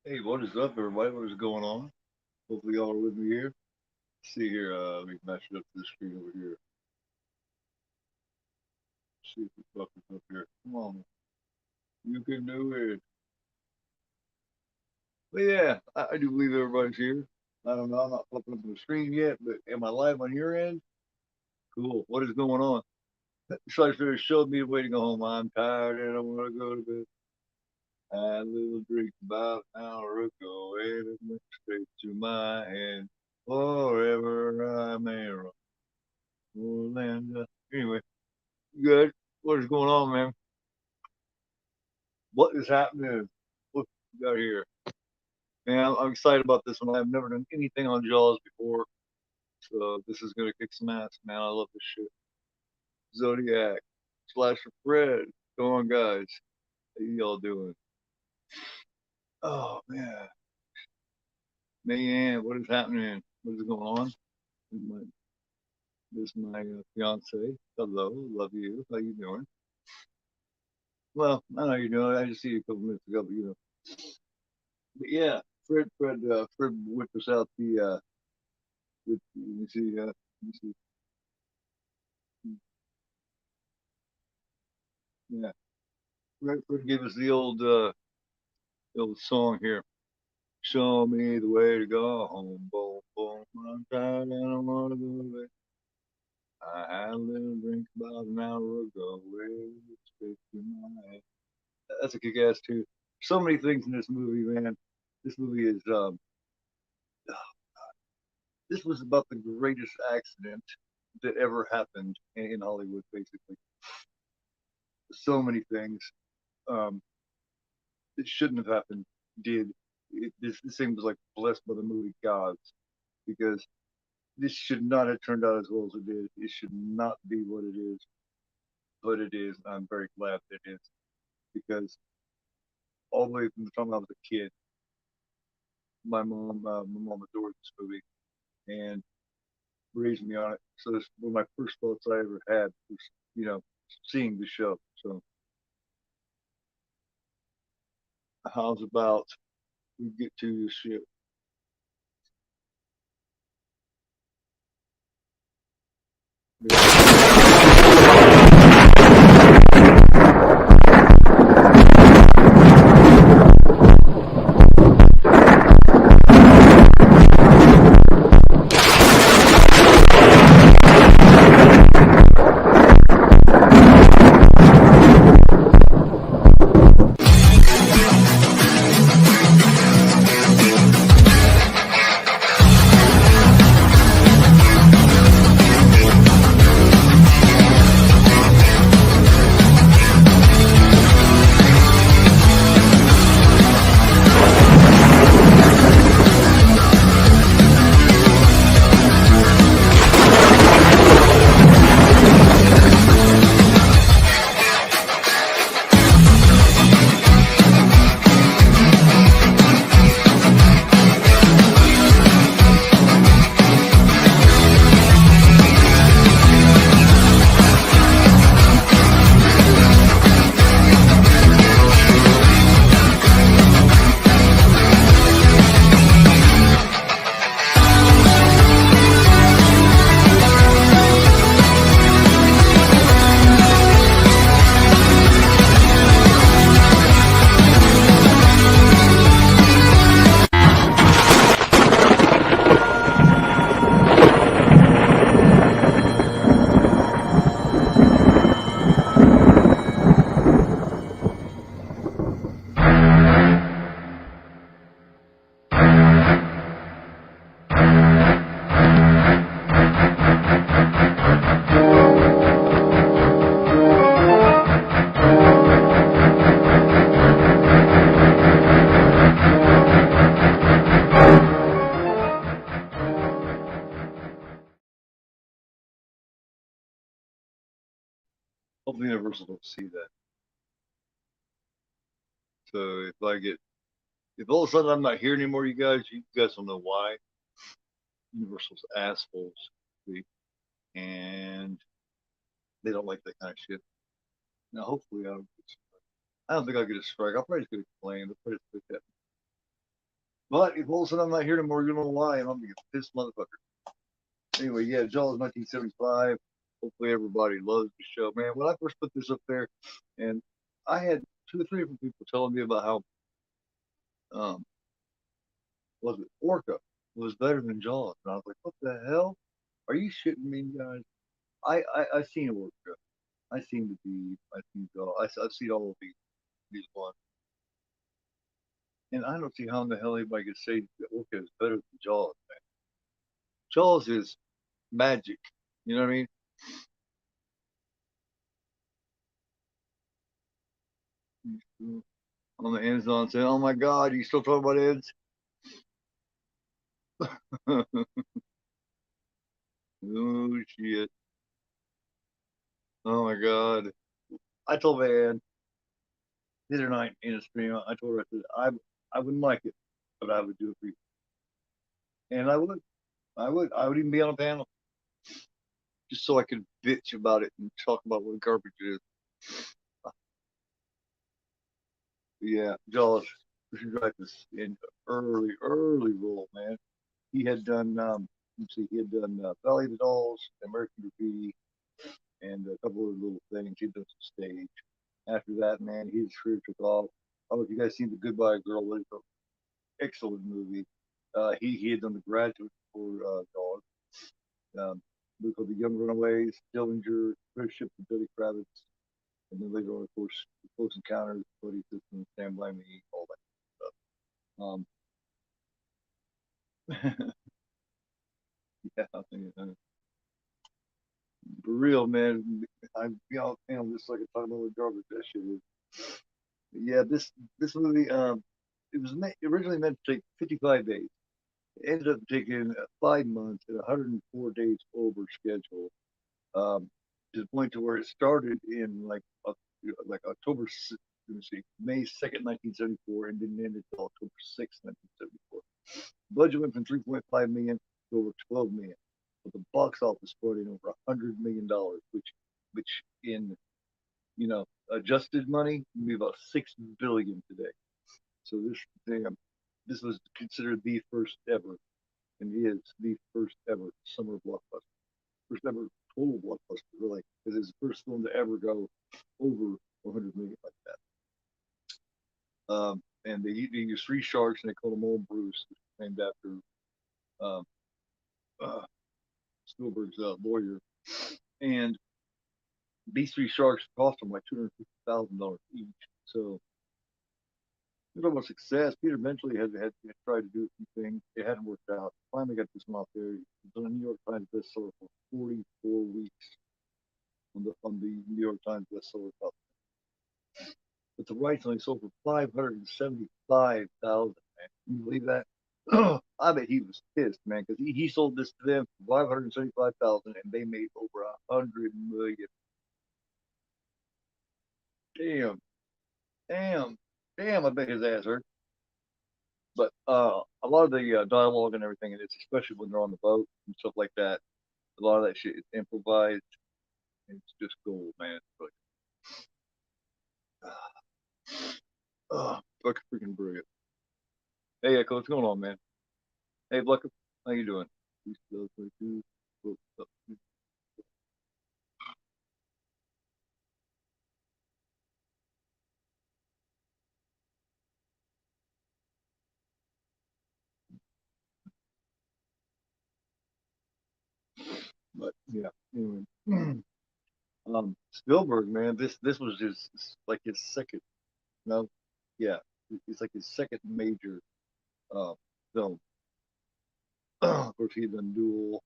Hey, what is up, everybody? What is going on? Hopefully, y'all are with me here. See here, let me match it up to the screen over here. See if it's up here. Come on, you can do it. But yeah, I do believe everybody's here. I don't know, I'm not flipping up the screen yet, but am I live on your end? Cool. What is going on? Scheider showed me the way to go home. I'm tired and I want to go to bed. I had a little drink about an hour ago and it went straight to my head. Forever I may roam. Orlando. Anyway, good. What is going on, man? What is happening? What we got here? Man, I'm excited about this one. I've never done anything on Jaws before, so this is gonna kick some ass, man. I love this shit. Zodiac, Slasher Fred. Come on, guys. How y'all doing? Oh man, man, what is happening? What is going on? This is my fiance. Hello, love you. How you doing? Well, I know you're doing. I just see you a couple minutes ago, but you know. But yeah, Fred whipped us out the you see, you see, yeah. Fred gave us the old song here. Show me the way to go home, boom, boom. I'm tired and I want to go away. I had a little drink about an hour ago. Way straight to my head. That's a kick ass too. So many things in this movie, man. This movie is this was about the greatest accident that ever happened in Hollywood, basically. So many things. Um, it shouldn't have happened did. This thing was like blessed by the movie gods because this should not have turned out as well as it did. It should not be what it is, but it is. I'm very glad that it is because all the way from the time I was a kid, my mom adored this movie and raised me on it. So it's one of my first thoughts I ever had was, you know, seeing the show. So how's about we get to this shit? Hopefully, Universal don't see that. So if all of a sudden I'm not here anymore, you guys don't know why. Universal's assholes, and they don't like that kind of shit. Now, hopefully, I don't think I'll get a strike. I'll probably just get a complaint. They'll probably just put that. But if all of a sudden I'm not here tomorrow, you know why, and I'm gonna get pissed, motherfucker. Anyway, yeah, Jaws 1975. Hopefully everybody loves the show, man. When I first put this up there, and I had two or three different people telling me about how um was it Orca was better than Jaws, and I was like, what the hell? Are you shitting me, guys? I seen Orca. I seen the Deep. I seen Jaws. I've seen all of these ones, and I don't see how in the hell anybody could say that Orca is better than Jaws, man. Jaws is magic. You know what I mean? On the Amazon saying, "Oh my God, you still talking about Eds?" Oh shit! Oh my God! I told Van the other night in a stream. I told her I said I wouldn't like it, but I would do it for you, and I would. I would even be on a panel just so I could bitch about it and talk about what garbage it is. Yeah, Jaws. Dreyfus in early role, man. He had done. Let's see, he had done Valley of the Dolls, American Graffiti, and a couple of little things. He'd done some stage. After that, man, his career took off. I don't know if you guys seen The Goodbye Girl. It's an excellent movie. He had done The Graduate for Dog. Movie called The Young Runaways, Dillinger, Friendship with Billy Kravitz, and then later on, of course, The Close Encounters, Buddy System, Stand By Me, all that stuff. Yeah, I think, for real, man. Just like a time of garbage that shit is. Yeah, this movie, it was originally meant to take 55 days. It ended up taking 5 months and 104 days over schedule. Um, to the point to where it started in like October, let me see, May 2nd, 1974, and didn't end until October 6th, 1974. Budget went from 3.5 million to over 12 million, but the box office brought in over $100 million, which in adjusted money would be about 6 billion today. So this was considered the first ever, and is the first ever summer blockbuster, first ever total blockbuster, really, because it's the first film to ever go over 100 million like that. And they used three sharks, and they called them Old Bruce, which was named after um, uh, Spielberg's lawyer. And these three sharks cost them like $250,000 each. So talking about success. Peter Benchley had tried to do a few things. It hadn't worked out. Finally got this one out there. It was on a New York Times bestseller for 44 weeks on the New York Times bestseller top. But the rights only sold for 575,000. Man, can you believe that? I bet he was pissed, man, because he sold this to them for 575,000, and they made over 100 million. Damn, damn, damn! I bet his ass hurt. But a lot of the dialogue and everything, and it's especially when they're on the boat and stuff like that. A lot of that shit is improvised. And it's just gold, man. But fucking freaking brilliant. Hey, Echo, what's going on, man? Hey, Blucker, how you doing? But yeah, anyway. Spielberg, man, this was his like his second. No, yeah, it's like his second major uh, film. Of course, he's done Duel.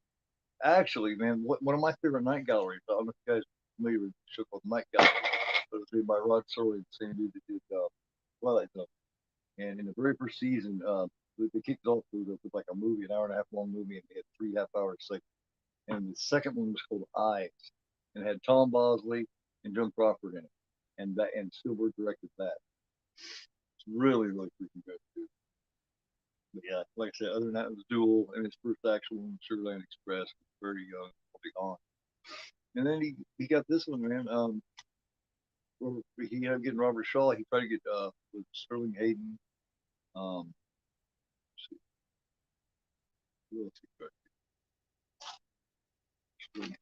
Actually, man, one of my favorite night galleries. I don't know if you guys are familiar with a show called Night Gallery, but it was made by Rod Serling, the same dude that did Twilight Zone. And in the very first season, they kicked it off with like a movie, an hour and a half long movie, and they had 3 half-hour segments. And the second one was called Eyes, and it had Tom Bosley and Joan Crawford in it, and Spielberg directed that. It's really freaking good, dude. But yeah, like I said, other than that, it was Duel, and his first actual one, Sugarland Express, was very young, will be on. And then he got this one, man. He ended up getting Robert Shaw. He tried to get with Sterling Hayden. Um, Who else he directed?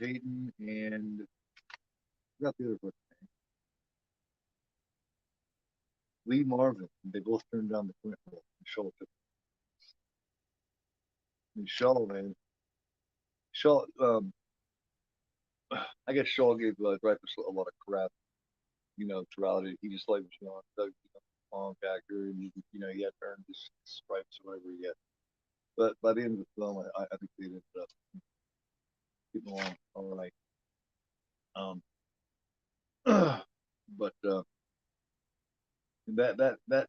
Hayden and I forgot the other person. Lee Marvin. They both turned down the Clint role. Shaw took. And Shaw, man. Shaw. I guess Shaw gave Dreyfus a lot of crap. Throughout it, he just like punk actor, and he had to earn his stripes or whatever he had. But by the end of the film, I think they ended up getting along all right. Um, but that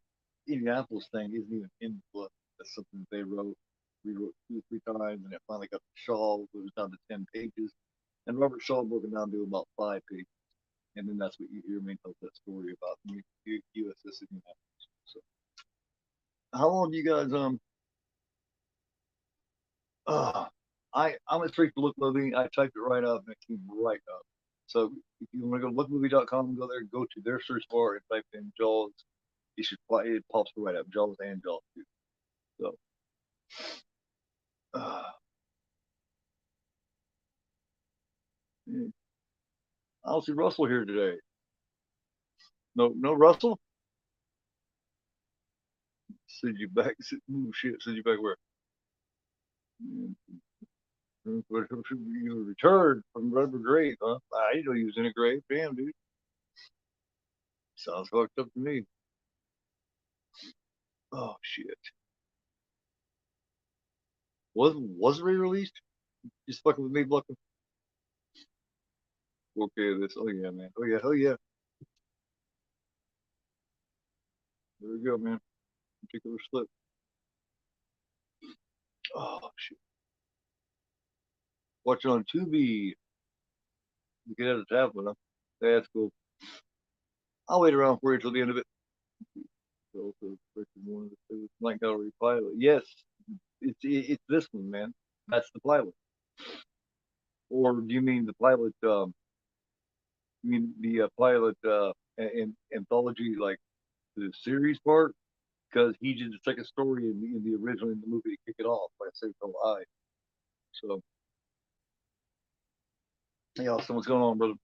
Indianapolis thing isn't even in the book. That's something that they rewrote 2 or 3 times, and it finally got to Shaw. It was down to 10 pages, and Robert Shaw broke it down to about 5 pages, and then that's what you hear me tell that story about USS Indianapolis. So, how long do you guys I'm a straight to look movie. I typed it right up and it came right up. So if you want to go to lookmovie.com and go there, go to their search bar and type in Jaws. It pops right up. Jaws and Jaws too. So uh, I don't see Russell here today. No Russell. Send you back. Shit. Send you back where? You returned from Rubber Grave, huh? I didn't know you was in a grave. Damn, dude. Sounds fucked up to me. Oh shit. Was re-released? Just fucking with me, Bluckin. Okay, this. Oh yeah, man. Oh yeah. Oh yeah. There we go, man. Particular slip. Oh shit. Watch it on Tubi. You get out of the tablet, huh? That's cool. I'll wait around for you till the end of it. Also, one of the Night Gallery pilot. Yes, it's this one, man. That's the pilot. Or do you mean the pilot? You mean the pilot anthology, like the series part? Because he did the second story in the original in the movie to kick it off by Save Fellow Eye. So, yeah, so what's going on, brother?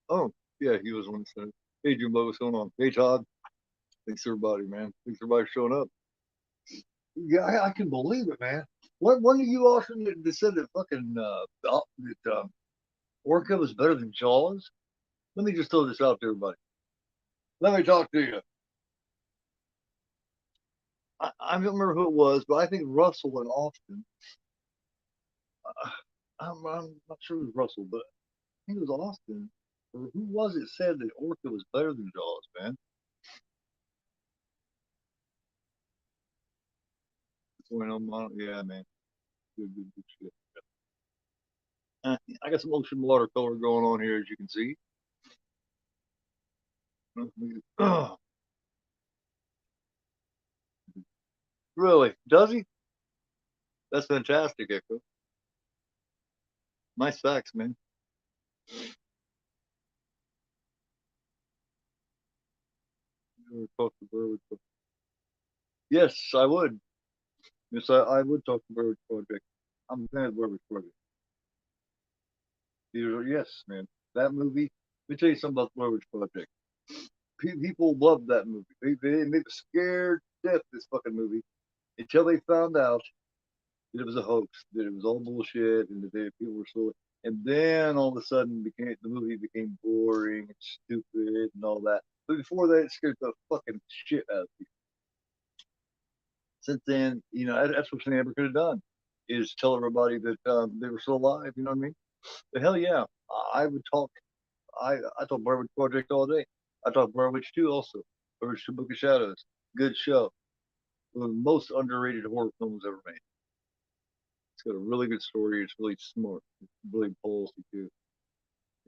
Oh, yeah, he was one that said, "Hey, Jimbo, what's going on? Hey, Todd. Thanks everybody, man. Thanks everybody showing up." Yeah, I can believe it, man. One of you also that said that fucking that Orca was better than Jaws. Let me just throw this out to everybody. Let me talk to you. I don't remember who it was, but I think Russell and Austin. Uh, I'm not sure it was Russell, but I think it was Austin. Or who was it said that Orca was better than Jaws, man? What's going on? Yeah, man. Good shit. I got some ocean watercolor going on here, as you can see. Really? Does he? That's fantastic, Echo. Nice facts, man. Talk to Burwood. Yes, I would. Yes, I would talk to Burwood Project. I'm a fan of Burwood Project. Yes, man. That movie. Let me tell you something about Burwood Project. People loved that movie. They were scared to death this fucking movie until they found out that it was a hoax, that it was all bullshit, and that people were so. And then all of a sudden, the movie became boring and stupid and all that. But before that, it scared the fucking shit out of people. Since then, that's what they never could have done, is tell everybody that they were still alive. You know what I mean? But hell yeah, I would talk. I talk Blair Witch Project all day. I talk Blair Witch 2 also. Blair Witch 2 Book of Shadows. Good show. One of the most underrated horror films ever made. It's got a really good story. It's really smart. It's really ballsy too.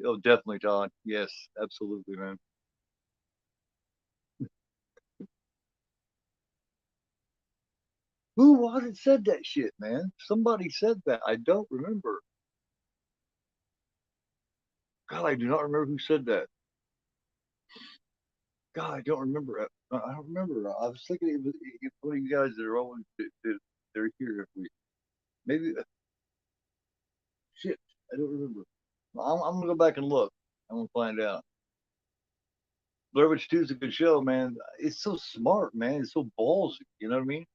Oh, definitely, Todd. Yes, absolutely, man. Who was it said that shit, man? Somebody said that. I don't remember. God, I do not remember who said that. God, I don't remember. I don't remember. I was thinking it's one of you guys that are always they're here every week. Maybe shit. I don't remember. I'm gonna go back and look. I'm gonna find out. Blair Witch 2 is a good show, man. It's so smart, man. It's so ballsy. You know what I mean?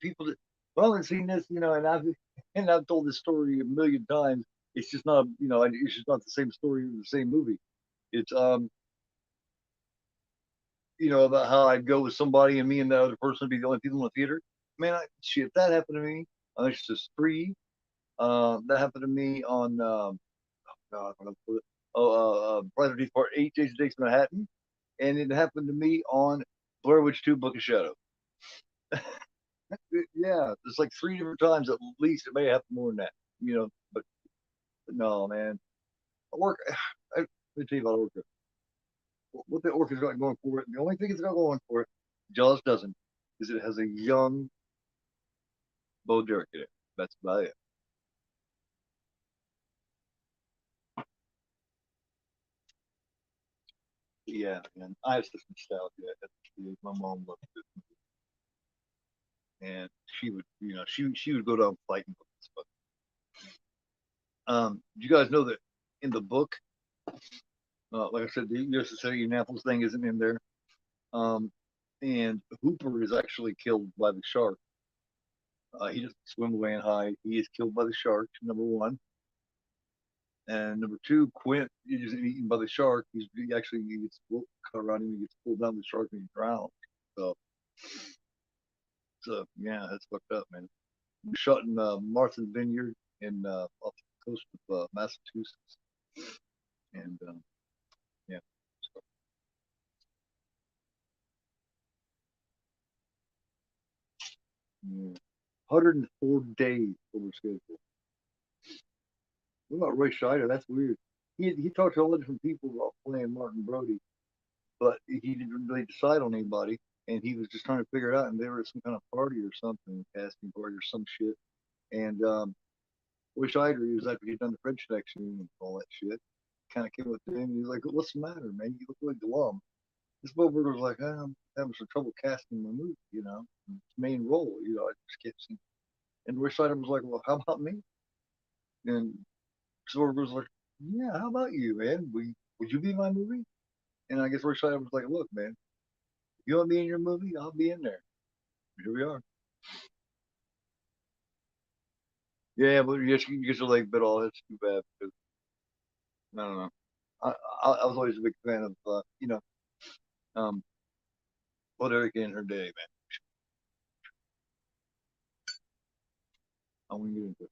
People that well, I've seen this, and I've told this story a million times. It's just not, it's just not the same story or the same movie. It's about how I'd go with somebody and me and the other person would be the only people in the theater. Man, shit, that happened to me on Exorcist 3. That happened to me on God, Friday the Part 8, Jason Takes Manhattan, and it happened to me on Blair Witch 2, Book of Shadow. Yeah, it's like three different times at least. It may happen more than that, but no, man. Work. Let me tell you about Orca. What the Orca's got going for it, the only thing it's got going for it, Jaws doesn't, is it has a young Bo Derek in it. That's about it. Yeah, man. I have such nostalgia. My mom loved it, and she would, she would go down fighting books. But you guys know that in the book, like I said, the Yosemite Indianapolis thing isn't in there. Um, and Hooper is actually killed by the shark. He doesn't swim away and hide. He is killed by the shark, number one. And number two, Quint is eaten by the shark. He actually gets cut around him. He gets pulled down the shark and he drowns. So, yeah, that's fucked up, man. Shot in Martha's Vineyard in off the coast of Massachusetts. And yeah, so, 104 days over schedule. What about Ray Scheider? That's weird. He talked to all the different people about playing Martin Brody, but he didn't really decide on anybody, and he was just trying to figure it out. And they were at some kind of party or something, casting party or some shit. And Ray Scheider, he was after he'd done the French Connection and all that shit. Kind of came up to him. He was like, "What's the matter, man? You look like glum." This Spielberg was like, "I'm having some trouble casting my movie, main role. I just can't see." And Ray Scheider was like, "Well, how about me?" And Spielberg was like, "Yeah, how about you, man? Would you be in my movie?" And I guess Ray Scheider was like, "Look, man, if you want me in your movie, I'll be in there." Here we are. Yeah, but you get your leg bit off. That's too bad because I don't know. I, I was always a big fan of um what Erica in her day, man. I want to get into it.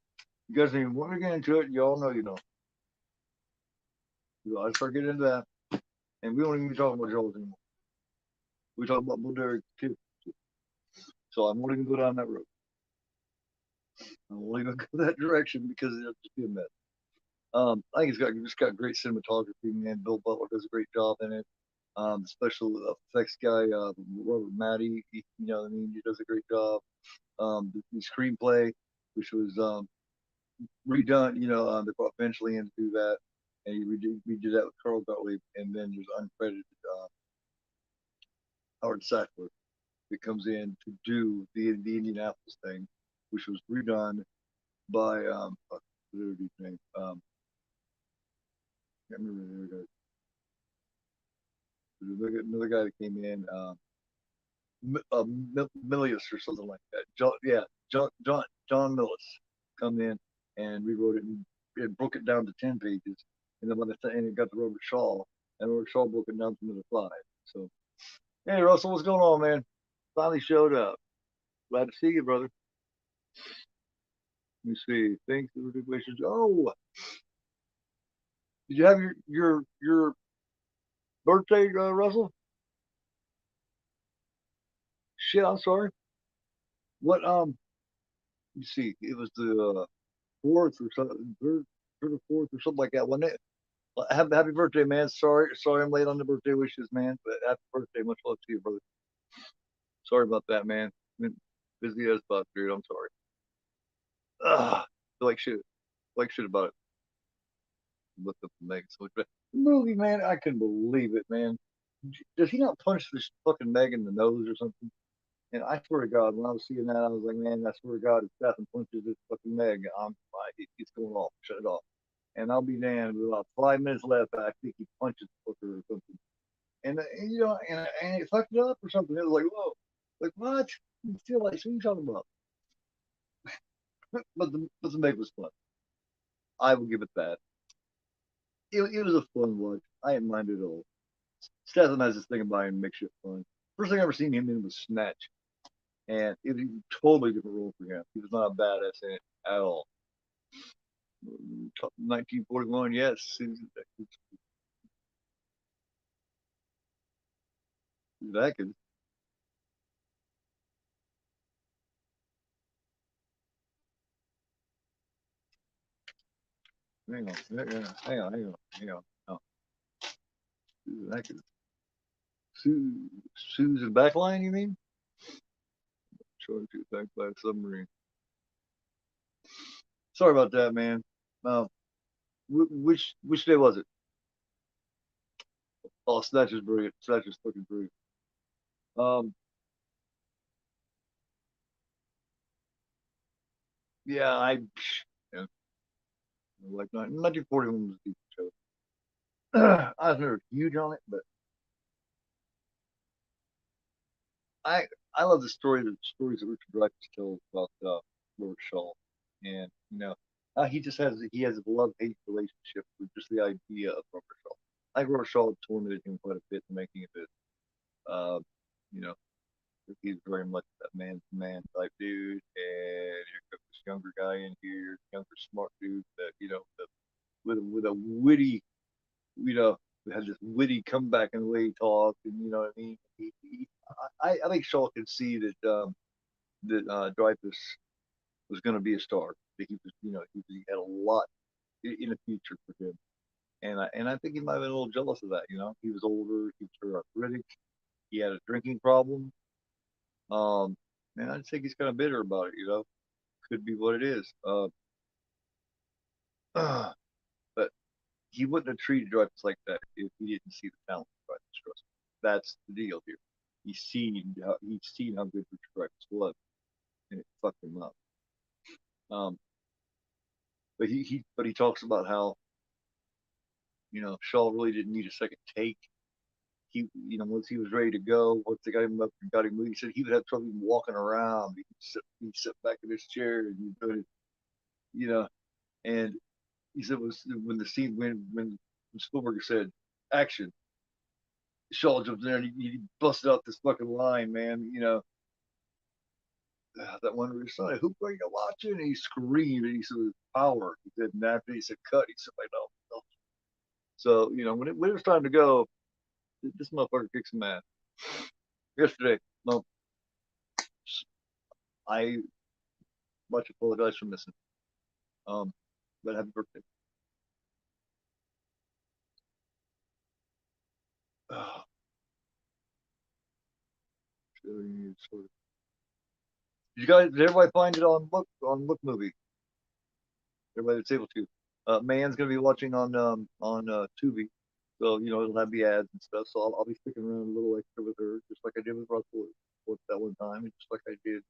You guys even want to get into it? You all know you know. I start getting into that, and we don't even be talking about Joel anymore. We talk about Blue Derek too. So I'm not even go down that road. I'm only gonna go that direction because it'll just be a mess. I think it's got great cinematography, man. Bill Butler does a great job in it. The special effects guy, Robert Matty, you know what I mean, he does a great job. The screenplay, which was redone, they brought Benchley in to do that, and he redid that with Carl Gottlieb, and then there's uncredited Howard Sackler that comes in to do the Indianapolis thing, which was redone by whatever his name, I can't remember the other guy. There's another guy that came in, Milius or something like that. John Millis come in and rewrote it and broke it down to 10 pages, and then by the time it got to Robert Shaw, and Robert Shaw broke it down to another 5. So, hey Russell, what's going on, man? Finally showed up. Glad to see you, brother. Let me see. Thanks for the questions. Oh, did you have your birthday, Russell? Shit, I'm sorry. What you see, it was the fourth or something, third or fourth or something like that, wasn't it? Well, happy birthday, man. Sorry, I'm late on the birthday wishes, man. But happy birthday, much love to you, brother. Sorry about that, man. Been busy as fuck, dude. I'm sorry. Ugh, feel like shit about it. looked up the Megan so much. But the movie, man, I couldn't believe it, man. Does he not punch this fucking Meg in the nose or something? And I swear to God, when I was seeing that, I was like, man, I swear to God, if Stephen punches this fucking Meg, it's going off. Shut it off. And I'll be damned. With about 5 minutes left, I think he punches the fucker or something. And you know, and it fucked it up or something. It was like, whoa, like what? You feel like, what are you talking about? But the Meg was fun. I will give it that. It was a fun watch. I didn't mind it at all. Statham has this thing about him makes shit fun. First thing I ever seen him in was Snatch, and it was a totally different role for him. He was not a badass in it at all. 1941, yes. That could. Hang on, hang on. No, that could. Susan Backline, you mean? Showing to attacked by a submarine. Sorry about that, man. Uh, which day was it? Oh, Snatch is brilliant. Snatch is fucking brilliant. Um, yeah, yeah, like 1941 was a decent show. I was never huge on it, but I I love the stories that Richard Dreyfus tells about Robert Shaw, and you know he has a love hate relationship with just the idea of Robert Shaw. I think Robert Shaw tormented him quite a bit in making of it. Uh, you know, he's very much that man's man type dude, and here comes this younger guy in here, younger smart dude that with a witty, you know, has this witty comeback in the way he talks, and you know what I mean. I think Shaw could see that Dreyfus was going to be a star. That he was, he had a lot in the future for him, and I think he might have been a little jealous of that. You know, he was older, he was arthritic, he had a drinking problem. Um, and I just think he's kind of bitter about it. You know, could be what it is. But he wouldn't have treated Dreyfus like that if he didn't see the talent of Dreyfus. That's the deal here. He's seen how good Richard Dreyfus was, and it fucked him up. Um, but he talks about how Shaw really didn't need a second take. Once he was ready to go, once they got him up and got him moving, he said he would have trouble even walking around. He'd sit back in his chair and you know, and he said was when the scene when Spielberg said action, Shaw jumped in there and he busted out this fucking line, man. That one where he said, "Who are you watching?" And he screamed and he said, "Power." He said, and after he said, "Cut," he said, "I know." No. So when it was time to go, this motherfucker kicked some ass. Yesterday, no, I much apologize for missing. Um, but happy birthday. Oh, did everybody find it on Look Movie? Everybody that's able to. Man's gonna be watching on Tubi, so it'll have the ads and stuff. So I'll be sticking around a little extra with her, just like I did with Russell that one time, and just like I did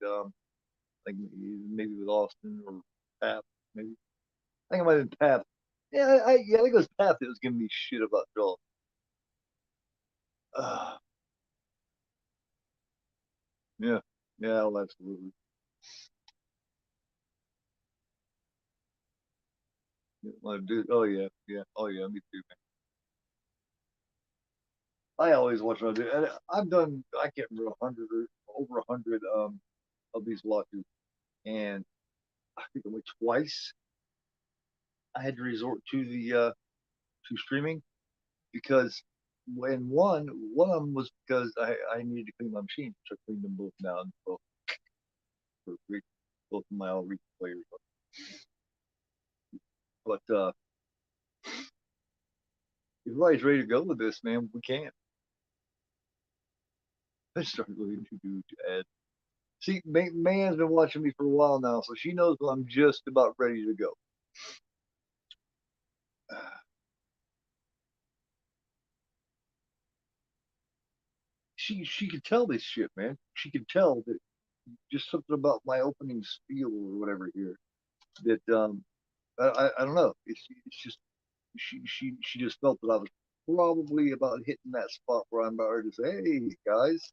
like maybe with Austin or Pap, maybe. I think I might have been Pap. Yeah, I think it was Pap that was giving me shit about Joel. Uh, yeah, yeah, well, absolutely. Yeah, well, dude, oh yeah, yeah, oh yeah, me too, man. I always watch what I do. And I've done, I can't remember 100 or over 100 of these watches, and I think only twice I had to resort to streaming because when one of them was because I needed to clean my machine, so I cleaned them both now, both for both of my all reach players. But if everybody's ready to go with this, man, we can. I started looking to do to add. See, Man's been watching me for a while now, so she knows I'm just about ready to go. she could tell this shit, man. She could tell that just something about my opening spiel or whatever here that I don't know. It's just she just felt that I was probably about hitting that spot where I'm about ready to say, hey guys,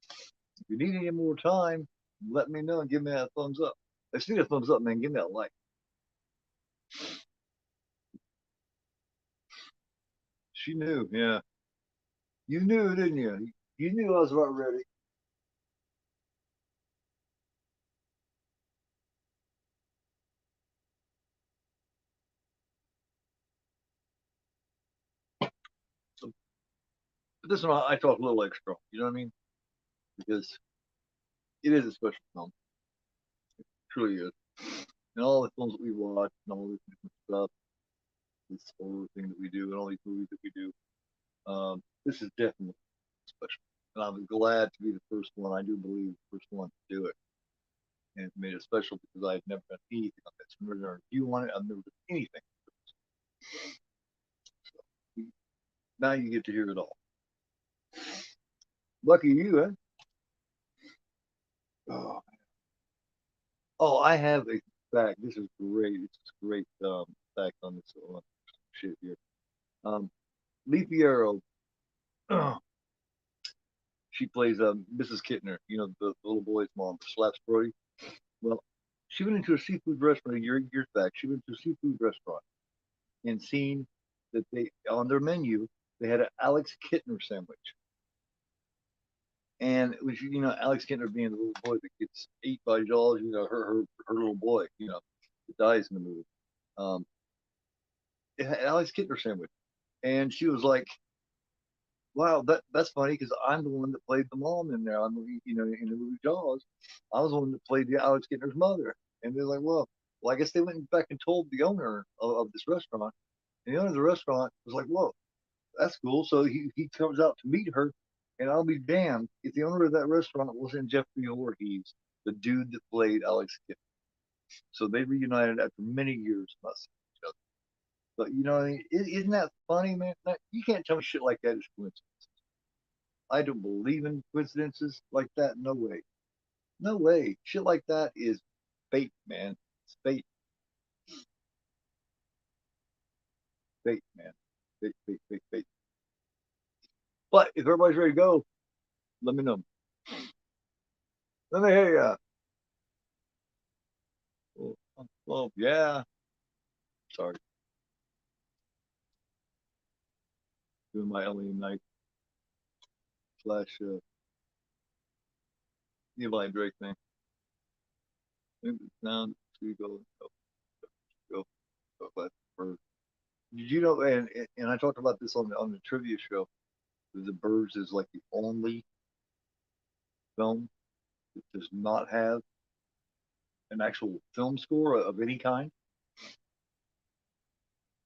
if you need any more time, let me know and give me that thumbs up. I see a thumbs up, man. Give me that like. She knew, yeah. You knew, didn't you? You knew I was about ready. So, but this one, I talk a little extra. You know what I mean? Because it is a special film. It truly is. And all the films that we watch and all this different stuff, this horror thing that we do, and all these movies that we do, this is definitely special. And I'm glad to be the first one. I do believe the first one to do it. And it made it special because I had never done anything on this. I've never done a review on it. I've never done anything. So now you get to hear it all. Lucky you, eh? Oh, oh, I have a fact. This is great. It's a great fact on this shit here. Lee Fierro, she plays Mrs. Kittner, you know, the little boy's mom, slaps Brody. Well, she went into a seafood restaurant, years back. She went to a seafood restaurant and seen that they, on their menu, they had an Alex Kittner sandwich. And it was, you know, Alex Kittner being the little boy that gets ate by Jaws, you know, her little boy, you know, that dies in the movie. Um, it had Alex Kittner sandwich. And she was like, wow, that's funny because I'm the one that played the mom in there. I'm, you know, in the movie Jaws. I was the one that played the Alex Kittner's mother. And they're like, well, I guess they went back and told the owner of this restaurant. And the owner of the restaurant was like, whoa, that's cool. So he comes out to meet her. And I'll be damned if the owner of that restaurant wasn't Jeffrey Voorhees, the dude that played Alex Kidd. So they reunited after many years of us. But you know, isn't that funny, man? You can't tell me shit like that is coincidence. I don't believe in coincidences like that. No way. No way. Shit like that is fate, man. It's fate. Fate, man. Fate, fate, fate, fate. But if everybody's ready to go, let me know. Let me hear ya. Well, yeah. Sorry. Doing my LA night slash Eli Drake thing. Down to go, go, go. Did you know? And I talked about this on the trivia show. The Birds is like the only film that does not have an actual film score of any kind.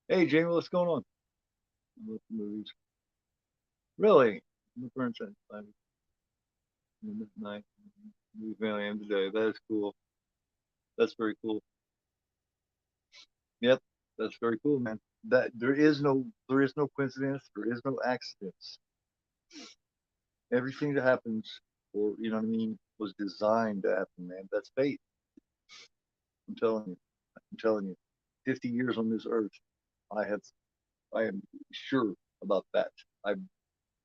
Hey, Jamie, what's going on? Movies. Really? For instance, midnight movie family end today. That is cool. That's very cool. Yep, that's very cool, man. That there is no coincidence. There is no accidents. Everything that happens, or you know what I mean, was designed to happen, man. That's fate. I'm telling you. I'm telling you. 50 years on this earth, I have, I am sure about that. I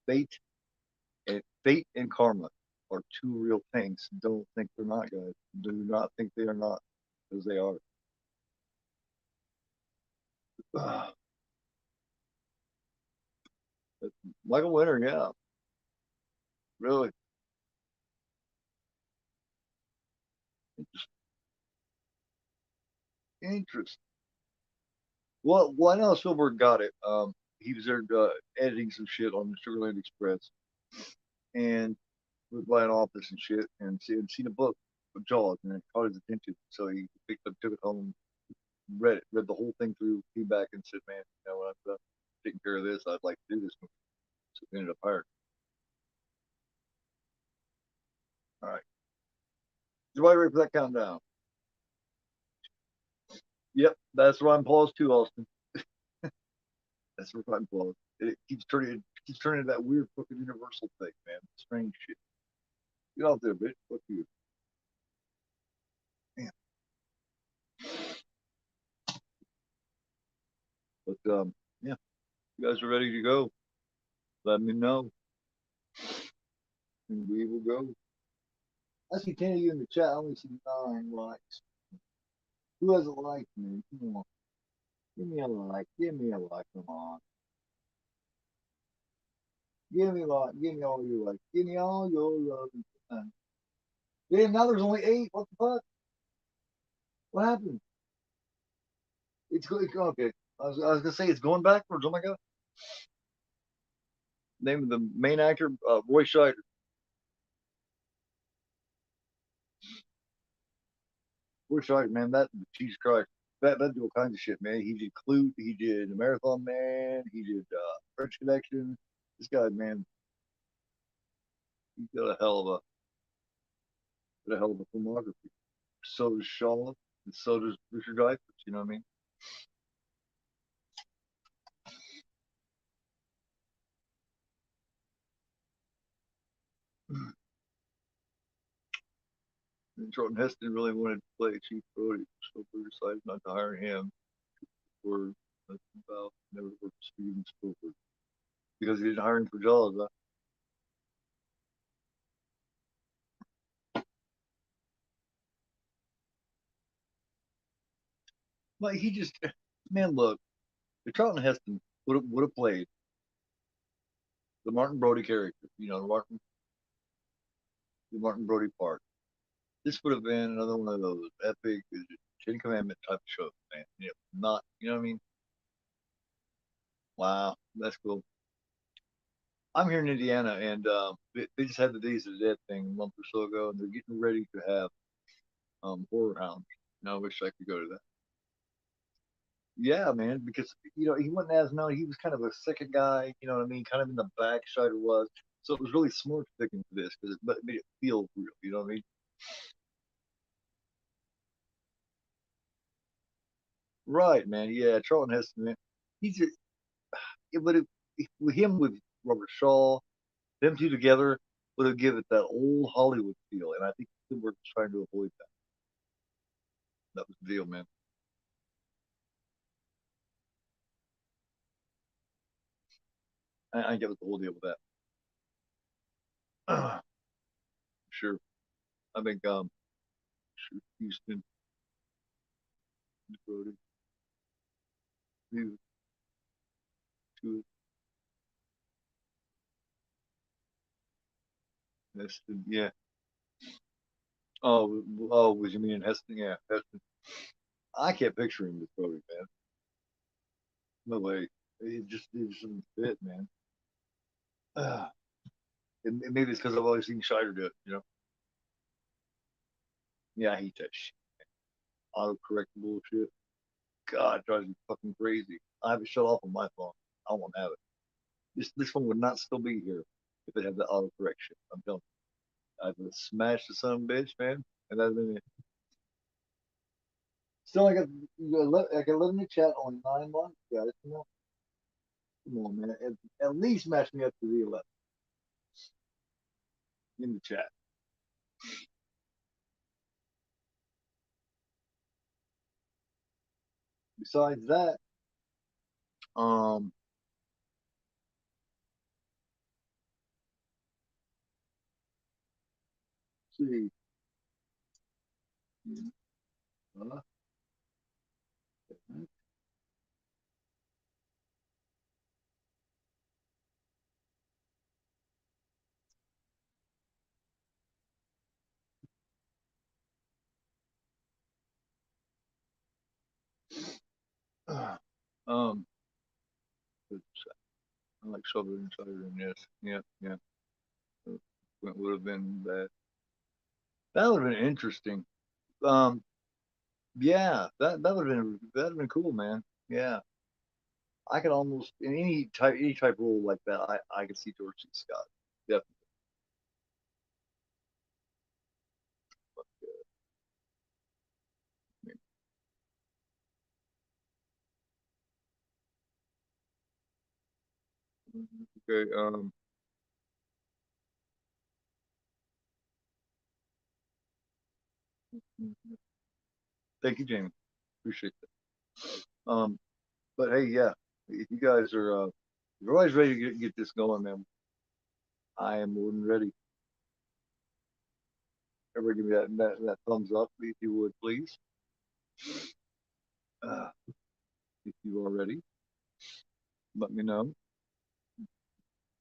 fate fate and karma are two real things. Don't think they're not, guys. Do not think they are not, because they are. Michael Winter, yeah, really interesting. Well, I know Spielberg got it. He was there editing some shit on the Sugarland Express, and was by an office and shit, and seen a book of Jaws, and it caught his attention. So he picked up, took it home, read the whole thing through, came back and said, "Man, you know, when I'm done taking care of this, I'd like to do this movie." So we ended up hiring. All right, everybody ready for that countdown? Yep, that's Ron Paul's too, Austin. That's where cotton falls. It keeps turning into that weird fucking universal thing, man. Strange shit. Get out there, bitch. Fuck you. Man. But yeah, you guys are ready to go. Let me know, and we will go. I see 10 of you in the chat. I only see 9 likes. Who hasn't liked me? Come on. Give me a like. Give me a like. Come on. Give me a like. Give me all your likes. Give me all your love. Damn, now there's only 8. What the fuck? What happened? It's okay. I was gonna say it's going backwards. Oh my god. Name of the main actor, Roy Scheider. Roy Scheider, man, that Jesus Christ, that do all kinds of shit, man. He did Clute, he did The Marathon Man, he did French Connection. This guy, man, he's got a hell of a filmography. So does Shaw, and so does Richard Dreyfus. You know what I mean? And Charlton Heston really wanted to play Chief Brody, so we decided not to hire him. Or about never worked with Steven Spielberg because he didn't hire him for Jaws. Huh? Like he just, man, look, if Charlton Heston would have played the Martin Brody character, the Martin Brody part, this would have been another one of those epic Ten Commandment type of shows, man. Not, you know what I mean? Wow, that's cool. I'm here in Indiana, and they just had the Days of the Dead thing a month or so ago, and they're getting ready to have Horror Hound. I wish I could go to that. Yeah, man, because he wasn't as known. He was kind of a second guy. You know what I mean? Kind of in the back. Scheider was. So it was really smart to pick him for this because it made it feel real. You know what I mean? Right, man. Yeah, Charlton Heston, man. He's just, but with him with Robert Shaw, them two together would have given it that old Hollywood feel, and I think we're trying to avoid that. That was the deal, man. I get what the whole deal with that. Sure. I think sure, Houston, Brody, to Heston, yeah. Oh, was you mean Heston? Yeah, Heston. I can't picture him with Brody, man. No way. It just doesn't fit, man. And maybe it's because I've always seen Scheider do it. Yeah, I hate that shit. Autocorrect bullshit. God, it drives me fucking crazy. I have it shut off on my phone. I won't have it. This one would not still be here if it had the autocorrection. I'm telling you. I'd have smashed the son of a bitch, man. And that'd been it. Still, I got 11 in the chat, only 9 months, guys. Come on, man. At least match me up to the 11 in the chat. Besides that, um, see. Uh, um, I like Silver Insider in this. Yeah, yeah. It would have been that. That would have been interesting. Um, yeah, that would have been cool, man. Yeah, I could almost in any type role like that. I could see George C. Scott. Definitely. Okay. Thank you, Jamie. Appreciate that. But hey, yeah, if you guys are, if you're always ready to get this going, man, I am more than ready. Everybody give me that thumbs up, if you would, please. Uh, if you are ready, let me know.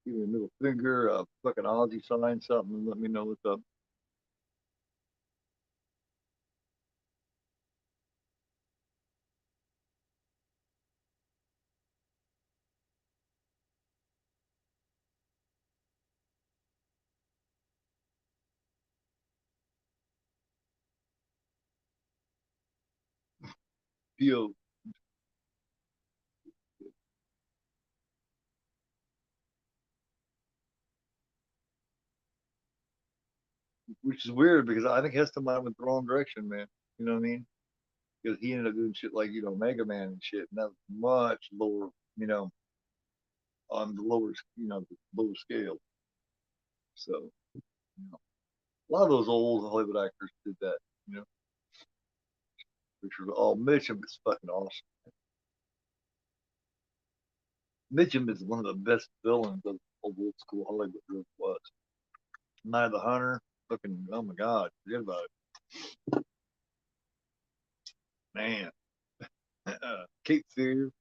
Give me a middle finger, a fucking Aussie sign, something, and let me know what's up. Feel, which is weird because I think Heston might have went the wrong direction, man. You know what I mean? Because he ended up doing shit like Mega Man and shit, and that was much lower, you know, on the lower, the lower scale. So, you know, a lot of those old Hollywood actors did that, you know, which was all Mitchum is fucking awesome. Mitchum is one of the best villains of old school Hollywood really was. Night of the Hunter, fucking oh my god, forget about it, man. Cape Fear,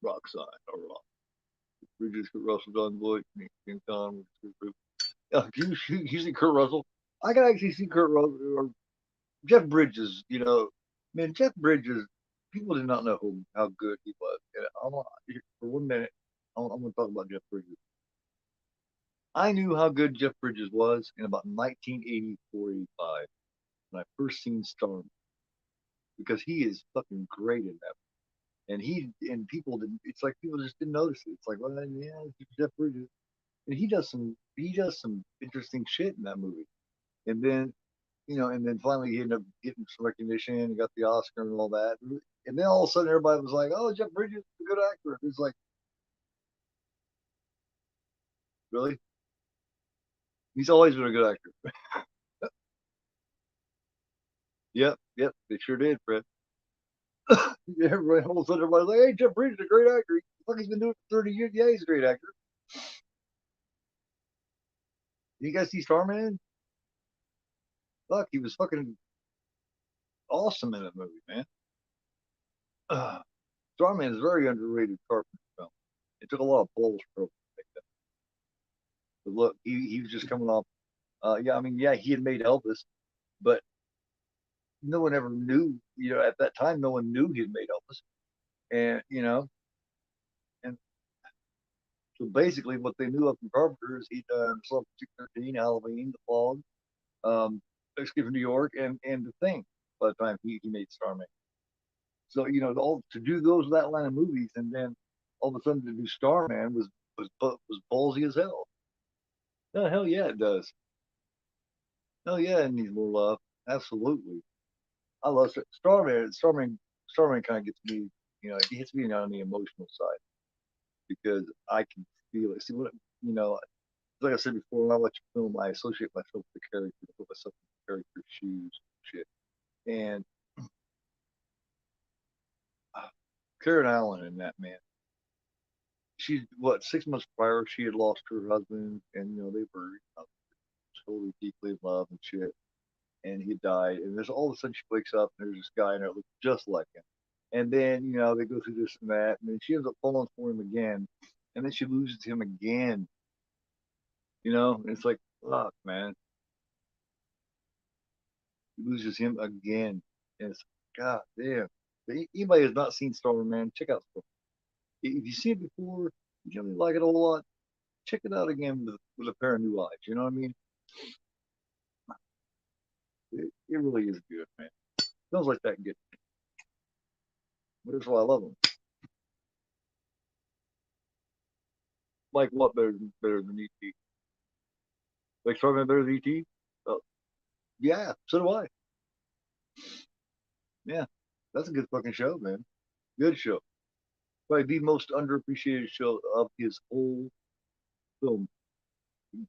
Rock Side, or Rock. Bridges, Kurt Russell, Don Boyd, King Kong. You see Kurt Russell? I can actually see Kurt Russell or Jeff Bridges. Man, Jeff Bridges. People did not know how good he was. And for 1 minute, I'm going to talk about Jeff Bridges. I knew how good Jeff Bridges was in about 1984, 85 when I first seen Storm because he is fucking great in that. And people didn't. It's like people just didn't notice it. It's like, well, yeah, it's Jeff Bridges, and he does some interesting shit in that movie. And then and then finally he ended up getting some recognition and got the Oscar and all that. And then all of a sudden everybody was like, "Oh, Jeff Bridges is a good actor." It's like, really? He's always been a good actor. Yep, yep, they sure did, Fred. Everybody, all of a sudden everybody's like, "Hey, Jeff Bridges is a great actor. He's been doing it for 30 years. Yeah, he's a great actor." You guys see Starman? Fuck, he was fucking awesome in that movie, man. Starman is a very underrated Carpenter film. It took a lot of balls for him to make that. But look, he was just coming off. Yeah, I mean, yeah, he had made Elvis, but no one ever knew. At that time, no one knew he had made Elvis, and and so basically, what they knew of from Carpenter is he'd done Slump 13, Halloween, The Fog, Escape from New York, and The Thing. By the time he made Starman, so all to do that line of movies, and then all of a sudden to do Starman was ballsy as hell. Oh, hell yeah, it does. Hell yeah, it needs more love. Absolutely. I love Starman. Starman kind of gets me, it hits me on the emotional side because I can feel it. See, like I said before, when I watch a film, I associate myself with the character, I put myself in the character's shoes, shit. And uh, Karen Allen in that, man, she, what, 6 months prior, she had lost her husband, and they were totally deeply in love and shit. And he died. And there's all of a sudden she wakes up and there's this guy in there looks just like him. And then, they go through this and that, and then she ends up falling for him again. And then she loses him again. And it's like, fuck, man. He loses him again. And it's god damn. Anybody who's not seen Star Wars, man, check out Star Wars. If you've seen it before, you generally like it a whole lot, check it out again with a pair of new eyes. You know what I mean? It really is good, man. Feels like that good. But that's why I love them. Like what better than ET? Like Starman better than ET? Oh, yeah, so do I. Yeah, that's a good fucking show, man. Good show. Probably the most underappreciated show of his whole film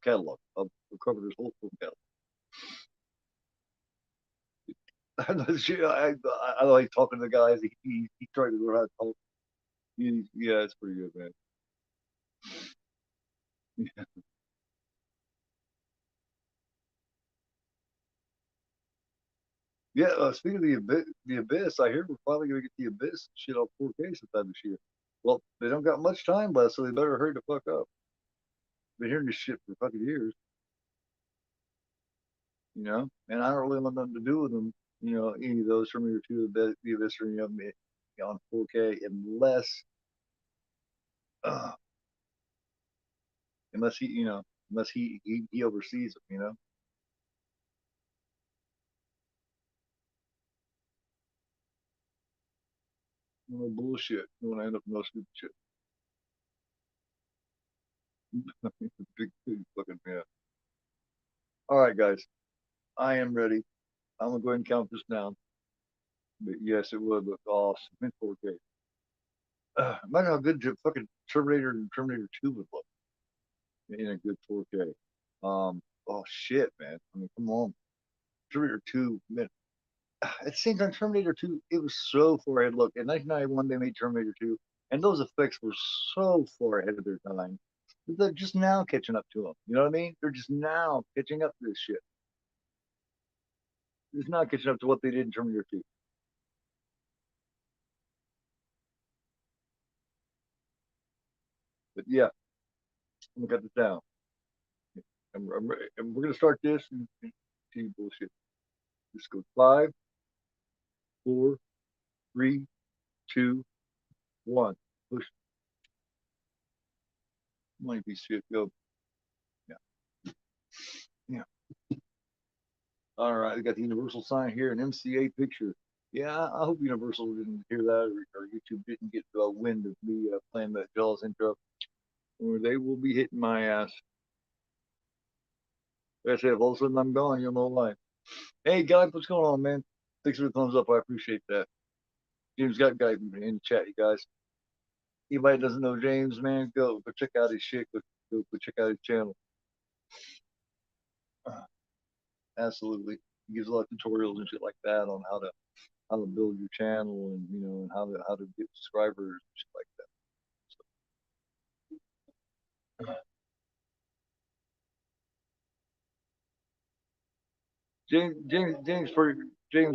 catalog. Of covered his whole film catalog. I like talking to the guys. He tried to learn how to talk. Yeah, it's pretty good, man. Yeah, speaking of the Abyss, I hear we're finally gonna get the Abyss shit on 4K sometime this year. Well, they don't got much time left, so they better hurry the fuck up. Been hearing this shit for fucking years, you know. And I don't really want nothing to do with them, you know, any of those from your two the Abyss or any of them on 4K uh, unless he, you know, unless he oversees them, you know. No bullshit. You want to end up in no stupid shit. Big fucking man. All right, guys, I am ready. I'm gonna go ahead and count this down. But yes, it would look awesome in 4K. Imagine how good fucking Terminator and Terminator 2 would look in a good 4K. Oh shit, man. I mean, come on. Terminator 2, man. At the same time, Terminator 2, it was so far ahead. Look, in 1991, they made Terminator 2, and those effects were so far ahead of their time. They're just now catching up to them. You know what I mean? They're just now catching up to this shit. They're just now catching up to what they did in Terminator 2. But yeah, I'm gonna cut this down. And we're gonna start this and see bullshit. Just go 5, 4, 3, 2, 1. Push. Money piece of shit. Go. Yeah. Yeah. All right. We got the Universal sign here, an MCA picture. Yeah, I hope Universal didn't hear that or YouTube didn't get wind of me playing that Jaws intro, or they will be hitting my ass. Like I said, if all of a sudden I'm gone, you'll know why. Hey, guys, what's going on, man? Thanks for the thumbs up. I appreciate that. James got guy in the chat, you guys. Anybody doesn't know James, man, go check out his shit. Go check out his channel. Absolutely, he gives a lot of tutorials and shit like that on how to build your channel and you know and how to get subscribers and shit like that.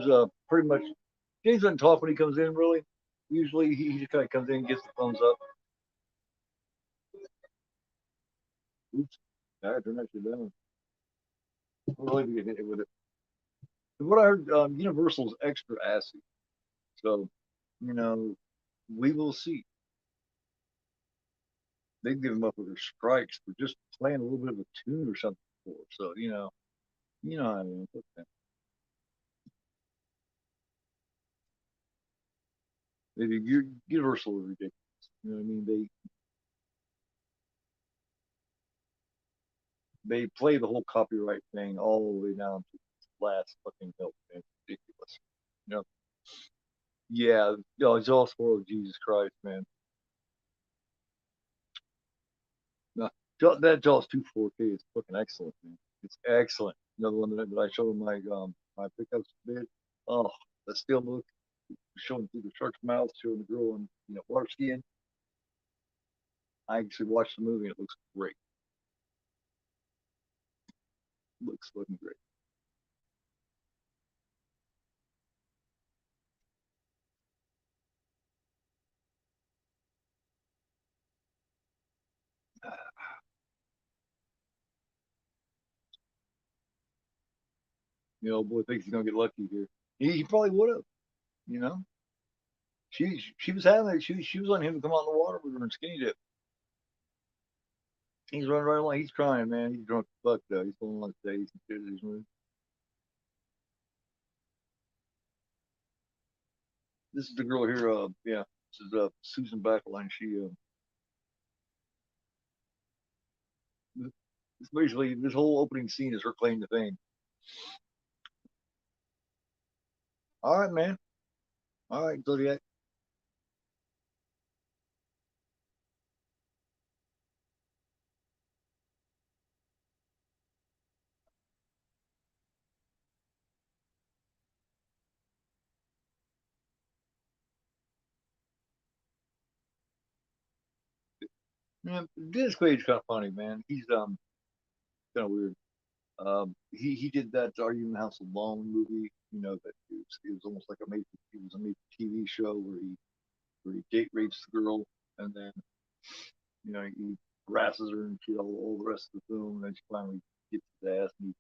So, pretty much James doesn't talk when he comes in really. Usually he just kind of comes in and gets the thumbs up. Oops, I turned that shit down. I'm really getting hit with it. From what I heard, Universal's extra assy. So, you know, we will see. They give him up with their strikes for just playing a little bit of a tune or something before. So, you know how I mean. Okay. Maybe Universal is ridiculous. You know what I mean? They play the whole copyright thing all the way down to the last fucking note. Man. It's ridiculous. You know? Yeah, it's all spoiled. Jesus Christ, man. No, that Jaws 2 4K is fucking excellent, man. It's excellent. Another one that I showed in my pickups bid. Oh, that still look showing through the shark's mouth, showing the girl in water skiing. I actually watched the movie and it looks great. It looks fucking great. Boy thinks he's gonna get lucky here. He probably would have. You know, she was having it. She was letting him come out in the water with her and skinny dip. He's running right along. He's crying, man. He's drunk as fuck though. He's pulling like days and shit. He's moving. This is the girl here. Yeah, this is Susan Backline. It's basically this whole opening scene is her claim to fame. All right, man. All right, Zodiac. Yeah, Dennis Quaid's kind of funny, man. He's kind of weird. He did that Are You in the House Alone movie. You know that it was almost like it was a made TV show where he date rapes the girl, and then he harasses her and shit all the rest of the film, and then she finally gets his ass, and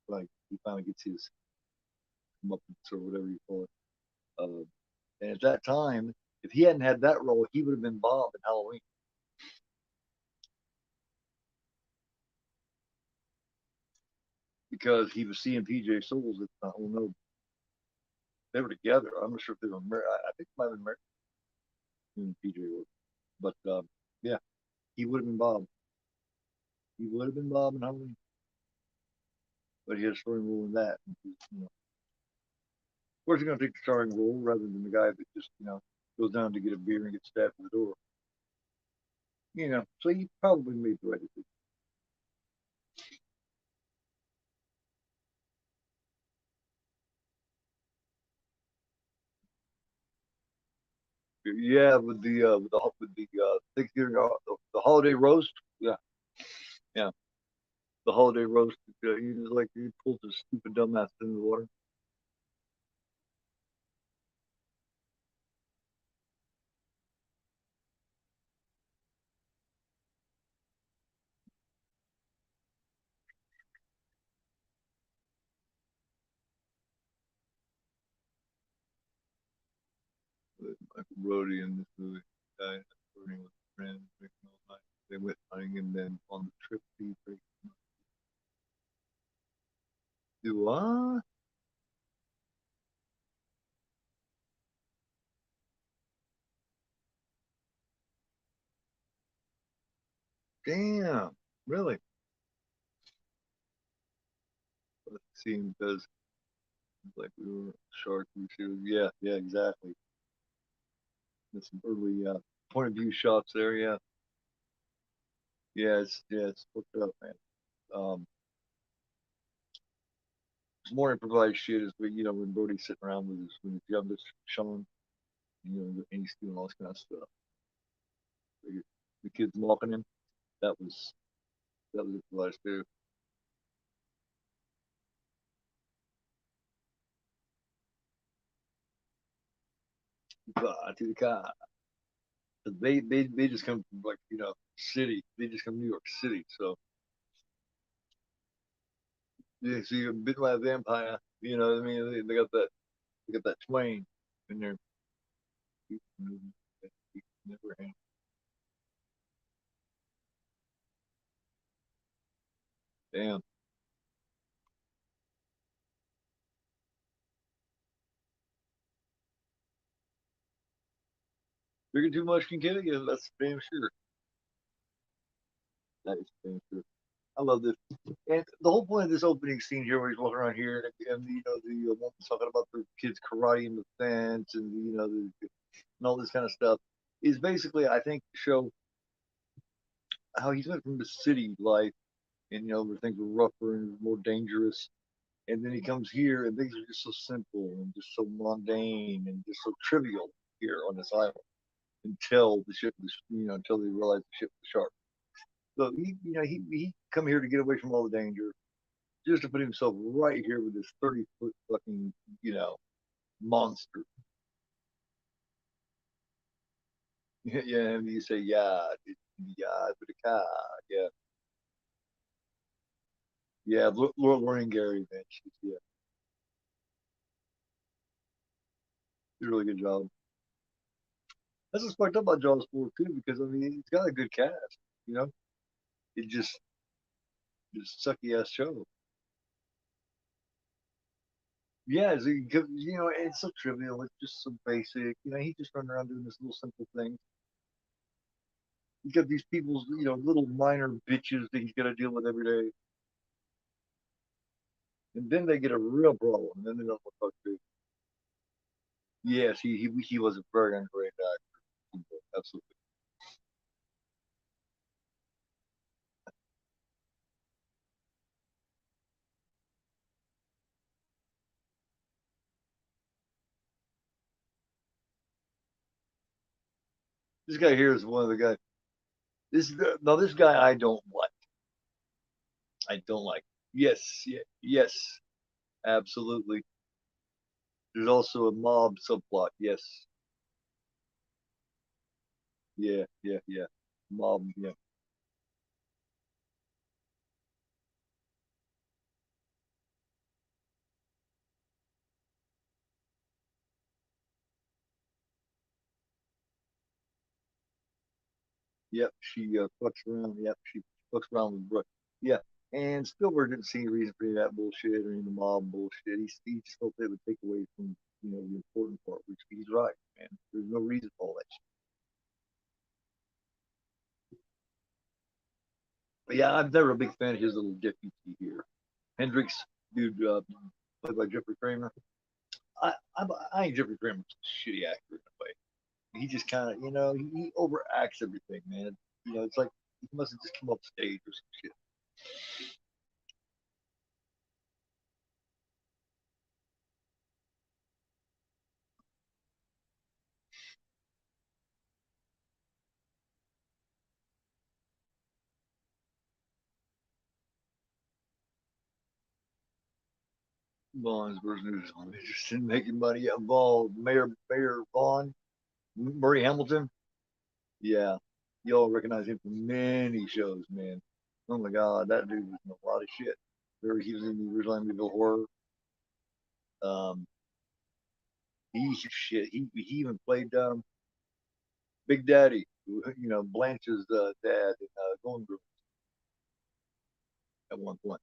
like he finally gets his comeuppance or whatever you call it. And at that time, if he hadn't had that role, he would have been Bob in Halloween because he was seeing PJ Souls at the time. Well, no, they were together. I'm not sure if they were married. I think they might have been married when PJ was. But yeah, he would have been Bob. He would have been Bob in Halloween, but he had a starring role in that. Of course, he's going to take the starring role rather than the guy that just goes down to get a beer and gets stabbed in the door. So he probably made the right decision. Yeah, with the Thanksgiving the holiday roast. Yeah, yeah, the holiday roast. He just like he pulls his stupid dumbass in the water. Michael Brody in this movie. Guy flirting with friends, drinking all night. They went hunting, and then on the trip, he breaks. Do I? Damn, really? Let's see, because like we were shark we too. Yeah, yeah, exactly. There's some early point of view shots there. Yeah, it's fucked up, man. Um, it's more improvised shit is when Brody's sitting around with his youngest Sean, and he's doing all this kind of stuff. The kids mocking him. That was that was improvised too. To the car. They just come from like city. They just come from New York City. So yeah, so you're bitten by a vampire. You know what I mean? They got that twain in there. Never hand. Damn. Drinking too much can kill you. That's damn sure. That is damn sure. I love this. And the whole point of this opening scene here, where he's walking around here, and the woman's talking about the kids karate in the fence, and and all this kind of stuff, is basically, I think, to show how he's went from the city life, and where things were rougher and more dangerous, and then he comes here, and things are just so simple and just so mundane and just so trivial here on this island until the ship was, until they realized the ship was sharp. So he come here to get away from all the danger, just to put himself right here with this 30-foot fucking monster. Yeah, and you say yeah, with a car, yeah, yeah. Lauren Gary, man, yeah, did a really good job. That's what's fucked up about Jaws 4 too, because I mean it's got a good cast, you know. It just sucky ass show. Yeah, it's so trivial. It's just so basic. He's just running around doing this little simple thing. He's got these people's, little minor bitches that he's got to deal with every day. And then they get a real problem. And then they don't look like this. Yes, he was a very underrated actor. Absolutely. This guy here is one of the guys. This guy I don't like. I don't like. Yes, yes, absolutely. There's also a mob subplot. Yes, yeah. Mob. Yeah, yep. She fucks around. Yep, she fucks around with Brooke. Yeah, and Spielberg didn't see any reason for any of that bullshit or any of the mob bullshit. He just felt that would take away from the important part, which he's right, man. There's no reason for all that shit. But yeah, I'm never a big fan of his little deputy here. Hendrix, dude, played by Jeffrey Kramer. I think Jeffrey Kramer's a shitty actor in a way. He just kind of, he overacts everything, man. It's like he must have just come up stage or some shit. Vaughn's version is only interested in making money. Yeah, Vaughn, Mayor Vaughn, Murray Hamilton. Yeah, y'all recognize him from many shows, man. Oh my God, that dude was in a lot of shit. He was in the original Amityville Horror. Um, he shit. He even played Big Daddy, Blanche's dad in Golden Girls at one point.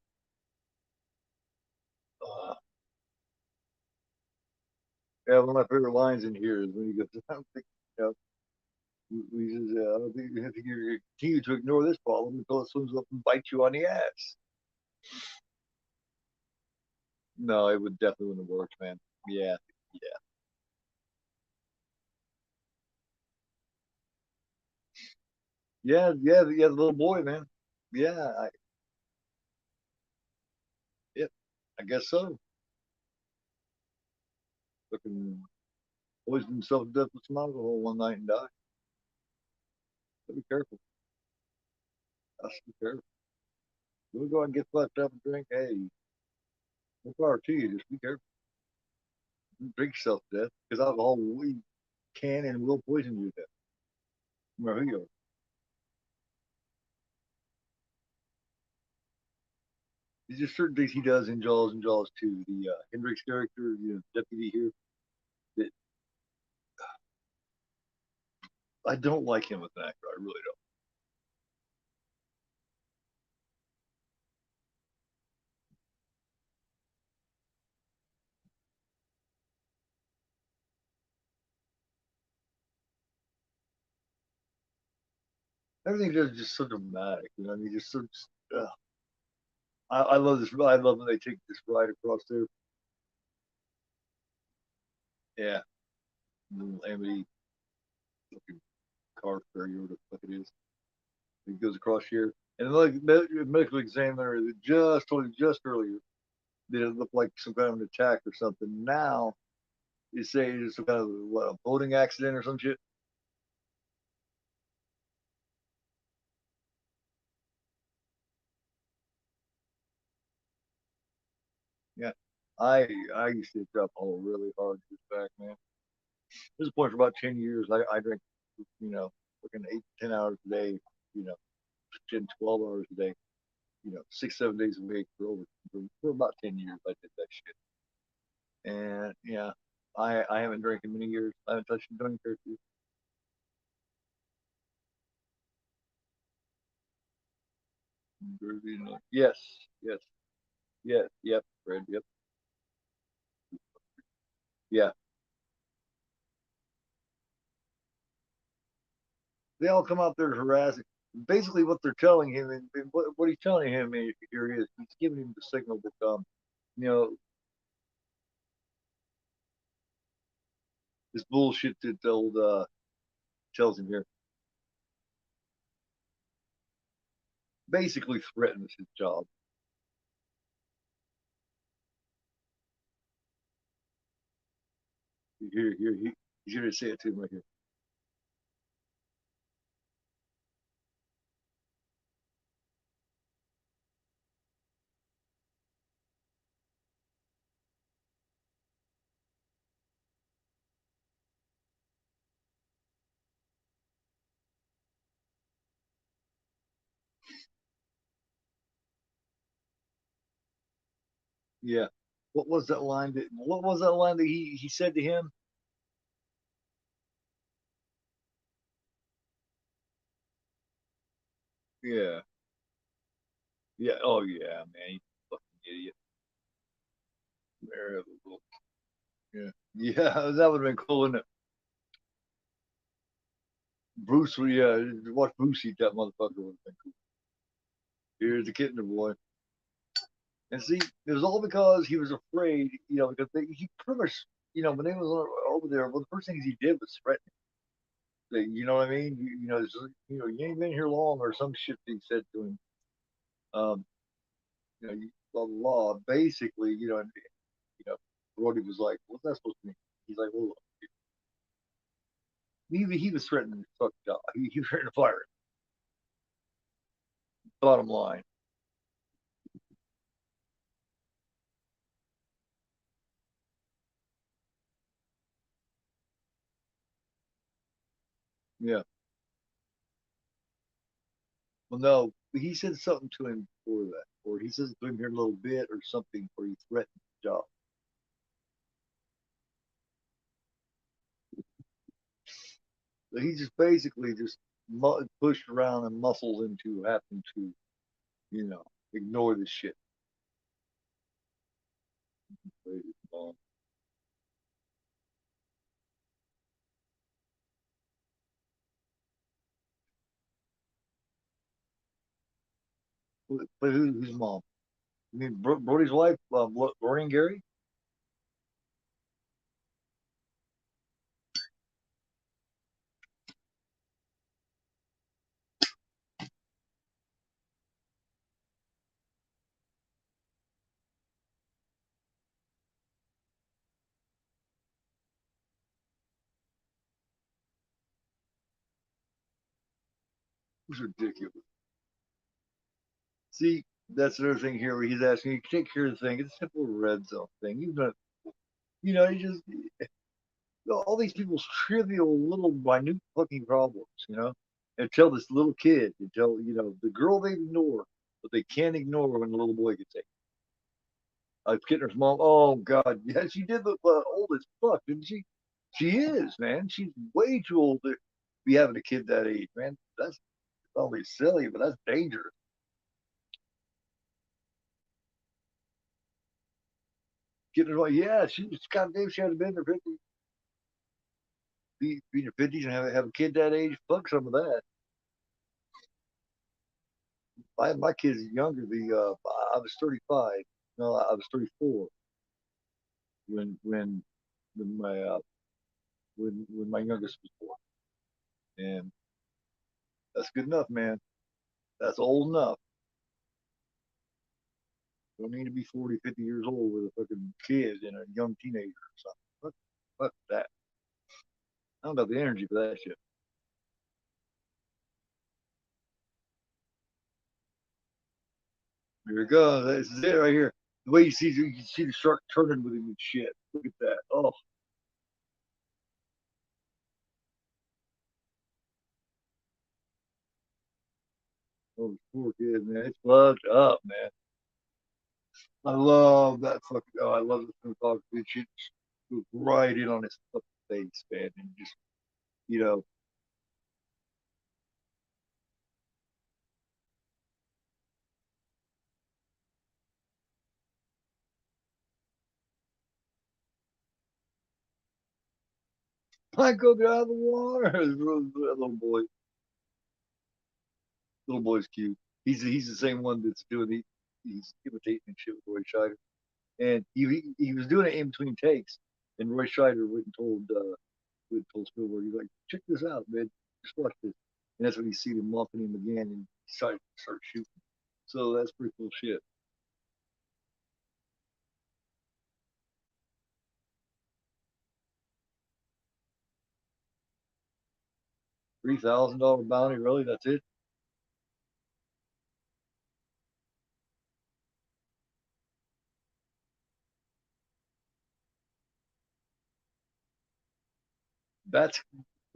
Uh, yeah, one of my favorite lines in here is when he goes, "I don't think you know." He says, "I don't think you have to continue to ignore this problem until it swims up and bites you on the ass." No, it would definitely wouldn't have worked, man. Yeah, yeah, yeah. The little boy, man. Yeah, yeah. I guess so. Fucking poisoned himself to death with some alcohol one night and died. Be careful. Just be careful. You go and get fucked up and drink. Hey, no power to you. Just be careful. Don't drink yourself to death because alcohol can and will poison you to death. No matter who you are. There's just certain things he does in Jaws and Jaws 2. The Hendrix character, deputy here, that I don't like him as an actor. I really don't. Everything is just so dramatic. I mean, just so. I love this. I love when they take this ride across there. Yeah, little Amity fucking car ferry or what the fuck it is. He goes across here, and like medical examiner that just told you just earlier that it looked like some kind of an attack or something. Now you say it's some kind of what, a boating accident or some shit. Yeah, I used to drop all really hard this back, man. There's a point for about 10 years. I drank, fucking 8 to 10 hours a day, you know, 10, 12 hours a day, 6, 7 days a week for about 10 years. I did that shit, and yeah, I haven't drank in many years. I haven't touched a drink or two. Yes, yes, yes, yep, Fred, yep, yeah. They all come out there harassing. Basically, what they're telling him, and what he's telling him here is he's giving him the signal that you know, this bullshit that old tells him here basically threatens his job. Here, he's going to say it to him right here. Yeah. What was that line that? What was that line that he said to him? Yeah. Yeah. Oh yeah, man. You fucking idiot. Terrible. Yeah. Yeah. That would have been cool, wouldn't it? Bruce, yeah. Watch Bruce eat that motherfucker would have been cool. Here's the kitten boy. And see, it was all because he was afraid, because he pretty much, when they was over there, well, the first things he did was threaten. You know what I mean? You ain't been here long, or some shit he said to him. Um, blah blah blah. Basically, you know, Brody was like, "What's that supposed to mean?" He's like, "Well, he was threatening to fuck die. He was threatening to fire him." Bottom line, yeah. Well, no, he said something to him before that, or he says it to him here a little bit, or something, where he threatened the job. So he just basically just pushed around and muscled into having to, you know, ignore this shit. But who's mom? I mean, Brody's wife, Lori and Gary. Who's ridiculous. See, that's another thing here where he's asking you to take care of the thing. It's a simple red zone thing. You've done, you just all these people's trivial little minute fucking problems, and tell this little kid, and tell the girl they ignore, but they can't ignore when the little boy gets taken. Kitner's mom. Oh God, yeah, she did look old as fuck, didn't she? She is, man. She's way too old to be having a kid that age, man. That's probably silly, but that's dangerous. Kitner's mom, yeah, she was goddamn. She had been in her 50s, be in your 50s and have a kid that age. Fuck some of that. My kids younger. I was 35. No, I was 34 when when when my when my youngest was born, and that's good enough, man. That's old enough. Don't need to be 40, 50 years old with a fucking kid and a young teenager or something. Fuck that. I don't got the energy for that shit. Here it goes. This is it right here. The way you can see the shark turning with him and shit. Look at that. Oh, poor kid, man. It's fucked up, man. I love that fucking. Oh, I love the cinematography. She goes right in on his fucking face, man, and just you know, Michael, get out of the water. Little boy's cute. He's the same one that's doing he's imitating shit with Roy Scheider, and he was doing it in between takes, and Roy Scheider went and told Spielberg, he's like, check this out, man, just watch this, and that's when he see him muffing him again, and he start shooting. So that's pretty cool shit. $3,000 bounty, really? That's it? That's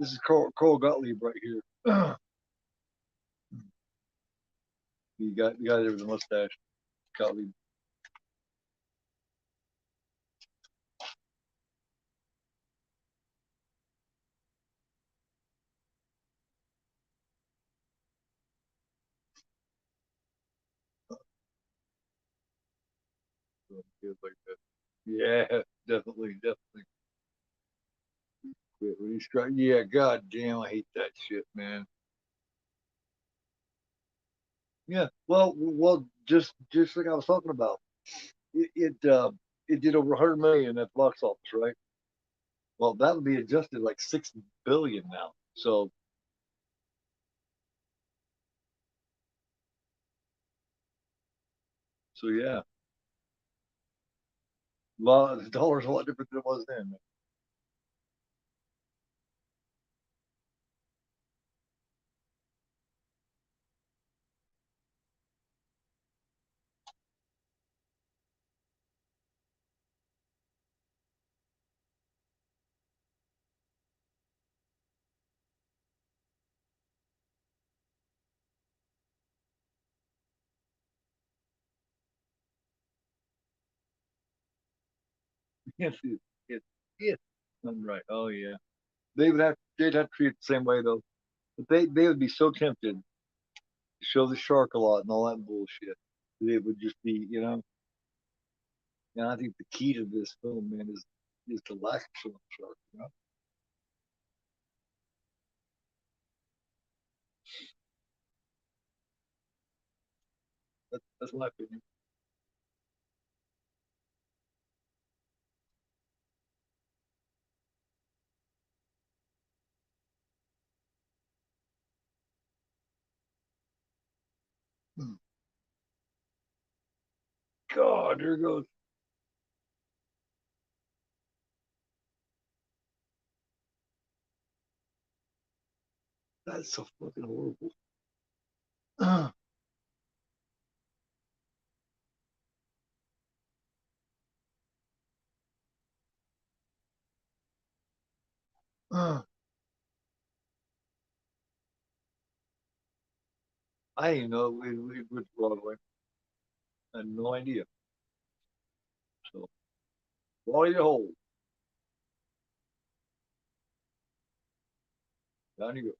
this is Carl Gottlieb right here. You got the guy there with the mustache, Gottlieb. Kids like that. Yeah, definitely, definitely. Quit when he's trying. Yeah, god damn, I hate that shit, man. Yeah, well, just like I was talking about, it did over 100 million at the box office, right? Well, that would be adjusted like 6 billion now. So yeah, the dollar's a lot different than it was then. Yes, yes. I'm right. Oh yeah, they'd have to treat it the same way though. But they would be so tempted to show the shark a lot and all that bullshit. It would just be, and I think the key to this film, man, is the lack of showing the shark. That's my opinion. Hmm. God, there goes. That's so fucking horrible. Uh, uh, I didn't know it went Broadway. I had no idea. So, while you hold, down you go.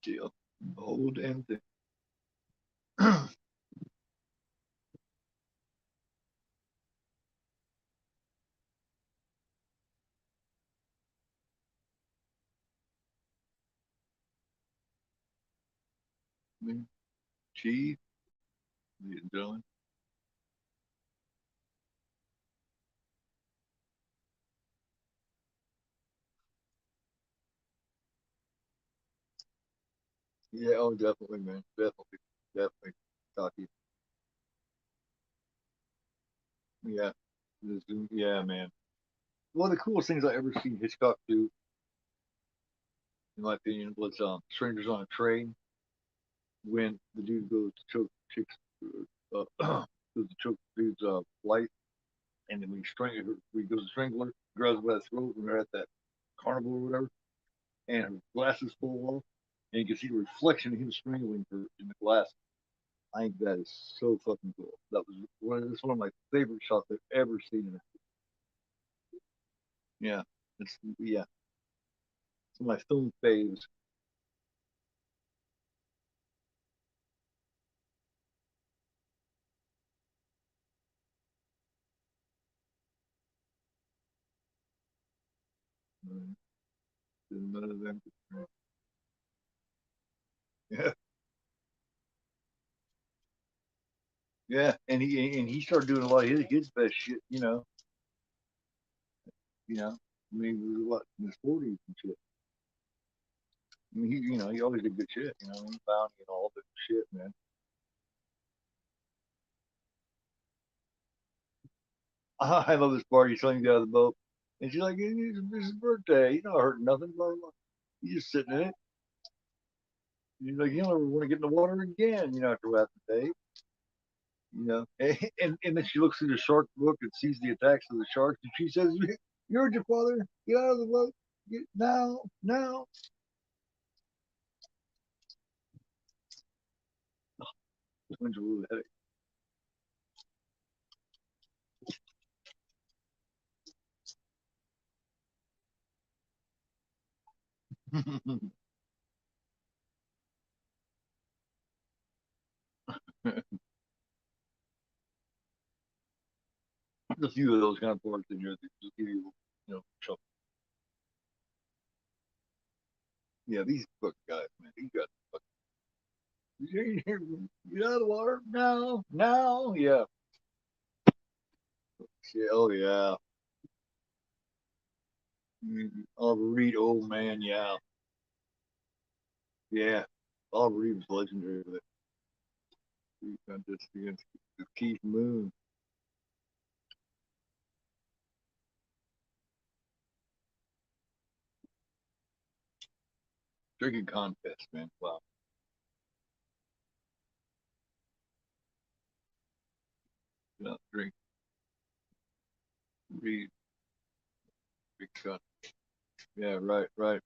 Deal. Hold and thing. Me, Chief, ladies and gentlemen. Yeah, oh, definitely, man. Definitely, definitely. Cocky. Yeah. Yeah, man. One of the coolest things I ever seen Hitchcock do, in my opinion, was Strangers on a Train when the dude goes to choke chicks, goes to choke the dude's wife, and then we goes to strangle her, grabs her by the throat, and they're at that carnival or whatever, and her glasses fall off, and you can see the reflection of him strangling her in the glass. I think that is so fucking cool. That's one of my favorite shots I've ever seen in it. Yeah, it's one of my film faves. None of them. Yeah, yeah, and he started doing a lot of his best shit. I mean, we were what in his 40s and shit. I mean, he always did good shit. Bounty and all that shit, man. I love this part. He's telling you get out of the boat, And she's like, it's his birthday. You're not hurting nothing. Blah, blah. You're just sitting in it. And he's like, you don't ever want to get in the water again, after what happened today. And then she looks through the shark book and sees the attacks of the sharks. And she says, you heard your father. Get out of the boat. Now, now. Twins are really headache. There's a few of those kind of parts in here that just give you, yeah, these fucking guys, man, these guys, get out of the water now, now, yeah, yeah, oh yeah, Oliver Reed, old man, yeah, yeah, Oliver Reed was legendary with it. Just against Keith Moon, drinking contest, man, wow, drink, Reed, big shot, yeah, right, right,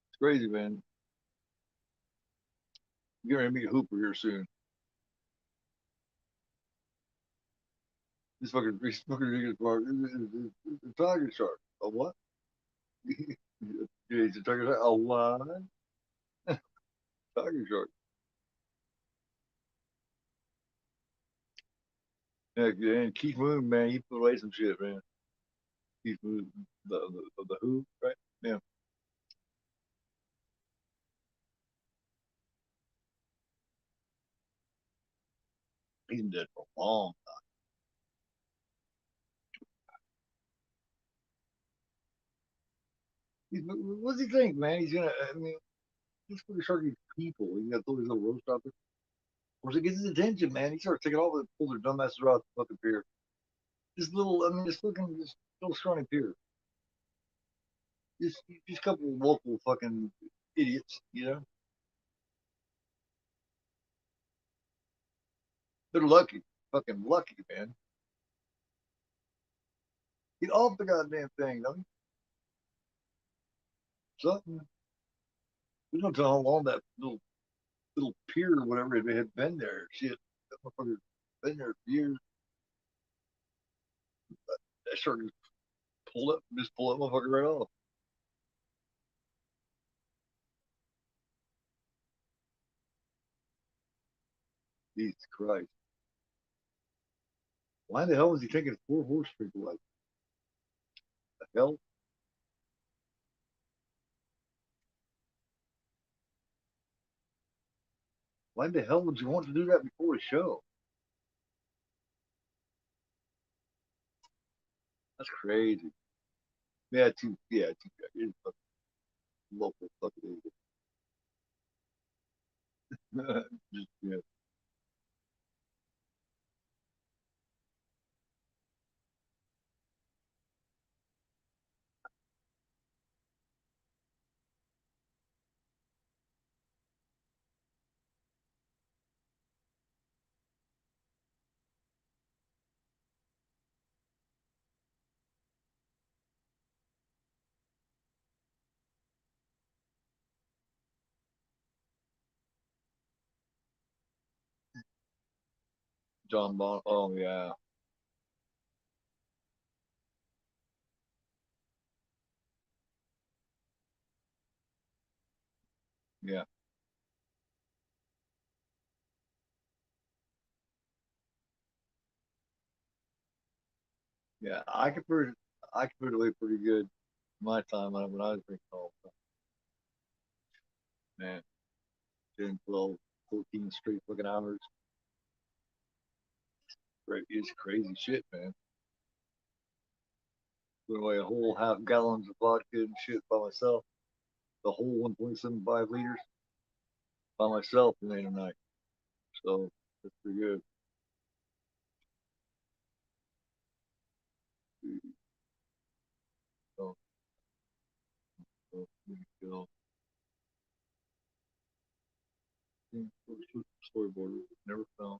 it's crazy, man. You're gonna meet Hooper here soon. This fucking nigga's part. The tiger shark. A what? Yeah, he's a tiger shark. A what? Tiger shark. Yeah, and Keith Moon, man, he put away some shit, man. Keith Moon, the Who, right? Yeah, he's been dead for a long time. What's he think, man? He's gonna. I mean, he's gonna start these people. He got those little roast out there. Once it gets his attention, man, he starts taking all the pull their dumbasses out the fucking pier. This little, I mean, this little scrawny pier. Just a couple of local fucking idiots. They're lucky, fucking lucky, man. Get off the goddamn thing, don't you? Something. We don't know how long that little pier or whatever it had been there. Shit, that motherfucker's been there for years. That shark just pull that motherfucker right off. Jesus Christ. Why the hell was he taking 4 horse people like the hell? Why the hell would you want to do that before a show? That's crazy. Yeah, fucking local fucking idiot. Just, yeah. John Bon. Oh yeah, yeah, yeah. I can put it away pretty good my time when I was drinking all the time. Man, 10, 12, 14 straight fucking hours. Right, it's crazy shit, man. Put away a whole half gallons of vodka and shit by myself. The whole 1.75 liters by myself in a night. So that's pretty good. storyboarder was never filmed.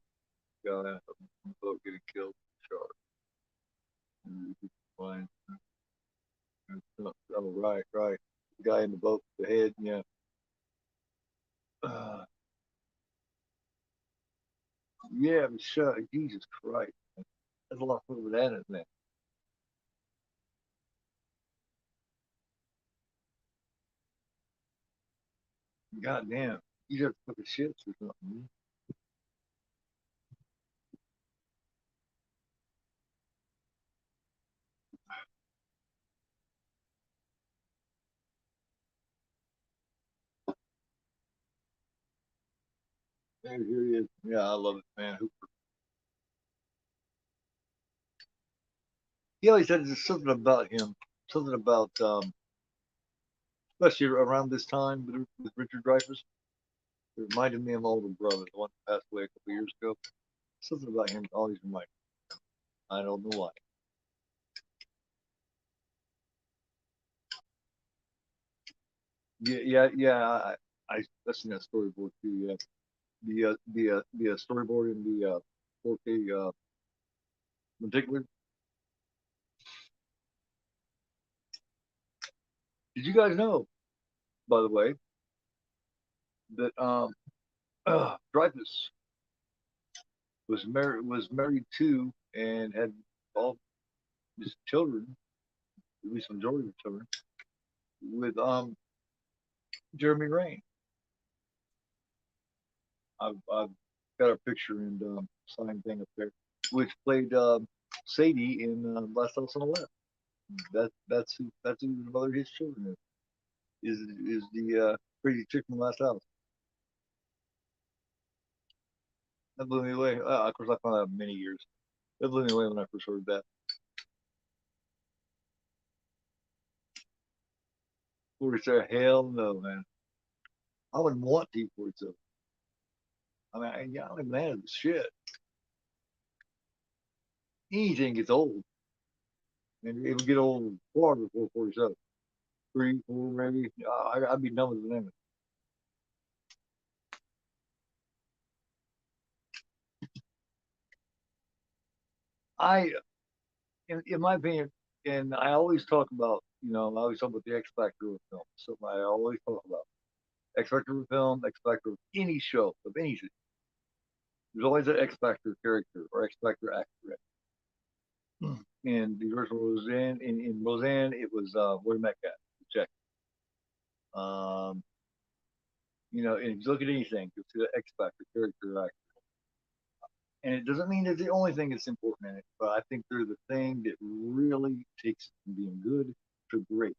Guy on the boat getting killed in the shark. And fine. Oh, right, right. The guy in the boat with the head, yeah. Uh, yeah, but shut. Jesus Christ. There's a lot of with that in there. God damn. You just fucking shits or something. Here he is. Yeah, I love it, man. Hooper. He always said there's something about him, something about, especially around this time with Richard Dreyfus. It reminded me of my older brother, the one that passed away a couple years ago. Something about him always reminded me. I don't know why. Yeah, yeah, yeah. I've seen that storyboard too. Yeah, the storyboard in the 4K particular. Did you guys know, by the way, that Dreyfus was married to and had all his children, at least majority of the children, with Jeremy Rain. I've got a picture and signed thing up there, which played Sadie in Last House on the Left. That's who the mother of his children is the crazy chick from Last House. That blew me away. Of course, I found out many years. That blew me away when I first heard that. 47, hell no, man. I wouldn't want T-47. I mean, yeah, I don't even have the shit. Anything gets old, and it would get old far before 47. 3, 4, maybe. I'd be done with the name. I, in my opinion, and I always talk about, I always talk about the X Factor of film. So I always talk about X Factor of film, X Factor of any show, of anything. There's always an X Factor character or X Factor actor. And the original Roseanne, in Roseanne, it was William Metcalf, check. Um, and if you look at anything, you'll see the X Factor character actor. And it doesn't mean they're the only thing that's important in it, but I think they're the thing that really takes it from being good to great.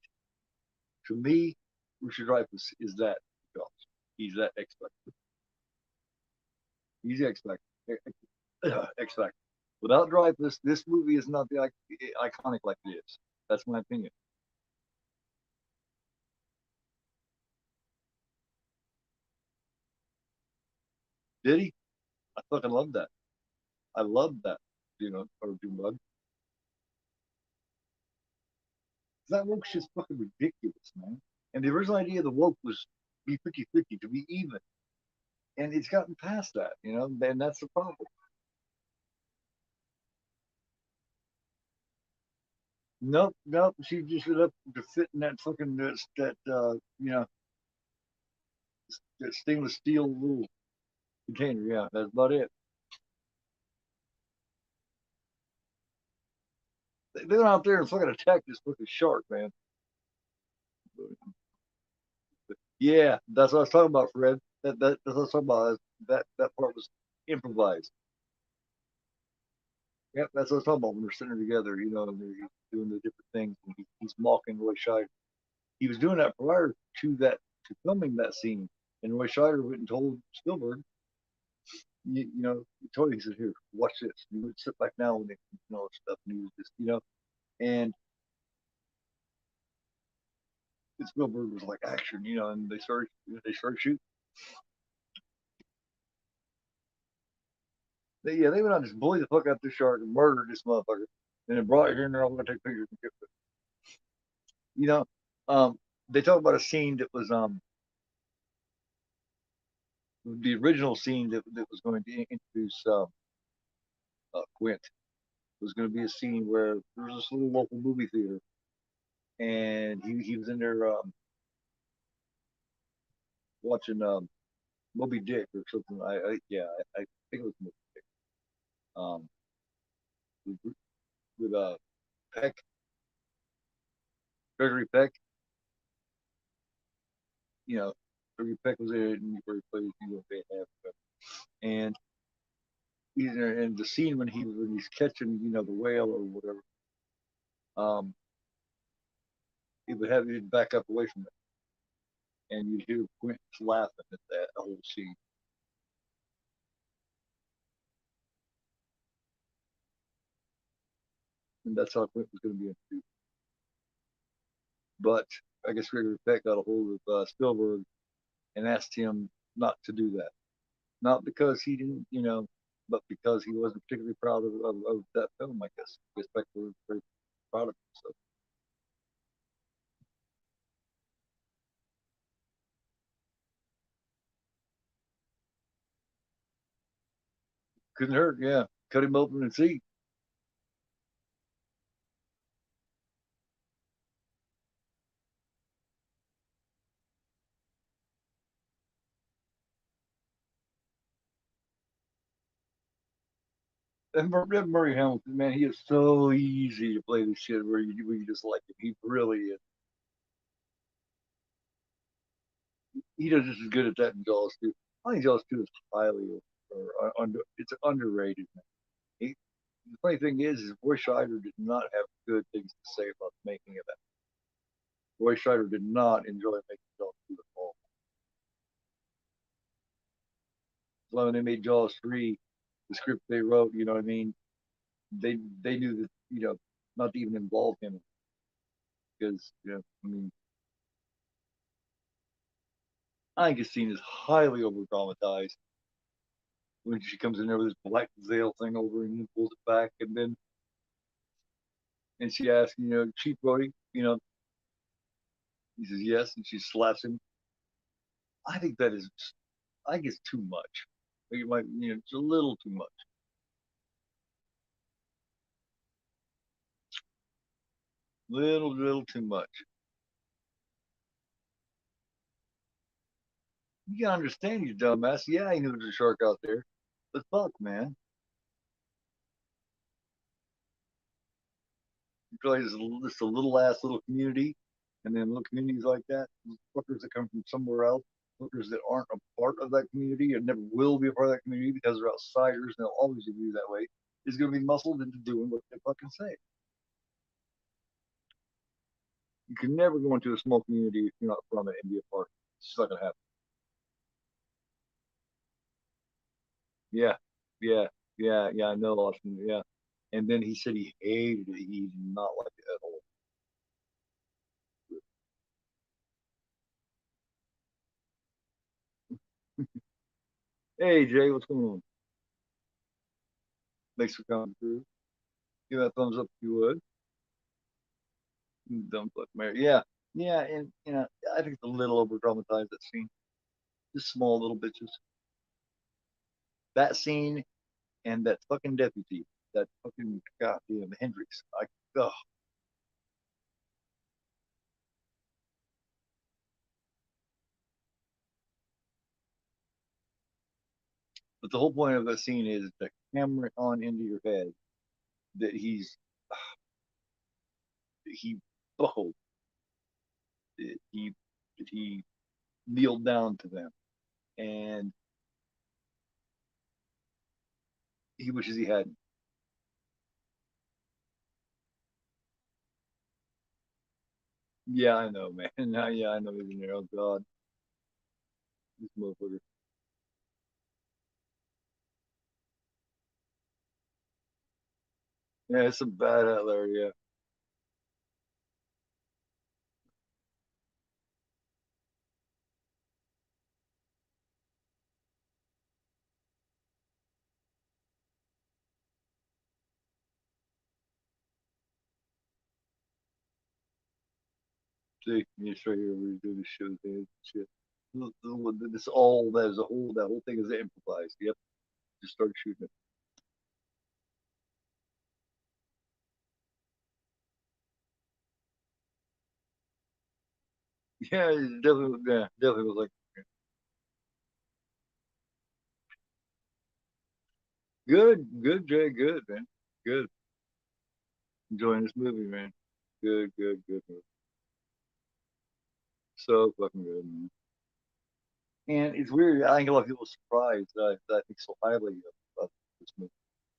To me, Richard Dreyfuss is that because he's that X Factor. He's the X Factor. X Factor. Without Dreyfuss, this movie is not the iconic like it is. That's my opinion. Did he? I fucking love that. I love that. Or Junebug. That woke's just fucking ridiculous, man. And the original idea of the woke was be 50-50, to be even. And it's gotten past that, and that's the problem. Nope, nope. She just ended up to fit in that fucking that stainless steel little container. Yeah, that's about it. They went out there and fucking attacked this fucking shark, man. Yeah, that's what I was talking about, Fred. That's what I was talking about. That part was improvised. Yep, that's what I was talking about when they're sitting together, and they're doing the different things. And he's mocking Roy Scheider. He was doing that prior to filming that scene. And Roy Scheider went and told Spielberg, he told him, he said, "Here, watch this. You would sit back now when they, stuff." And he was just, and Spielberg was like action, and they started shooting. They went out and just bullied the fuck out this shark and murdered this motherfucker, and then brought it here and they're all gonna take pictures and get it. You know, um, they talk about a scene that was the original scene that was going to introduce Quint was going to be a scene where there was this little local movie theater, and he was in there watching Moby Dick or something. I think it was Moby Dick. Um, with Peck, Gregory Peck. You know, Gregory Peck was there and where he plays Van Africa. And he's there, and the scene when he's catching the whale or whatever, um, he would have you back up away from it, and you'd hear Quint laughing at that whole scene. And that's how Quint was going to be introduced. But I guess Gregory Peck got a hold of Spielberg and asked him not to do that. Not because he didn't, but because he wasn't particularly proud of that film, I guess. I guess Peck was very proud of it. So couldn't hurt, yeah. Cut him open and see. And Murray Hamilton, man, he is so easy to play this shit where you just like him. He really is. He does just as good at that in Jaws too. I think Jaws 2 is highly it's underrated. Man. The funny thing is Roy Scheider did not have good things to say about the making of that. Roy Scheider did not enjoy making Jaws 2 at all. So when they made Jaws 3, the script they wrote, you know what I mean? They knew that, not to even involve him because, I mean, I think his scene is highly over dramatized when she comes in there with this black veil thing over and he pulls it back and she asks, Chief Brody, he says yes, and she slaps him. I think that is, I think it's too much. It might, it's a little too much. Little too much. You gotta understand, you dumbass. Yeah, he knew there was a shark out there, but fuck, man. You feel like it's a little ass little community, and then little communities like that, fuckers that come from somewhere else, fuckers that aren't a part of that community and never will be a part of that community because they're outsiders and they'll always be that way, is going to be muscled into doing what they fucking say. You can never go into a small community if you're not from it and be a part. It's just not going to happen. Yeah, yeah, yeah. I know, Austin. Yeah. And then he said he hated it. He did not like it at all. Hey, Jay, what's going on? Thanks for coming through. Give that a thumbs up if you would. Dumb fuck Mary. Yeah, yeah, and I think it's a little over dramatized that scene. Just small little bitches. That scene and that fucking deputy, that fucking goddamn Hendrix. Oh. But the whole point of that scene is the camera on into your head that he buckled, that he kneeled down to them, and he wishes he hadn't. Yeah, I know, man. Yeah, I know he's in there. Oh God, this motherfucker. Yeah, it's a bad outlier. Yeah. See, you just right here where you do the show, shit. This all that is a whole that whole thing is improvised. Yep, just start shooting it. Yeah, it definitely, yeah, definitely was like good, good, Jay, good, man, good. Enjoying this movie, man. Good, good, good movie. So fucking good, man. And it's weird. I think a lot of people are surprised that I think so highly of this movie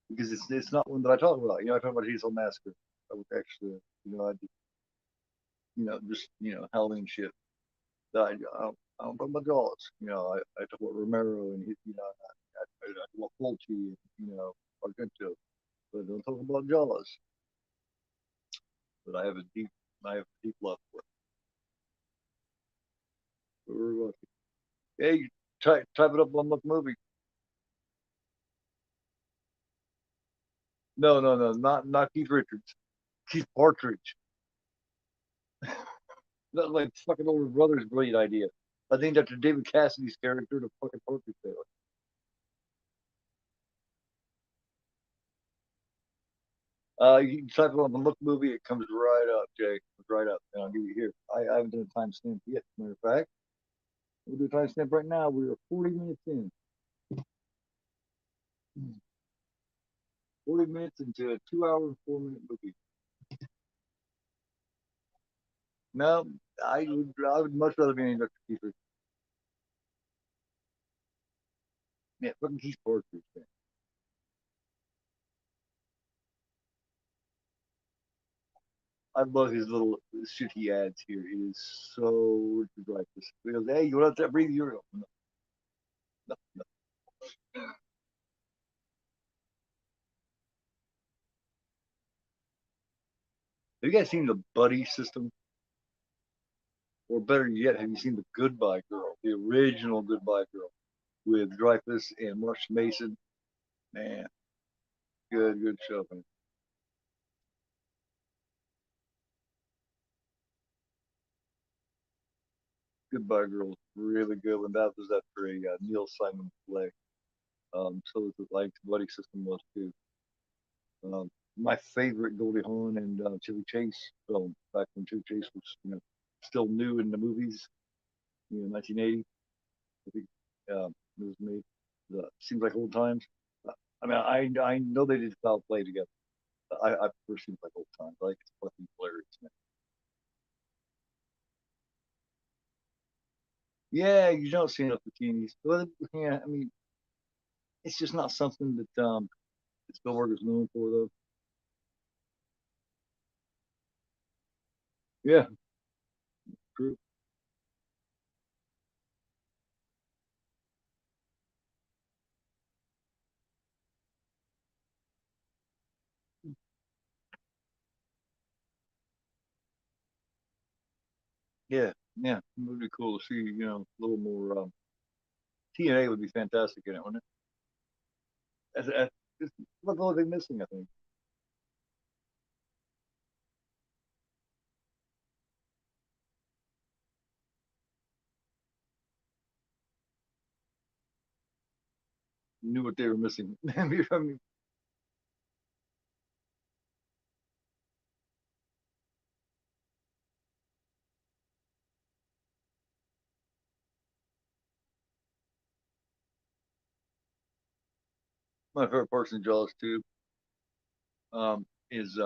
because it's not one that I talk about. I talk about Hazel Massacre. I would actually, I do, just Halloween shit. That I don't talk about Jaws. I talk about Romero and I talk about Fulci and Argento, but I don't talk about Jaws. But I have a deep love for it. We're lucky. Hey, type it up on Look Movie. No, no, no, not Keith Richards. Keith Partridge. That's like fucking older brother's brilliant idea. I think that's David Cassidy's character, the fucking Partridge Taylor. You can type it on the Look Movie. It comes right up, Jay. It comes right up, and I'll give you here. I haven't done a timestamp yet. Matter of fact, we'll do a timestamp right now. We are 40 minutes in. 40 minutes into a 2 hour and 4 minute movie. No, I would much rather be in Dr. Keith. Yeah, fucking Keith Partridge. Man. I love his little shit he adds here. It is so Dreyfus. He goes, hey, you want to breathe your no, no, no. Have you guys seen the buddy system? Or better yet, have you seen the Goodbye Girl, the original Goodbye Girl with Dreyfus and Marsh Mason? Man, good, good show, man. Goodbye Girl, really good one. That was after a Neil Simon play. So was it like Buddy System was too. Um, my favorite Goldie Hawn and Chevy Chase film back when Chevy Chase was still new in the movies, 1980. I think it was made. Seems like old times. I mean, I know they did foul play together. I prefer seems like old times. I like it's fucking hilarious, man. Yeah, you don't see enough bikinis. But yeah, I mean, it's just not something that Spielberg is known for, though. Yeah, true. Yeah, yeah, it would be cool to see. A little more TNA would be fantastic in it, wouldn't it? It's what the only thing missing, I think. Knew what they were missing. I mean, my favorite parts in Jaws too is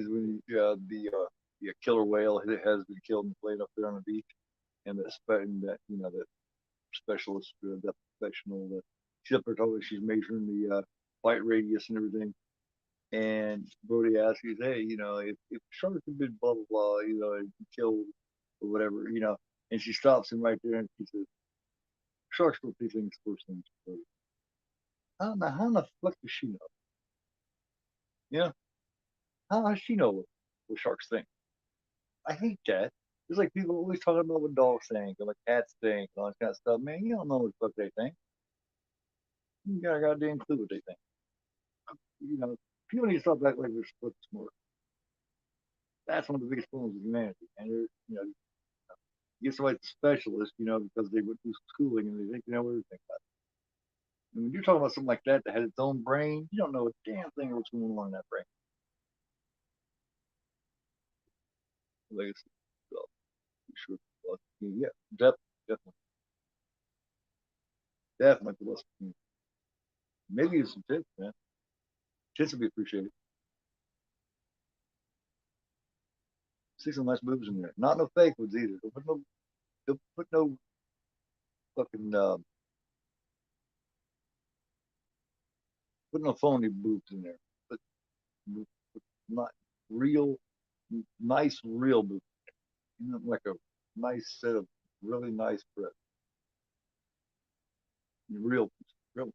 when the killer whale has been killed and played up there on the beach, and that specialist, that professional, that she's up there talking, she's measuring the flight radius and everything. And Brody asks, he's, hey, if shark had been blah blah blah, killed or whatever, and she stops him right there and she says, sharks will do things first things first. How the fuck does she know? You know, how does she know what sharks think? I hate that. It's like people always talking about what dogs think or like cats think and all that kind of stuff. Man, you don't know what the fuck they think. You got a goddamn clue what they think. You know, people need to stop acting like they're split smart. That's one of the biggest problems with humanity. And get somebody specialist, because they went through schooling and they think they know everything about it. And when you're talking about something like that has its own brain, you don't know a damn thing of what's going on in that brain. Legacy. So, sure. Yeah, definitely. Definitely for us. Maybe it's some tips, man. Tips would be appreciated. See some nice moves in there. Not no fake ones either. Don't put no fucking put no phony boobs in there. Put not real, nice real boobs. Like a nice set of really nice breasts. Real, the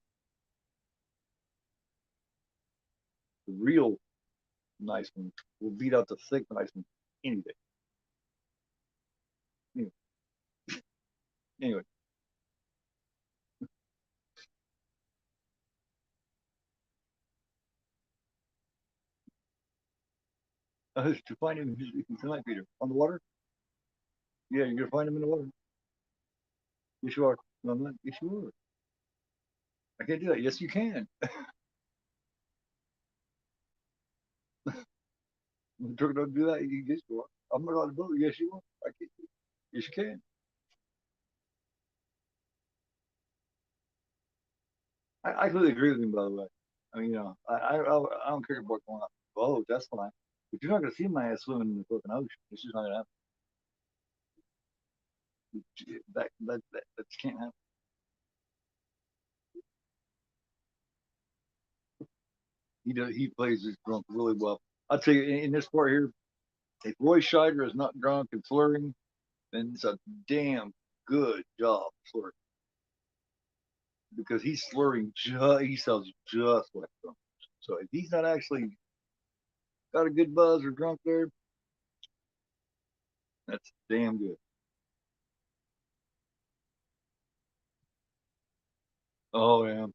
real nice ones will beat out the thick nice ones any day. Anyway, anyway. To find him tonight, Peter, on the water. Yeah, you're gonna find him in the water. Yes, you are. No, I'm not. Yes, you are. I can't do that. Yes, you can. Turk don't do that. Yes, you are. I'm not on the boat. Yes, you are. I can't. Yes, you can. I completely agree with him. By the way, I mean, I don't care about going out the boat. That's fine. But you're not gonna see my ass swimming in the fucking ocean. It's just not gonna happen. That can't happen. He plays his drunk really well. I'll tell you in this part here, if Roy Scheider is not drunk and slurring, then it's a damn good job slurring because he's slurring. He sounds just like drunk. So if he's not actually got a good buzz or drunk there, that's damn good. Oh yeah.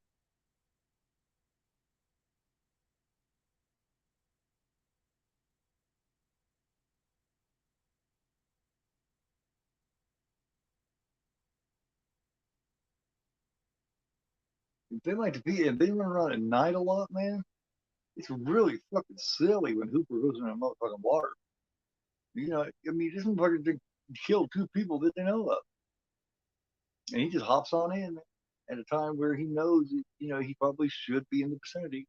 If they run around at night a lot, man, it's really fucking silly when Hooper goes in that motherfucking water. I mean, this motherfucker killed two people that they know of, and he just hops on in at a time where he knows, he probably should be in the vicinity.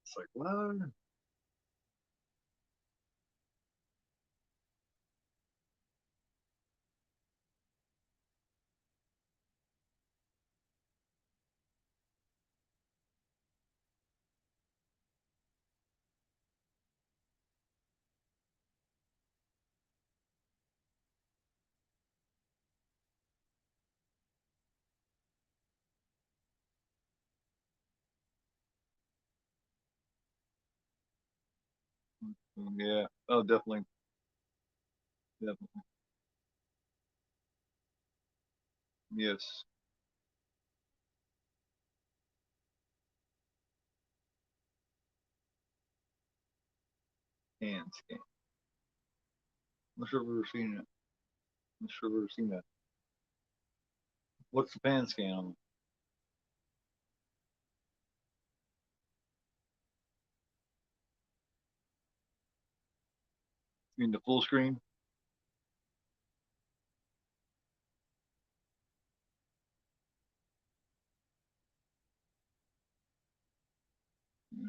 It's like, well, yeah, oh, definitely, definitely, yes, pan scan. I'm not sure if I've ever seen it. I'm not sure if I've ever seen that. What's the pan scan on? You mean the full screen?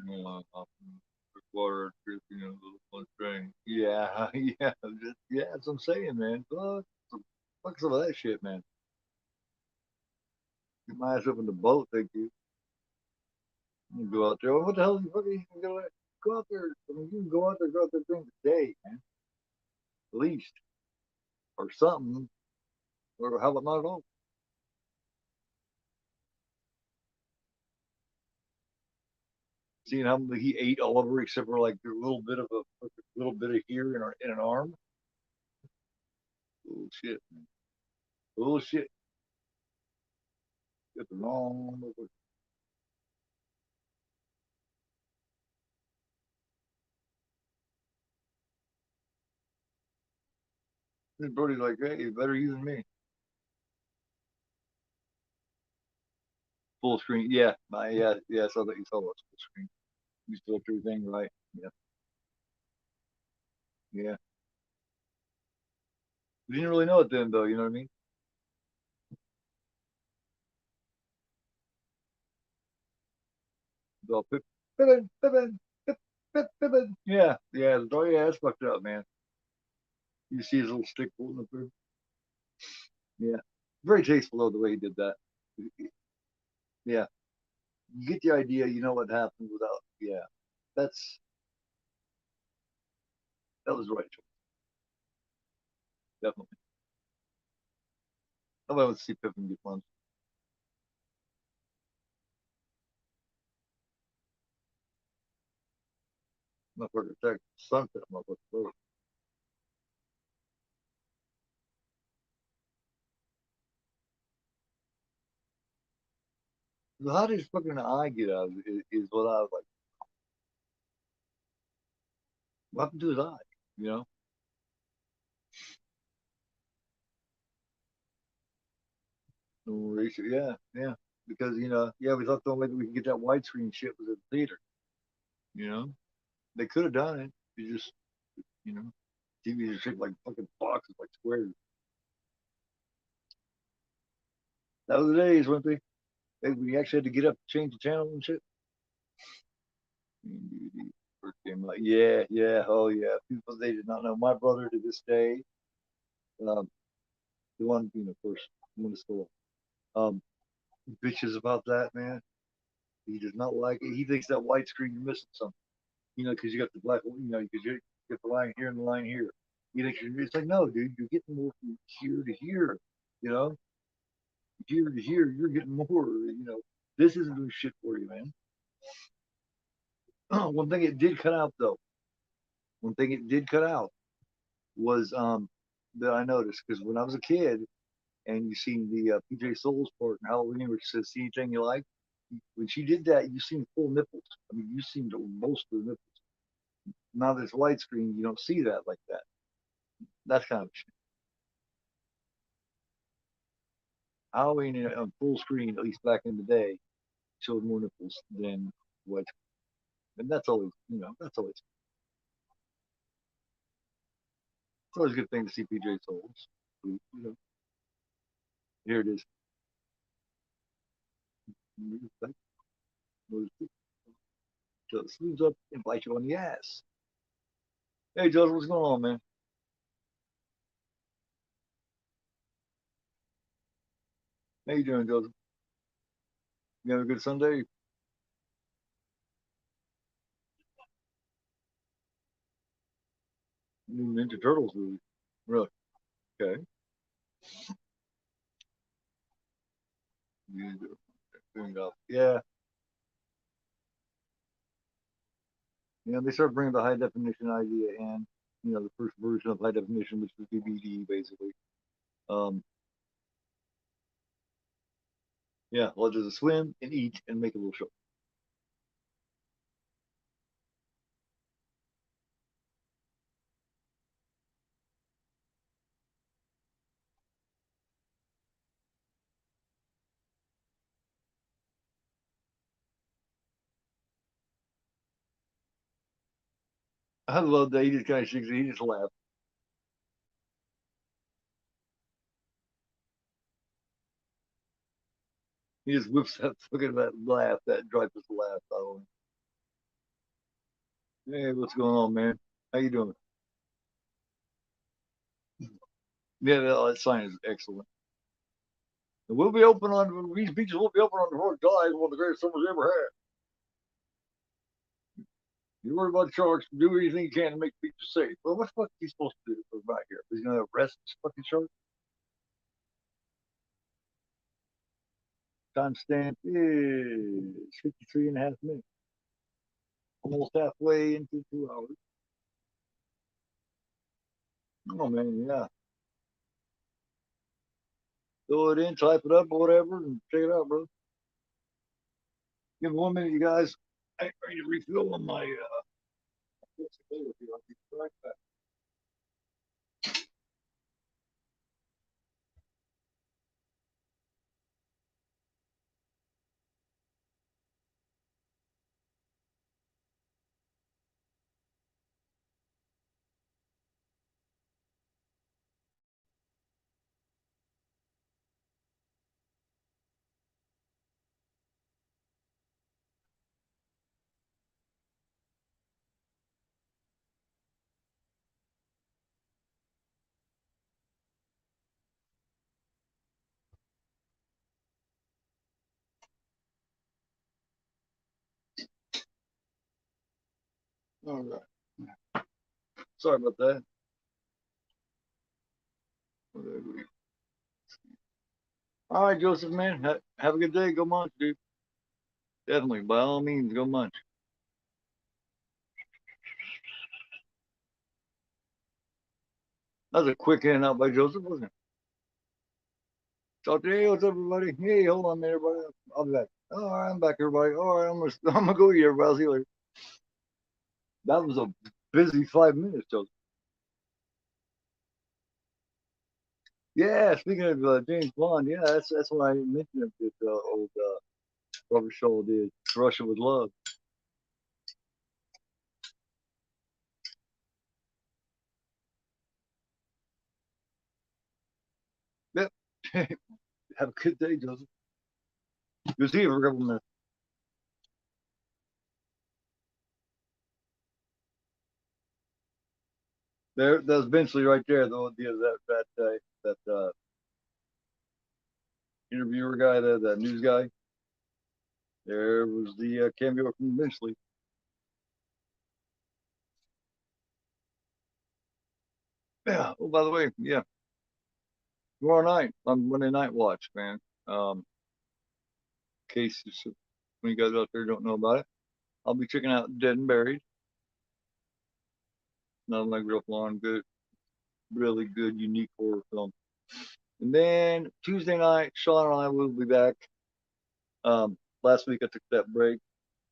Uh, Water dripping in a little fun drain. Yeah, yeah, yeah. That's what I'm saying, man. Fuck some of that shit, man. Get my ass up in the boat, thank you. You go out there. What the hell? You gonna go out there? I mean, you can go out there during the day, man. At least, or something. Or how about not at all? Seeing how he ate all over except for like a little bit of here in an arm. Bullshit, man. Bullshit. Get the wrong. And Brody's like, hey, you better use than me. Full screen. Yeah, yeah. I saw that you saw that full screen. You still everything right. Yeah, yeah. We didn't really know it then, though. You know what I mean? It's all Pippin, Pippin, Pippin. Yeah, yeah. Oh, yeah. It's fucked up, man. You see his little stick holding up there. Yeah, very tasteful though the way he did that. Yeah, you get the idea. You know what happened without. Yeah, that's that was the right choice. Definitely. Nobody wants to see Pippin get punched. Motherfucker attack sunset. Motherfucker. So how did his fucking eye get out? Is what I was like. What happened to his eye? You know? Yeah, yeah. Because yeah, we thought the only way that we could get that widescreen shit was at the theater. You know, they could have done it. You just, you know, TVs are shaped like fucking boxes, like squares. That was the days, weren't they? We actually had to get up to change the channel and shit. First came out. Yeah, yeah, oh yeah. People they did not know. My brother to this day, um, the one being the first one to school, um, bitches about that man. He does not like it. He thinks that widescreen you're missing something. Because you got the black, because you get the line here and the line here. You think it's like no, dude, you're getting more from here to here. You know, here to here, you're getting more. This isn't doing shit for you, man. One thing it did cut out though. One thing it did cut out was that I noticed because when I was a kid and you seen the PJ Souls part in Halloween where she says see anything you like. When she did that, you seen full nipples. I mean, you seen most of the nipples. Now that it's widescreen, you don't see that like that. That's kind of Halloween on full screen, at least back in the day, showed more nipples than widescreen. And that's always, that's always it's always a good thing to see PJ Souls. Here it is. So the sleeves up and bite you on the ass. Hey, Joseph, what's going on, man? How you doing, Joseph? You have a good Sunday? New Ninja Turtles movie. Really? Okay. Yeah. They started bringing the high definition idea in. The first version of high definition, which was DVD, basically. Um, yeah, well, just a swim and eat and make a little show. I love that. He just kind of shakes it. He just laughs. He just whips that fucking that laugh, that Dreyfus laugh out of him. Hey, what's going on, man? How you doing? Yeah, that sign is excellent. And we'll be open on these beaches. Will be open on the 4th of July. It's one of the greatest summers we ever had. You worry about sharks. Do anything you can to make beaches safe. Well, what the fuck is he supposed to do about here? He's gonna arrest this fucking shark? Timestamp is 53 and a half minutes. Almost halfway into 2 hours. Oh man, yeah. Throw it in, type it up or whatever, and check it out, bro. Give me 1 minute, you guys. I need to refill on my I'll be right back. All right. Sorry about that. All right, Joseph, man. Have a good day. Go munch, dude. Definitely. By all means, go munch. That was a quick in and out by Joseph, wasn't it? Talk to you. Hey, what's up, everybody? Hey, hold on there, everybody. I'll be back. All right, I'm back, everybody. All right, I'm gonna go eat, everybody. I'll see you later. That was a busy 5 minutes, Joseph. Yeah, speaking of James Bond, yeah, that's what I mentioned that old Robert Shaw did. Russia with Love. Yep. Have a good day, Joseph. You'll see you for a couple minutes. That was Benchley right there, though. That interviewer guy, that news guy. There was the cameo from Benchley. Yeah. Oh, by the way, yeah, tomorrow night on Monday Night Watch, man. In case when you guys out there don't know about it, I'll be checking out Dead and Buried. Nothing like real fun, good, really good, unique horror film. And then Tuesday night, Sean and I will be back. Last week I took that break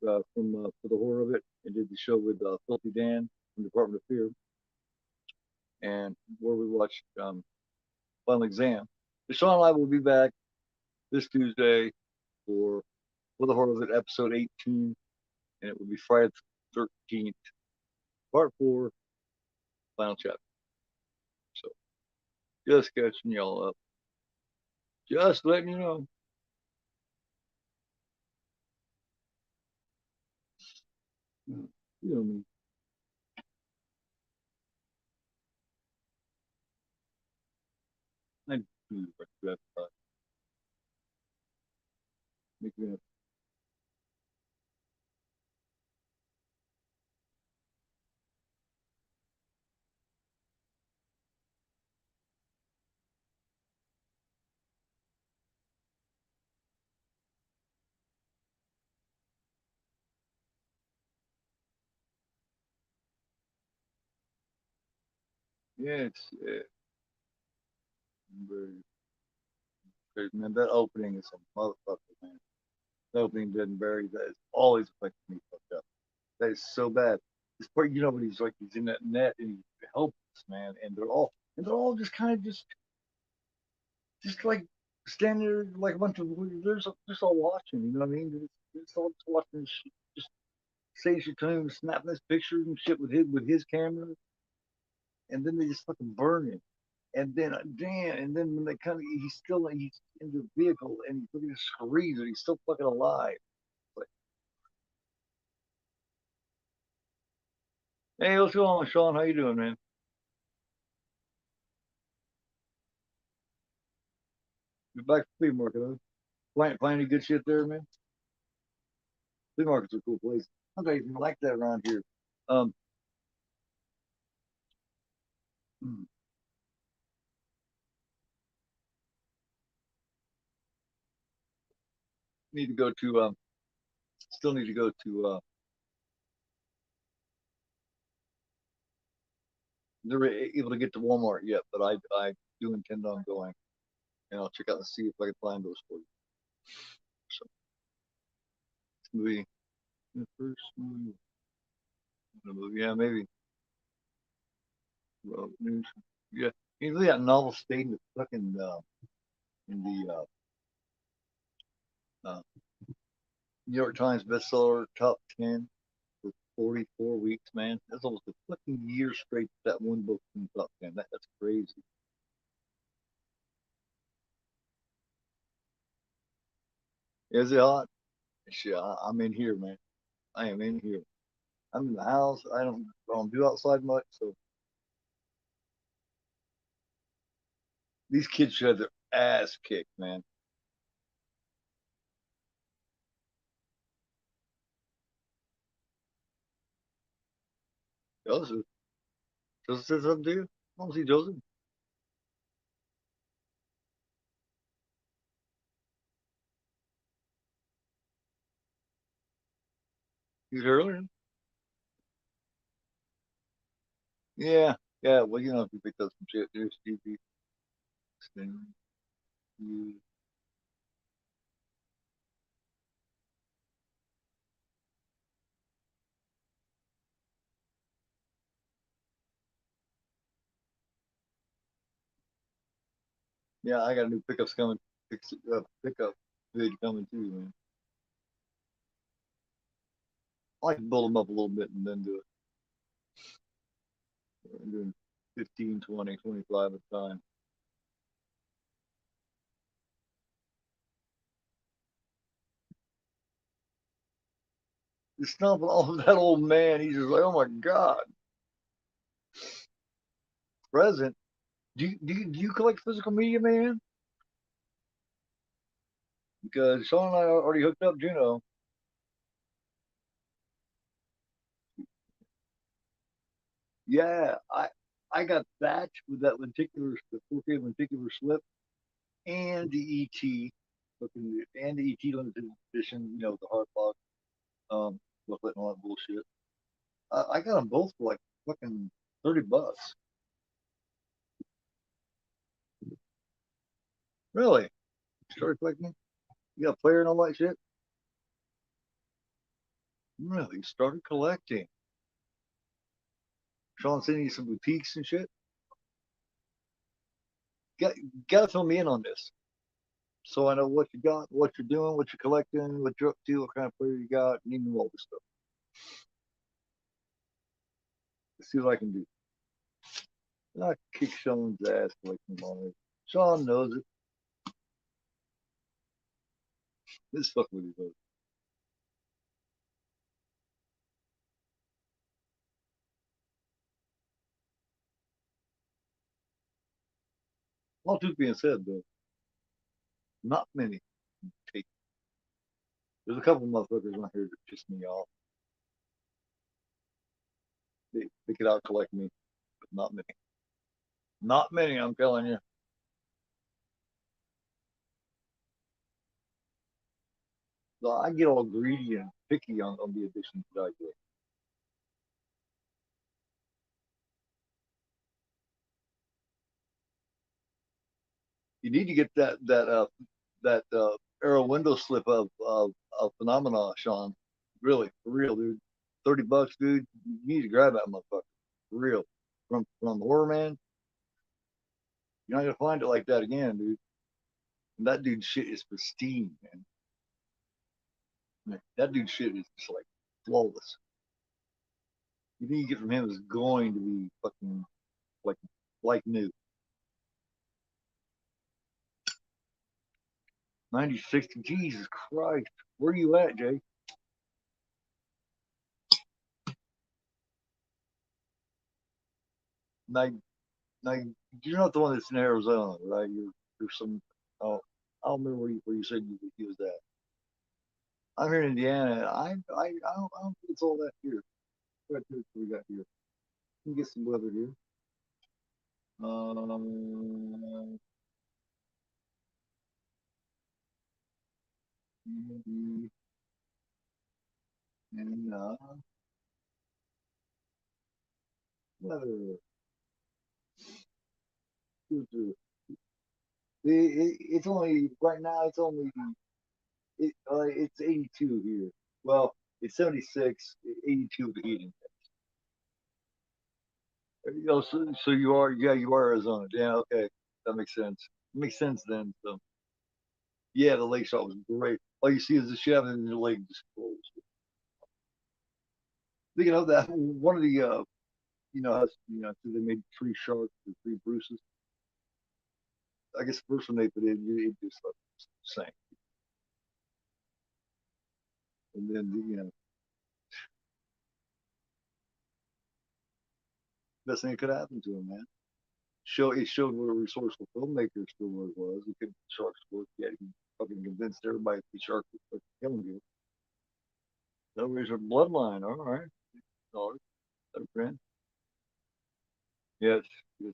from for the horror of it and did the show with Filthy Dan from Department of Fear, and where we watched Final Exam. So Sean and I will be back this Tuesday for the horror of it, episode 18, and it will be Friday the 13th, part 4, final chapter. So just catching y'all up, just letting you know. You know me. I do that. Make me yeah, it's very crazy, man. That opening is a motherfucker, man. That opening Dead and Buried, that is always affecting me fucked up. That is so bad. This part, you know, when he's in that net and he's helpless, man, and they're all just kind of just like standing there like a bunch of they're just all watching, you know what I mean? They're just all just watching shit, just say shit to him, snapping his pictures and shit with his camera, and then they just fucking burn him. And then damn, and then when they kind of he's in the vehicle and he's looking at screens and he's still fucking alive. Like, hey, what's going on, Sean? How you doing, man? You're back to flea market, huh? Find any good shit there, man? Flea markets are a cool place. I don't even like that around here. Um, need to go to still need to go to never able to get to Walmart yet, but I do intend on going, and I'll check out and see if I can find those for you. So movie, the first movie, yeah, maybe. Well, yeah, you know that novel stayed in the fucking in the New York Times bestseller top 10 for 44 weeks, man. That's almost a fucking year straight. That one book in the top 10. That's crazy. Is it hot? Shit, I'm in here, man. I am in here. I'm in the house. I don't do outside much, so these kids should have their ass kicked, man. Joseph. Joseph said something to you? I don't see Joseph. He's earlier. Yeah. Yeah. Well, you know, if you picked up some shit, there's TV. Yeah, I got a new pickups coming. Pickup vid coming too, man. I like to build them up a little bit and then do it. I'm doing 15, 20, 25 at a time. Just stomping off of that old man. He's just like, oh my God. Present. Do you collect physical media, man? Because Sean and I already hooked up Juno. Yeah, I got that with that lenticular, the 4K lenticular slip, and the ET, and the ET limited edition. You know, the hard box, booklet and all that bullshit. I got them both for like fucking $30. Really? Started collecting? You got a player and all that shit? Really? Started collecting. Sean sending you some boutiques and shit. Got gotta fill me in on this, so I know what you got, what you're doing, what you're collecting, what you're up to, what kind of player you got, and even all this stuff. Let's see what I can do. I kick Sean's ass collecting mine. Sean knows it. This fuck with you, folks. All truth being said, though, not many take. There's a couple of motherfuckers on here that piss me off. They could out collect me, but not many. Not many, I'm telling you. So I get all greedy and picky on the additions that I get. You need to get that arrow window slip of phenomena, Sean. Really, for real, dude. $30, dude. You need to grab that motherfucker. For real. From Horror Man, you're not gonna find it like that again, dude. And that dude's shit is pristine, man. That dude's shit is just like flawless. You need to get from him is going to be fucking like like new. 96. Jesus Christ. Where are you at, Jay? Now, now you're not the one that's in Arizona, right? You're some. Oh, I don't remember where you said you was at. I'm here in Indiana. I don't think it's all that here. What we got here? We can get some weather here. Um, and weather. It's only right now. It's 82 here. Well, it's 76, 82 with the heating. You know, so you are, yeah, you are Arizona. Yeah, okay, that makes sense. Makes sense then. So yeah, the lake shot was great. All you see is the chef and the lake just closed. Speaking of that, one of the they made three sharks or three Bruces. I guess the first one they put in, it just like sank, and then best thing that could happen to him, man. It showed what a resourceful filmmaker Spielberg was. He could sharks work, yet he fucking convinced everybody that the shark was fucking killing you. No reason bloodline. All right, all right, friend. Yes, yes,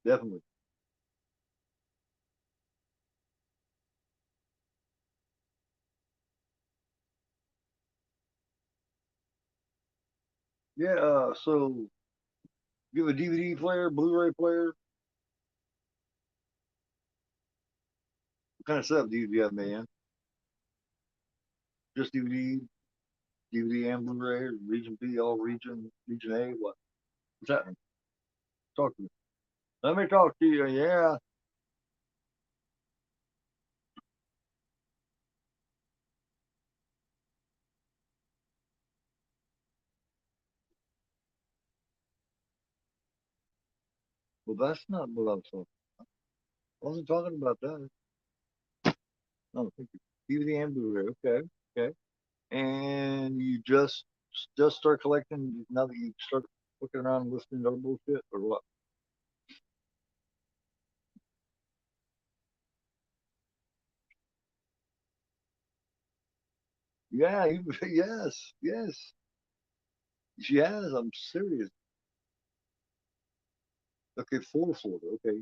definitely. Yeah. So you have a DVD player, Blu-ray player. What kind of setup do you have, man? Just DVD, DVD and Blu-ray, or Region B, all Region A. What's happening? Talk to me. Let me talk to you. Yeah. Well, that's not what I was talking. I wasn't talking about that. No, thank you. DVD and Blu-ray. Okay. Okay. And you just start collecting now that you start looking around and listening to other bullshit, or what? Yeah. Yes. Yes. She has. I'm serious. Okay, Florida. Okay.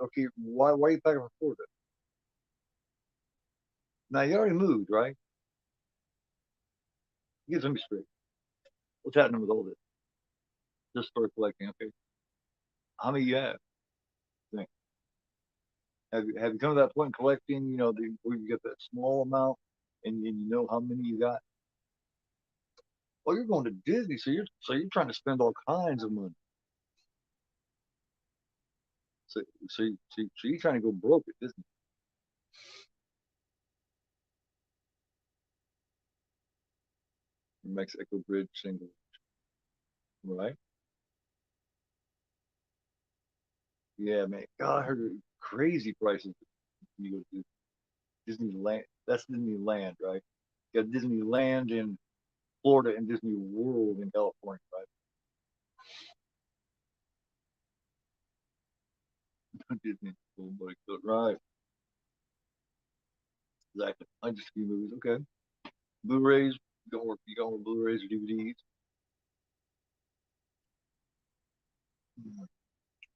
Okay. Why are you packing for Florida? Now you already moved, right? Get me straight. What's happening with all this? Just start collecting. Okay. How many you have? Think. Have you come to that point in collecting? Where you get that small amount, and you know how many you got. Well, you're going to Disney, so you're trying to spend all kinds of money. So you're trying to go broke at Disney. Mexico Bridge single, right? Yeah, man. God, I heard crazy prices. You go to Disneyland. That's Disneyland, right? You got Disneyland in Florida and Disney World in California, right? Disney, oh my God, right? Exactly. I just see movies. Okay. Blu-rays. You going with Blu-rays or DVDs?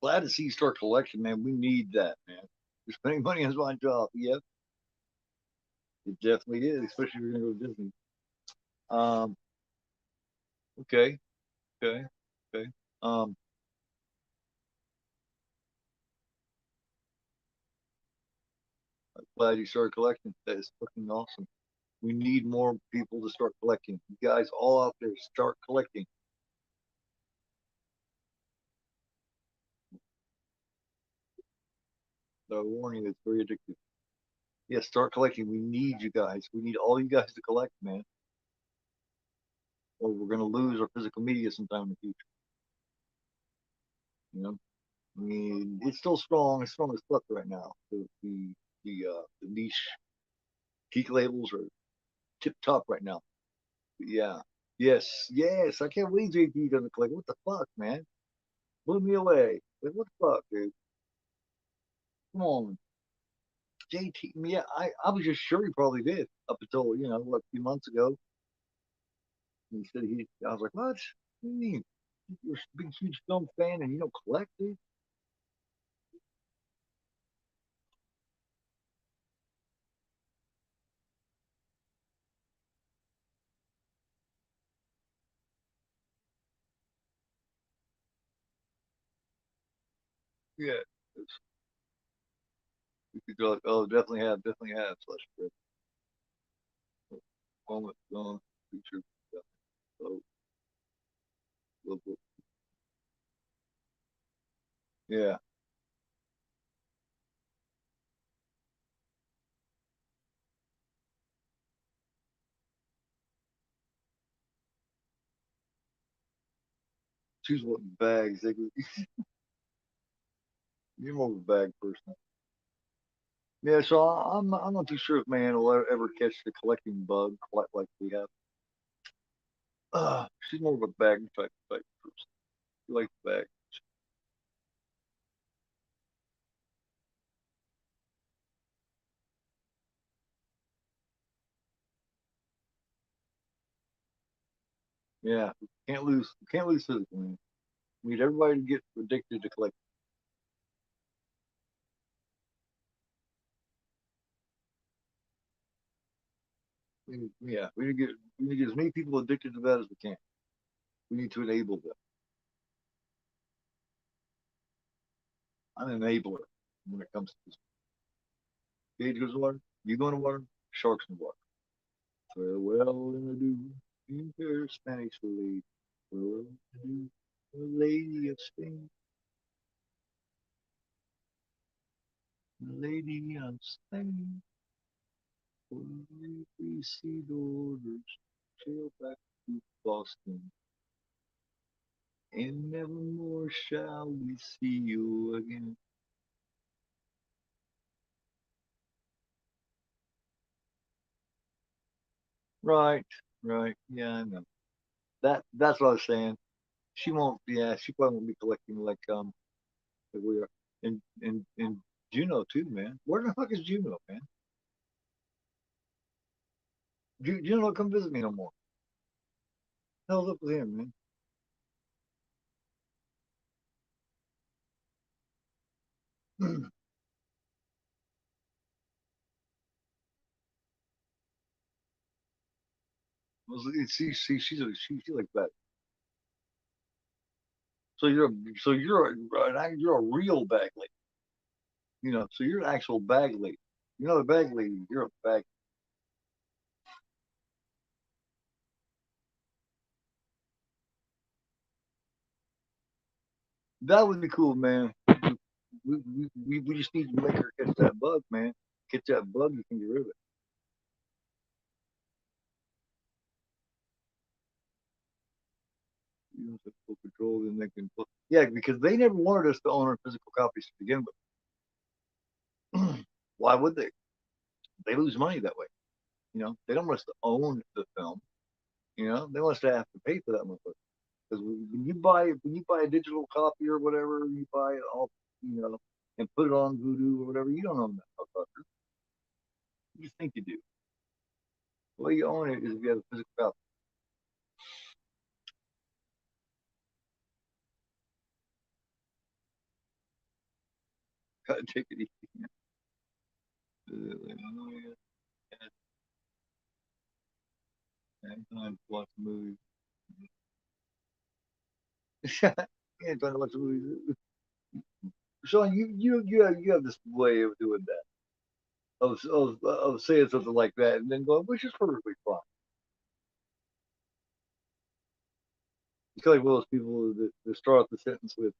Glad to see you start collection, man. We need that, man. You're spending money on my job. Yep, it definitely is, especially if you're gonna go to Disney. Um, okay, okay, okay. Um, Glad you started collecting. That is fucking awesome. We need more people to start collecting. You guys all out there, start collecting. The warning is very addictive. Yeah, start collecting. We need you guys. We need all you guys to collect, man, or we're gonna lose our physical media sometime in the future. You know, I mean, it's still strong. It's strong as fuck right now. The niche geek labels are tip top right now. Yeah. Yes. Yes. I can't believe JT doesn't collect. What the fuck, man? Blew me away. Like, what the fuck, dude? Come on. JT. Yeah, I was just sure he probably did up until, what, a few months ago. He said I was like, what? What do you mean? You're a big, huge film fan and you don't collect it? Yeah. You could go, like, oh, definitely have, slash, moment, feature. Yeah. So, yeah. Choose what bags. You're more of a bag person. Yeah, so I'm not too sure if man will ever catch the collecting bug like we have. She's more of a bag type person. She likes bag. Yeah, can't lose physically, man. We need everybody to get addicted to collecting. Yeah, we need to get as many people addicted to that as we can. We need to enable them. I'm an enabler when it comes to this. Cage goes to water, you go in the water, sharks in the water. Farewell in the dew, in fair Spanish lady. Farewell in the dew, the lady of Spain, the lady of Spain. Only received orders, sail back to Boston, and nevermore shall we see you again. Right, right, yeah, I know. That's what I was saying. She won't. Yeah, she probably won't be collecting like we are. And Juno too, man. Where the fuck is Juno, man? Juno don't come visit me no more. Hell's up with him, man. She's like that. So you're a real bag lady. You know, so you're an actual bag lady. You're not a bag lady. You're a bag. That would be cool, man. We just need to make her catch that bug, man. Catch that bug, you can get rid of it. You know, full control, then they can. Yeah, because they never wanted us to own our physical copies to begin with. Why would they? They lose money that way. You know, they don't want us to own the film. You know, they want us to have to pay for that motherfucker. Because when you buy a digital copy or whatever, you buy it all, you know, and put it on Voodoo or whatever. You don't own that motherfucker. You think you do. The way you own it is if you have a physical copy. Gotta take it easy. Time to watch the movie. Yeah, trying to watch the movie. Sean, you have this way of doing that, of saying something like that, and then going, which is perfectly fine. It's kind of like one of those people that start off the sentence with,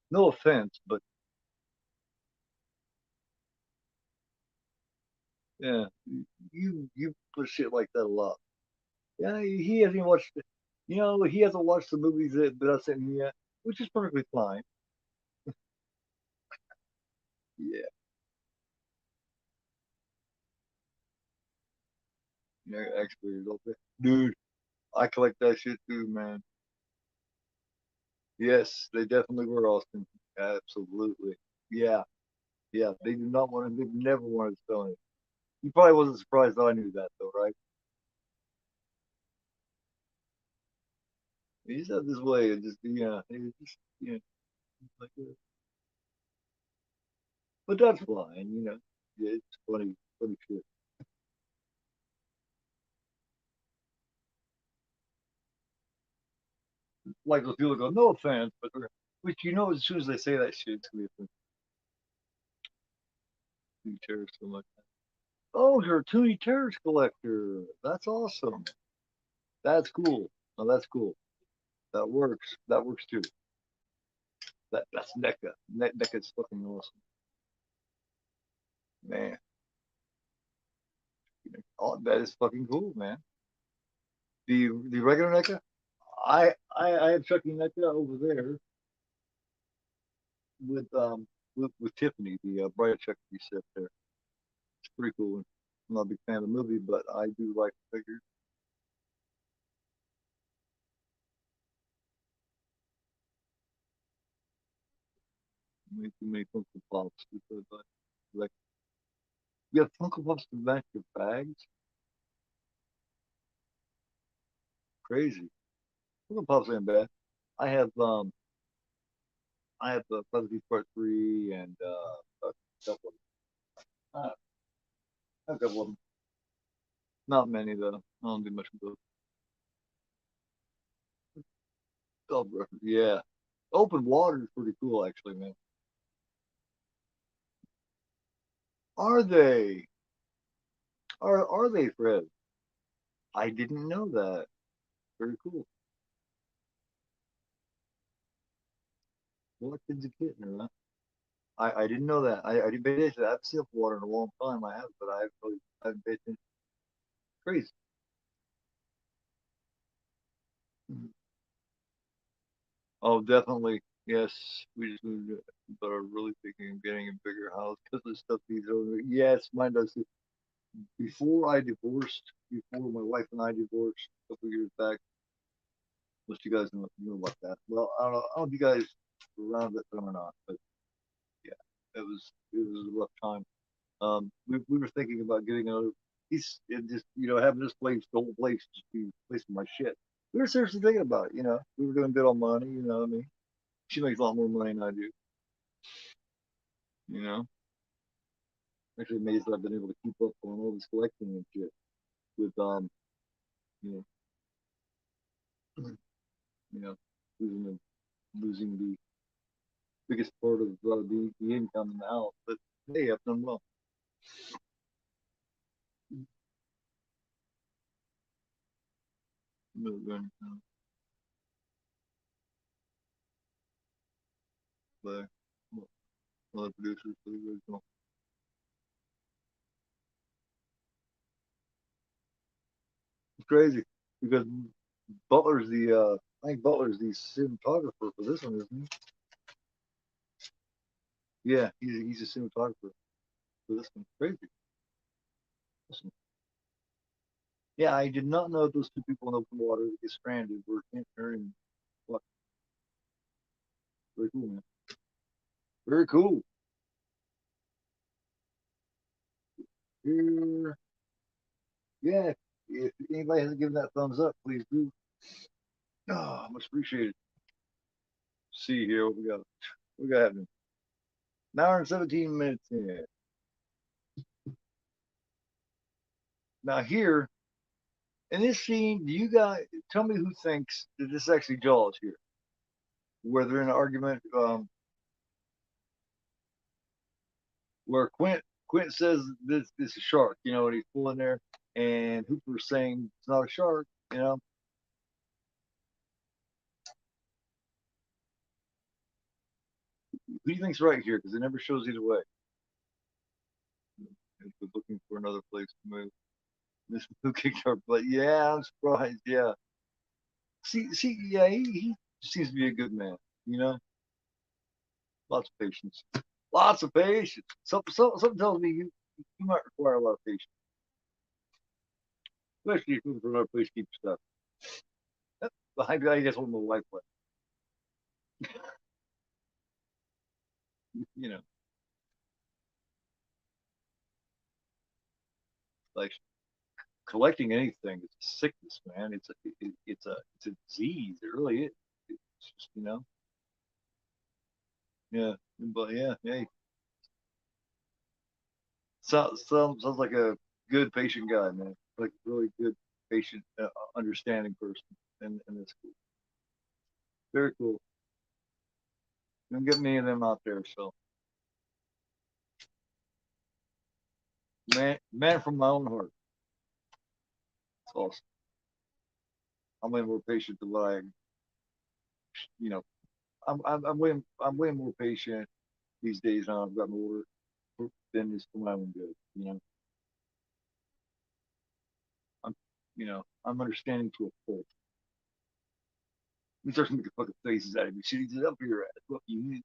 "No offense, but yeah, you put shit like that a lot." Yeah, he hasn't watched. You know, he hasn't watched the movies that I sent him yet, which is perfectly fine. Yeah, yeah, actually, dude, I collect that shit too, man. Yes, they definitely were Austin. Absolutely. Yeah, yeah. They do not want to. They've never wanted to sell it. You probably wasn't surprised that I knew that though, right? He's not this way. It just yeah, it's just yeah, like, but that's fine, you know. Yeah, it's funny, funny shit. Like those people go, no offense, but which you know, as soon as they say that shit, it's gonna be a terrorist so much. Oh, you're a Toonie Terrorist collector. That's awesome. That's cool. Oh, that's cool. That works. That works too. That's NECA. NECA's fucking awesome, man. Oh, that is fucking cool, man. The regular NECA, I have Chucky NECA over there with with Tiffany, the Bright Chucky set there. It's pretty cool. I'm not a big fan of the movie, but I do like the figure. Way too many Funko Pops. Because like you have Funko Pops to match your bags. Crazy. We're gonna pop something bad. I have Puzzle Beach Part 3 and a couple of a couple of them. Not many though. I don't do much with those. Oh, bro. Yeah. Open water is pretty cool actually, man. Are they? Are they, Fred? I didn't know that. Very cool. What kid's a kitten, huh? I didn't know that. I didn't pay attention. I've seen water in a long time. I have, but I haven't paid attention. Crazy. Oh, definitely. Yes, we just moved, but are really thinking of getting a bigger house because of the stuff these over. Yes, mine does too. Before I divorced, before my wife and I divorced a couple years back, most you guys know about that. Well, I don't know if you guys were around that time or not, but yeah, it was a rough time. We were thinking about getting another piece, and just having this place, the whole place, just be a place for my shit. We were seriously thinking about it. We were going to bid on money. You know what I mean? She makes a lot more money than I do. You know, actually amazed that I've been able to keep up on all this collecting and shit with you know, you know, losing the biggest part of the income in the house. But hey, I've done well. But one of the producers for the original. It's crazy because Butler's I think Butler's the cinematographer for this one, isn't he? Yeah, he's a cinematographer for this one. Crazy. Awesome. Yeah, I did not know those two people in open water that get stranded were Kentner and what. Very cool, man. Very cool. Here, yeah. If anybody hasn't given that thumbs up, please do. Oh, much appreciated. See here what we got. We got happening. An hour and 17 minutes in. Now here in this scene, do you guys tell me who thinks that this is actually Jaws here? Where they're in an argument, where Quint says this is a shark, and he's pulling there, and Hooper's saying it's not a shark. Who do you think's right here? Because it never shows either way. We're looking for another place to move. This who kicked our butt. Yeah, I'm surprised. Yeah. See, yeah, he seems to be a good man. You know, lots of patience. Lots of patience. Something tells me you might require a lot of patience, especially if you're looking for another place to keep stuff. I guess one of my wife went. You know, like collecting anything is a sickness, man. It's a disease. It really is. It's just. Yeah, but yeah, yeah. Sounds like a good patient guy, man. Like a really good patient, understanding person, and it's cool. Very cool. Don't get many of them out there. So, man from my own heart. It's awesome. I'm way more patient than what you know, I'm way more patient these days now. I've gotten older than this for my own good. I'm, I'm understanding to a fault. He starts making fucking faces at me. Shit, he's up your ass. Fuck you.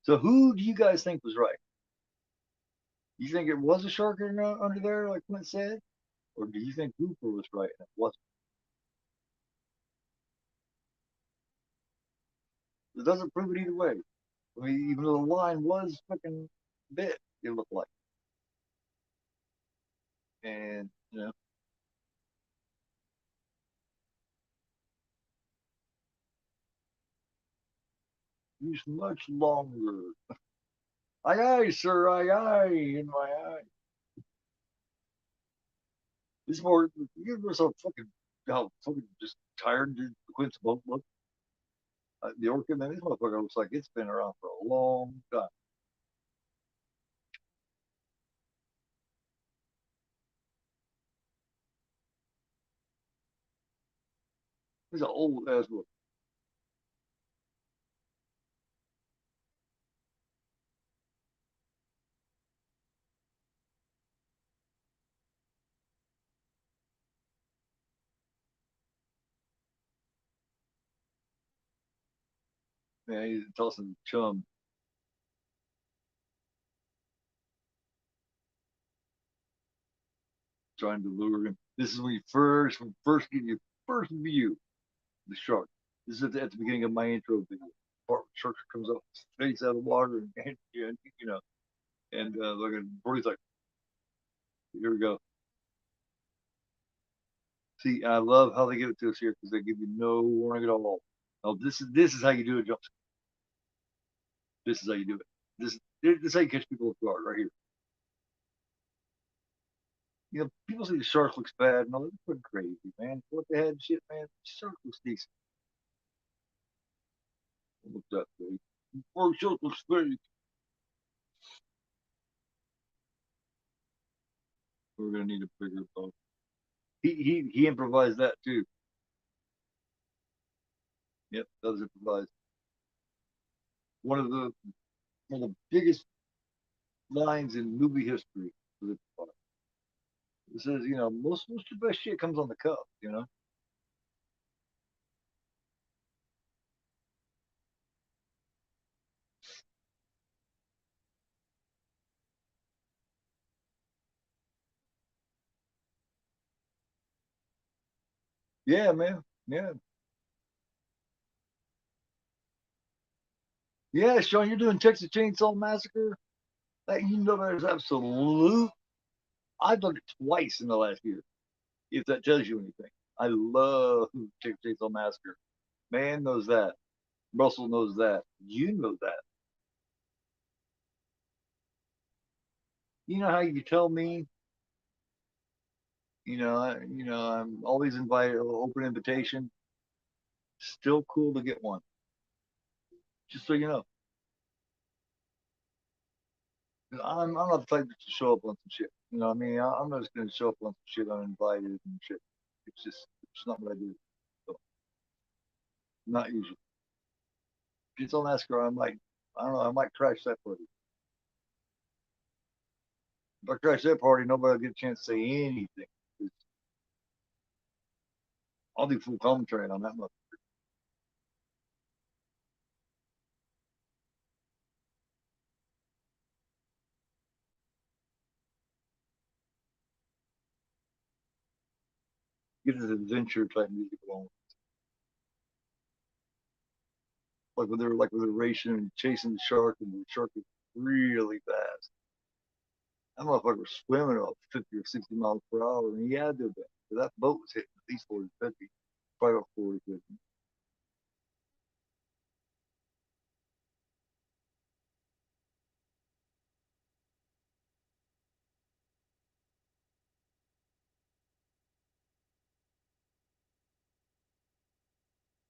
So who do you guys think was right? You think it was a shark under there, like Clint said, or do you think Hooper was right and it wasn't? It doesn't prove it either way. I mean, even though the line was fucking bit, it looked like, and Use much longer. Aye, aye, sir, aye, aye, in my eye. This more, you're so fucking, how fucking just tired, dude. Quint's boat look. The Orca, man, this motherfucker looks like it's been around for a long time. It's an old ass book. Man, he's tossing chum, trying to lure him. This is when you first get your first view of the shark. This is at the beginning of my intro video. Part where the shark comes up, face out of the water, and you know, and look at Brody's like, here we go. See, I love how they give it to us here because they give you no warning at all. Oh, this is how you do a jump. This is how you do it. This is how you catch people off guard right here. You know, people say the shark looks bad. No, they're fucking crazy, man. What the heck, shit, man. The shark looks decent. Look that way. Or shark looks fake. We're gonna need a bigger boat. He improvised that too. Yep, does improvise. One of the one of the biggest lines in movie history. It says, you know, most of the best shit comes on the cuff, you know. Yeah, man. Yeah. Yeah, Sean, you're doing Texas Chainsaw Massacre. Like, you know, there's absolute. I've done it twice in the last year, if that tells you anything. I love Texas Chainsaw Massacre. Man knows that. Russell knows that. You know that. You know how you tell me, I'm always invited, open invitation. Still cool to get one. Just so you know. I'm not the type to show up on some shit. You know what I mean? I'm not just going to show up on some shit uninvited and shit. It's not what I do. So, not usually. If it's on NASCAR, I don't know, I might crash that party. If I crash that party, nobody will get a chance to say anything. I'll do full commentary on that much. Get this adventure type music along. Like when they're racing and chasing the shark, and the shark is really fast. That motherfucker was swimming about 50 or 60 miles per hour, and he had to be. That boat was hitting at least 40, 50, probably about 40, 50.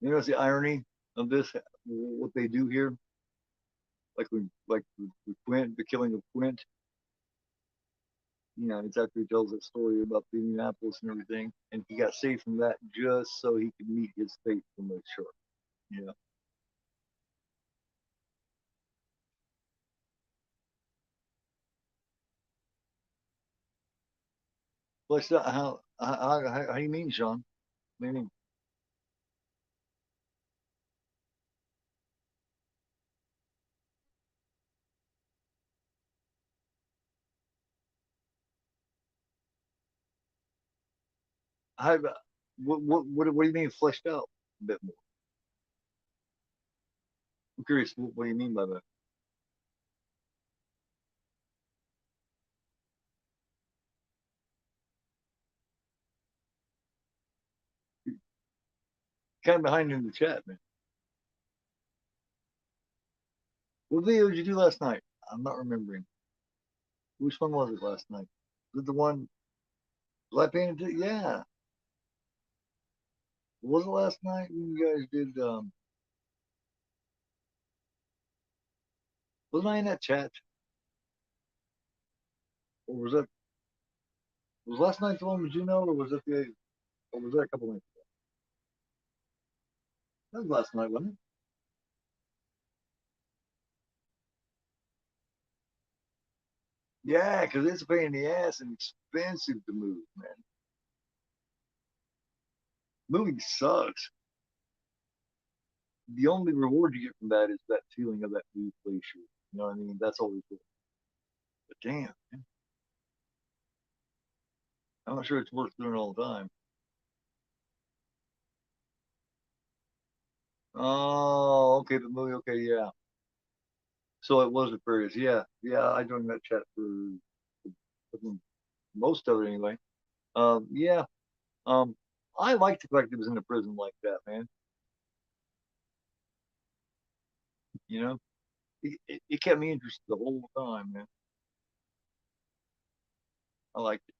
You know, what's the irony of this? What they do here, like with Quint, the killing of Quint. You know, it's after he tells that story about the Indianapolis and everything, and he got saved from that just so he could meet his fate from the shore. Yeah, what's that? How do you mean, Sean? Meaning, how? What do you mean fleshed out a bit more? I'm curious. What do you mean by that? Kind of behind in the chat, man. What video did you do last night? I'm not remembering. Which one was it last night? Was it the one I painted it? Yeah. Was it last night when you guys did wasn't I in that chat? Or was last night the one with Juno or was it the or was that a couple nights ago? That was last night, wasn't it? Yeah, because it's a pain in the ass and expensive to move, man. Moving sucks. The only reward you get from that is that feeling of that new place. You know what I mean? That's always good. But damn, man, I'm not sure it's worth doing all the time. Oh, okay, the movie. Okay, yeah. So it was Aquarius. Yeah, yeah. I joined that chat for most of it anyway. Yeah. Um, I like the fact it was in a prison like that, man. You know, it kept me interested the whole time, man. I liked it.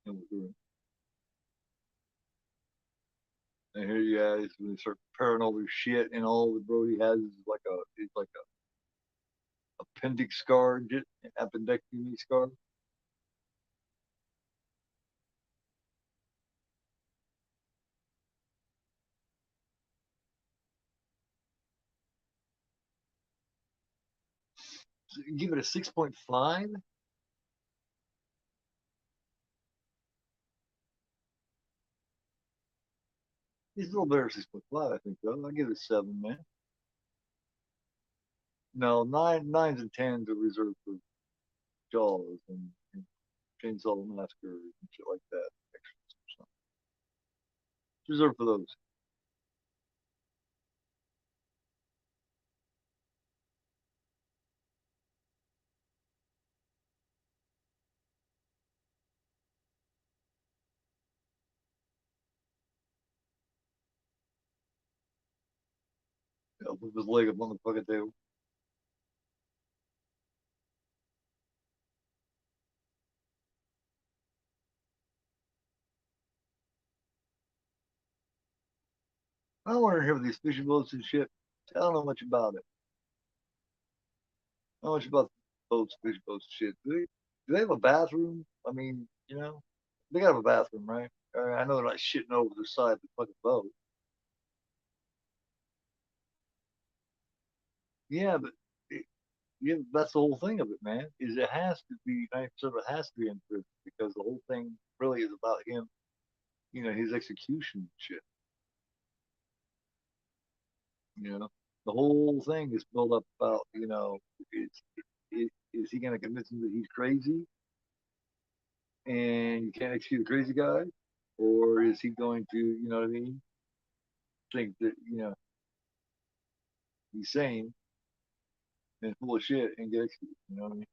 It was good. And here you guys when they start preparing all their shit, and all the Brody has is like a appendix scar, appendectomy scar. So give it a 6.5. He's a little better 6.5, I think. Though I give it a 7, man. No, nines and tens are reserved for Jaws and Chainsaw Massacre and shit like that. Extras. Reserved for those. With his leg up on the fucking table. I want to hear these fishing boats and shit. I don't know much about it. I don't know much about boats, fishing boats, shit. Do they have a bathroom? I mean, they got to have a bathroom, right? I know they're like shitting over the side of the fucking boat. Yeah, but it, yeah, that's the whole thing of it, man. Is it has to be 90% of it has to be in prison because the whole thing really is about him. His execution shit. You know, the whole thing is built up about is he going to convince him that he's crazy and you can't execute a crazy guy, or is he going to, what I mean, think that he's sane and full of shit and get executed? You know what I mean?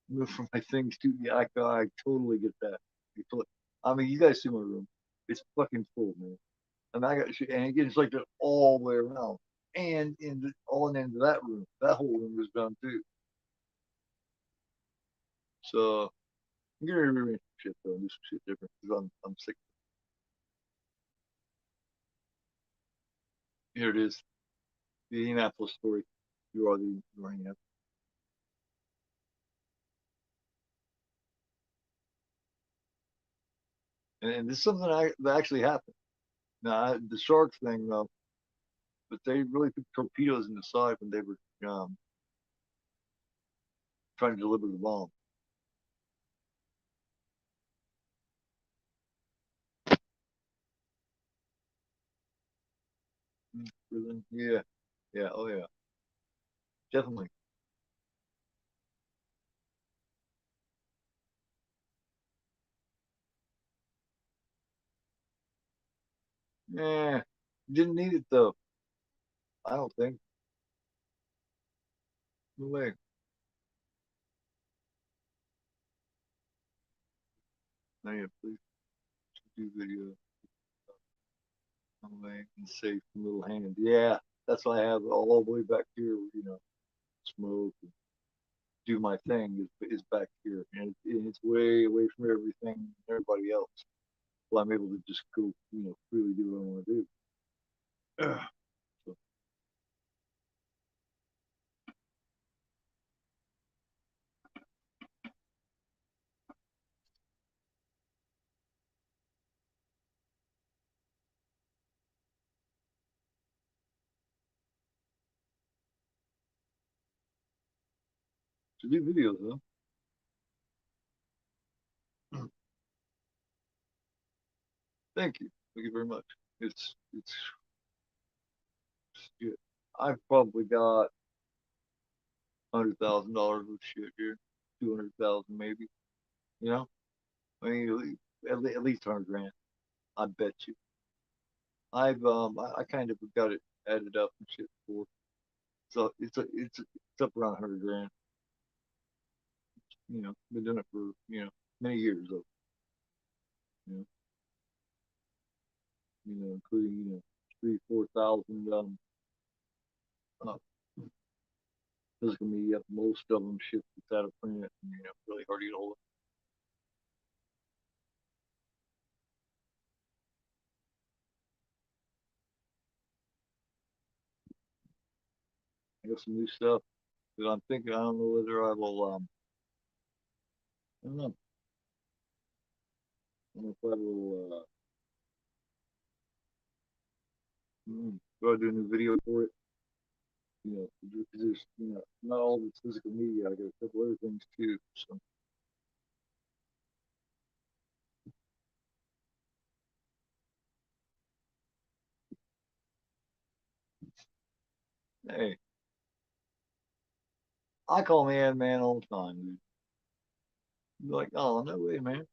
Move from my things to yeah, I totally get that. I mean, you guys see my room; it's fucking full, man. And I got shit, and again, it's like that all the way around, and all into that room. That whole room was done too. So I'm gonna rearrange some shit though, and do some shit different because I'm sick. Here it is, the Indianapolis story. You are Indianapolis. And this is something that actually happened. Now the shark thing though, but they really put torpedoes in the side when they were trying to deliver the bomb. Prison. Yeah. Yeah. Oh yeah. Definitely. Yeah. Didn't need it though. I don't think. No way. No, yeah, please do video. No way. And safe little hand. Yeah. That's why I have all the way back here. Smoke and do my thing is back here, and it's way away from everything and everybody else. Well, I'm able to just go, freely do what I want to do. So, to do videos, huh? Thank you. Thank you very much. It's good. I've probably got $100,000 of shit here, 200,000 maybe. You know, I mean, at least 100 grand. I bet you. I kind of got it added up and shit before, so it's up around 100 grand. Been doing it for many years though. You know, including 3, 4 thousand uh, physical media. Most of them shit that's out of print, and really hard to get hold of. I got some new stuff that I'm thinking. I don't know whether I will. I don't know. I don't know if I will. Go do a new video for it. Because there's not all of it's physical media. I got a couple other things too. So hey, I call man all the time, dude. You're like, oh no way, man.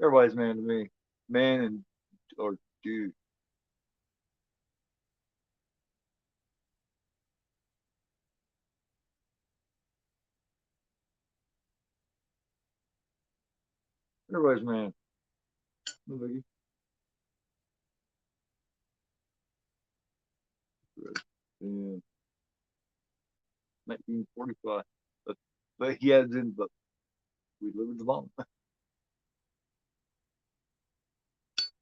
Everybody's man to me. Man and or dude. Everybody's man. No biggie. Yeah. 1945. But he adds in, but we live in the bomb.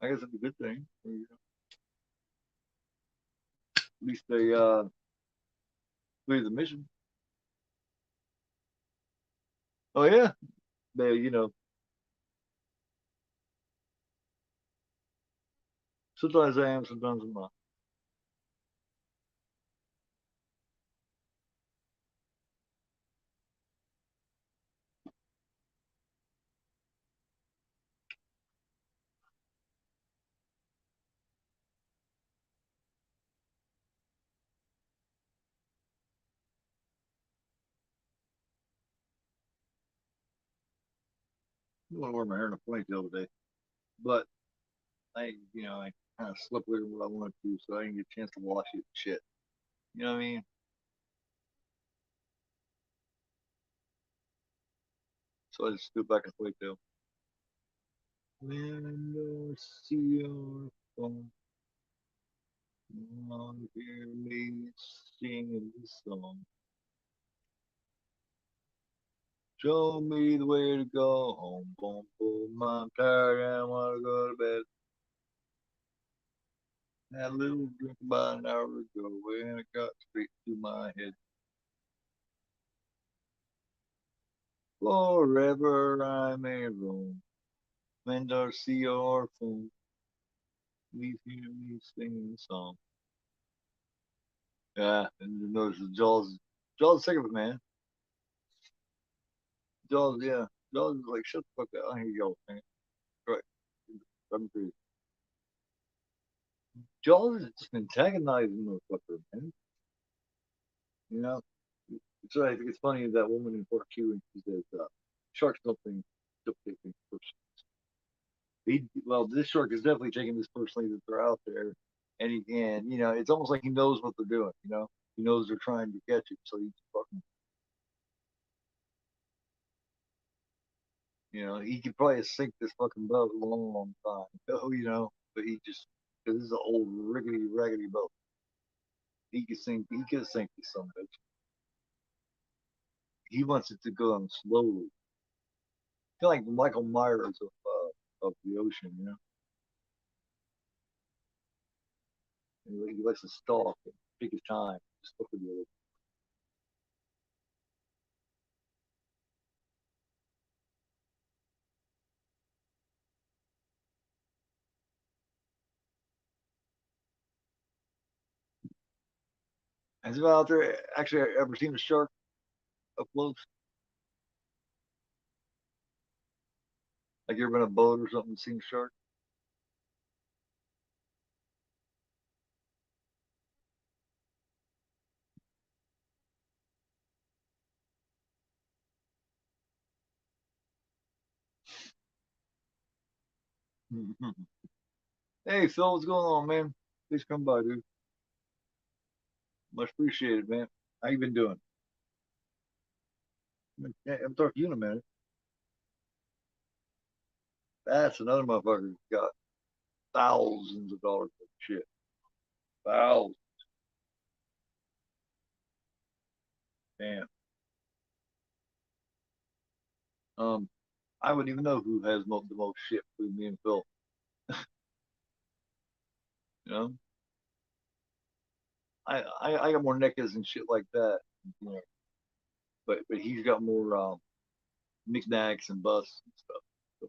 I guess it's a good thing. At least they clear the mission. Oh yeah, they sometimes I am, sometimes I'm not. I want to wear my hair in a ponytail today, but I kind of slept later than what I wanted to, so I didn't get a chance to wash it. Shit, you know what I mean? So I just threw it back in ponytail. When I see your phone, you hear me singing this song. Show me the way to go home, boom, boom. I'm tired and I want to go to bed. Had a little drink about an hour ago and it got straight to my head. Forever I may roam, when I see your phone, please hear me singing the song. Yeah, and you notice Jaws. Jaws sick of it, man. Jaws, yeah. Jaws is like, shut the fuck up. I hear y'all singing. Right. I'm crazy. Jaws is just antagonizing motherfucker, man. You know, so I think it's funny that woman in part two and she says, "Sharks don't take things personally." Well, this shark is definitely taking this personally that they're out there, and it's almost like he knows what they're doing. He knows they're trying to catch him, so he's fucking, he could probably sink this fucking boat a long, long time. But he just because this is an old rickety, raggedy boat, he could sink this some bitch. He wants it to go on slowly, kind of like Michael Myers of the ocean, He likes to stalk and take his time, just look at the other. Has anyone out there actually ever seen a shark up close? Like you ever been on a boat or something and seen a shark? Hey Phil, what's going on, man? Please come by, dude. Much appreciated, man. How you been doing? I'm talking to you in a minute. That's another motherfucker got thousands of dollars of shit. Thousands. Damn. Um, I wouldn't even know who has the most shit between me and Phil. You know, I got more neckers and shit like that. You know, but he's got more knickknacks and busts and stuff. So,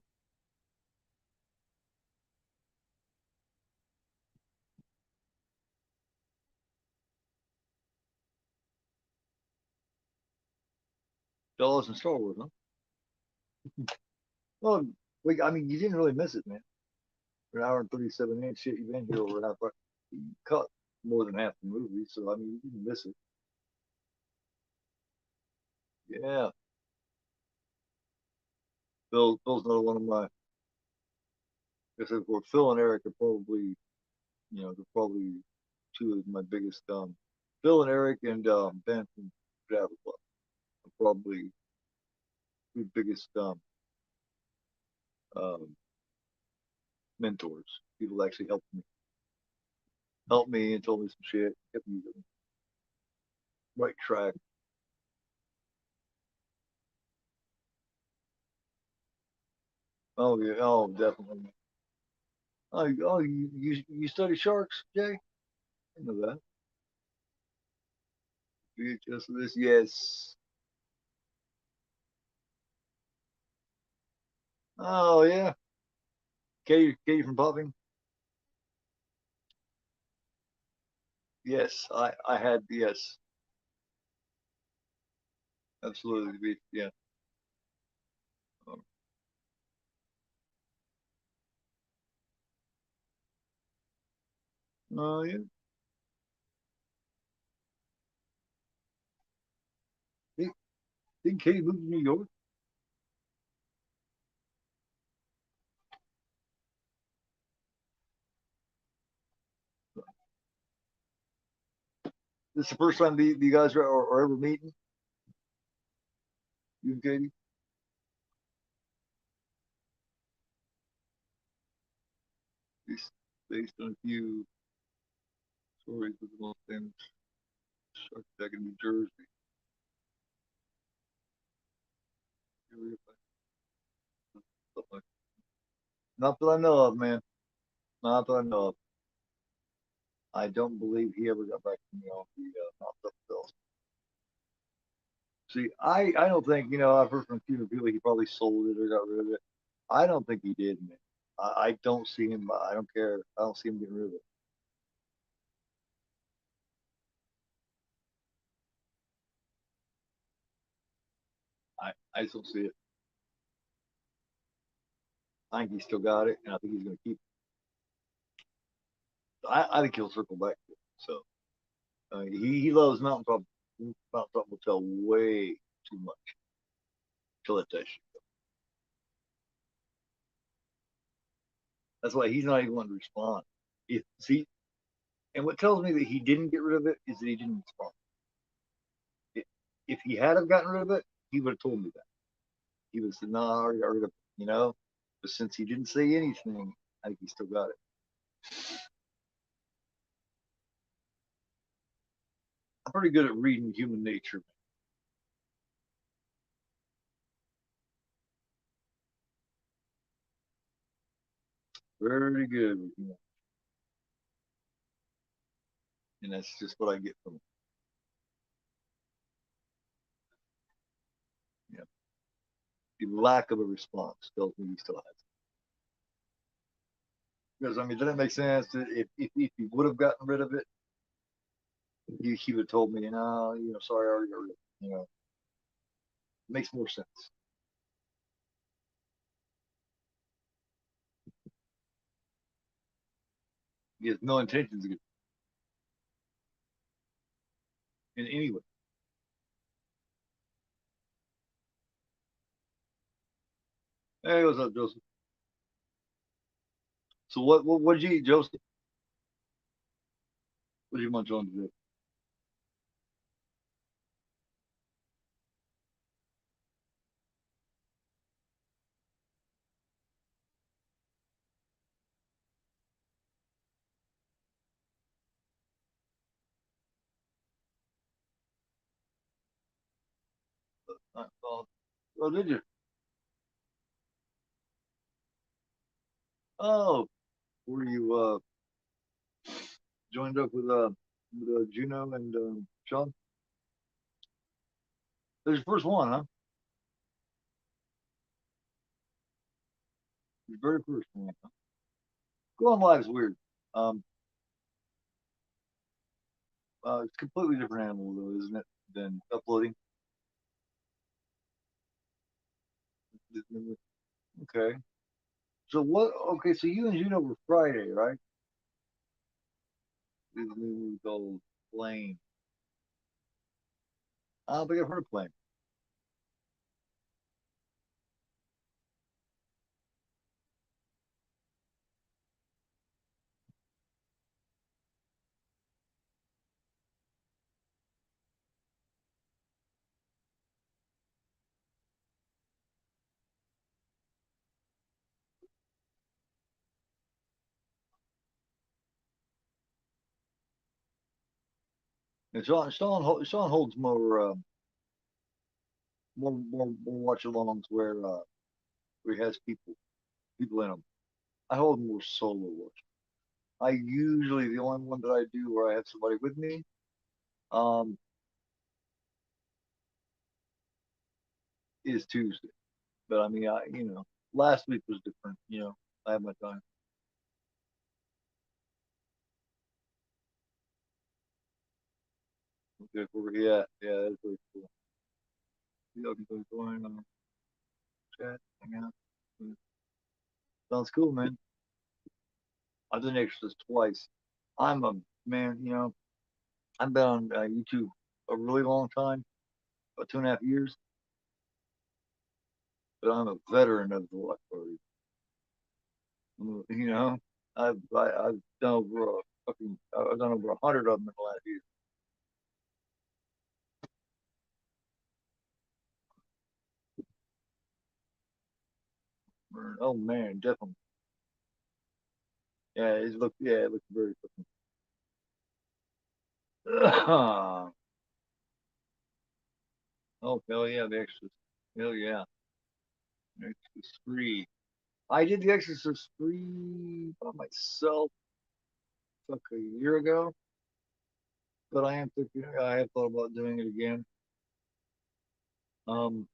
Dallas and Star Wars, huh? Well, I mean, you didn't really miss it, man. For an hour and 37 minutes, shit, you've been here over half. You cut more than half the movie, so I mean, you didn't miss it. Yeah, Phil's another one of my. I said, well, Phil and Eric are probably, they're probably two of my biggest. Phil and Eric and Ben from Java Club are probably two biggest um, mentors. People that actually helped me and told me some shit, kept me on the right track. Oh yeah, oh definitely. Oh, you study sharks, Jay? I know that. VHS of this, yes. Oh yeah, Katie from Popping. Yes, I had yes, absolutely. Yeah. Um, Oh yeah. Did, did Katie move to New York? This is the first time the guys are ever meeting. You and Katie, based, based on a few stories of the most famous shark attack in New Jersey. Not that I know of, man. Not that I know of. I don't believe he ever got back to me on the knocked up bills. See, I don't think, I've heard from a few people he probably sold it or got rid of it. I don't think he did, man. I don't see him. I don't care. I don't see him getting rid of it. I just don't see it. I think he still got it, and I think he's going to keep it. I think he'll circle back to it. So he loves Mountaintop. Mountaintop will tell way too much to let that shit go. That's why he's not even wanting to respond. If see, and what tells me that he didn't get rid of it is that he didn't respond. If he had have gotten rid of it, he would have told me that. He would have said, "No, I already got rid of it," you know. But since he didn't say anything, I think he still got it. I'm pretty good at reading human nature. Very good, and that's just what I get from him. Yeah. The lack of a response tells me he still has it. Because I mean, doesn't it make sense that if he would have gotten rid of it, he would have told me, sorry, I already got rid of it. It makes more sense. He has no intentions of it in any way. Hey, what's up, Joseph? So what did you eat, Joseph? What did you munch on today? Oh, did you? Oh, were you joined up with Juno and Sean? There's your first one, huh? Your very first one. Huh? Going live is weird. Um, it's a completely different animal, though, isn't it? Than uploading. Okay. So what? Okay, so you and Juno were Friday, right? This movie called Plane. I don't think I've heard of Plane. And Sean holds more watch-alongs where he has people in them. I hold more solo watch. I usually the only one that I do where I have somebody with me um is Tuesday. But I mean, last week was different. I had my time. Okay, yeah, that's very cool. Yeah, people join chat, hang out. Sounds cool, man. I've done extras twice. I'm a man. I've been on YouTube a really long time, about 2.5 years, but I'm a veteran of the watch party. You know, I've done over I've done over 100 of them in the last year. Oh man, definitely. It looked very fucking. Oh hell yeah, the Exorcist. Hell yeah, Exorcist three. I did the Exorcist three by myself like a year ago, but I have thought about doing it again. Um,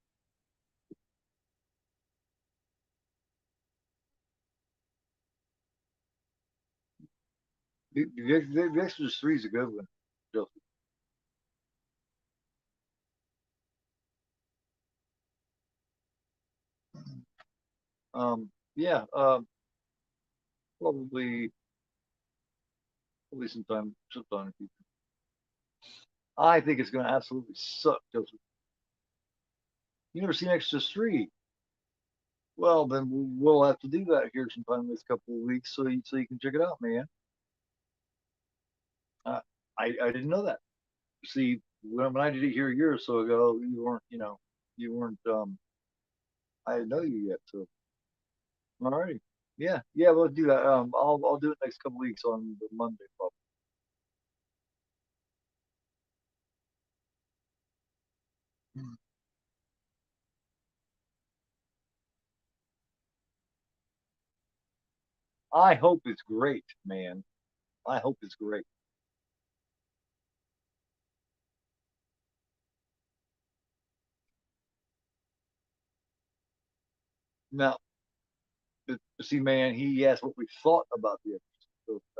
the Exorcist three is a good one. Yeah, probably Hopefully sometime in the future. I think it's going to absolutely suck, Joseph. You never seen Exorcist 3? Well, then we'll have to do that here sometime in this couple of weeks so you can check it out, man. Uh, I didn't know that. See, when I did it here a year or so ago, you weren't. I didn't know you yet. So, all right, yeah, we'll do that. I'll do it next couple of weeks on the Monday, probably. I hope it's great, man. I hope it's great. Now, see, man, he asked what we thought about the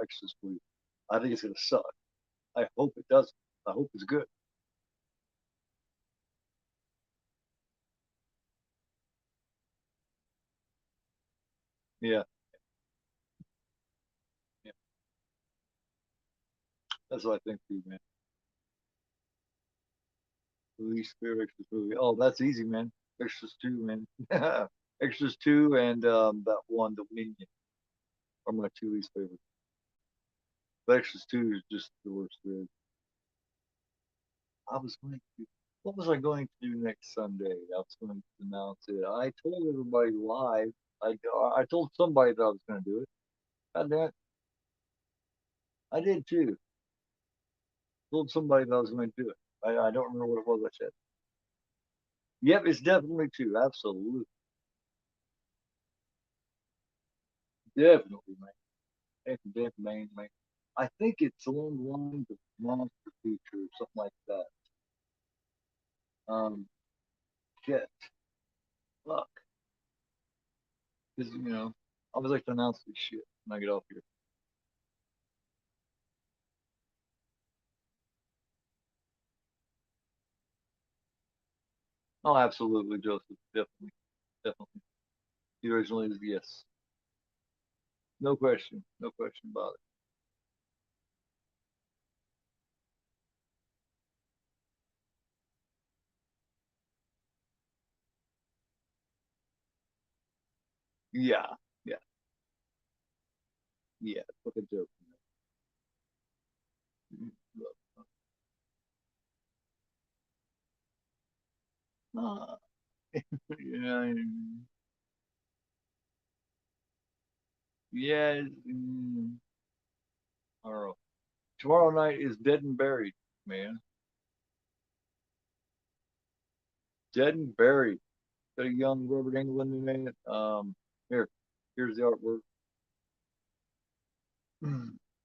Exorcist movie. I think it's gonna suck. I hope it doesn't. I hope it's good. Yeah, yeah, that's what I think too, man. Least favorite Exorcist movie. Oh, that's easy, man. Exorcist two, man. Exorcist two and that one, Dominion, are my two least favorite. But Exorcist two is just the worst. Really. I was going to. What was I going to do next Sunday? I was going to announce it. I told everybody live. I told somebody that I was going to do it. God damn it, I did too. Told somebody that I was going to do it. I don't remember what it was I said. Yep, it's definitely two. Absolutely, definitely, man. Definitely, man. I think it's along the lines of monster feature or something like that. Shit, fuck. Because I always like to announce this shit when I get off here. Oh, absolutely, Joseph. Definitely, definitely. The original is yes. No question. No question about it. Yeah, yeah, yeah. Fucking joke. Uh, yeah, yeah. I don't know. Tomorrow night is Dead and Buried, man. Dead and Buried. Got a young Robert Englund in it. Here, here's the artwork.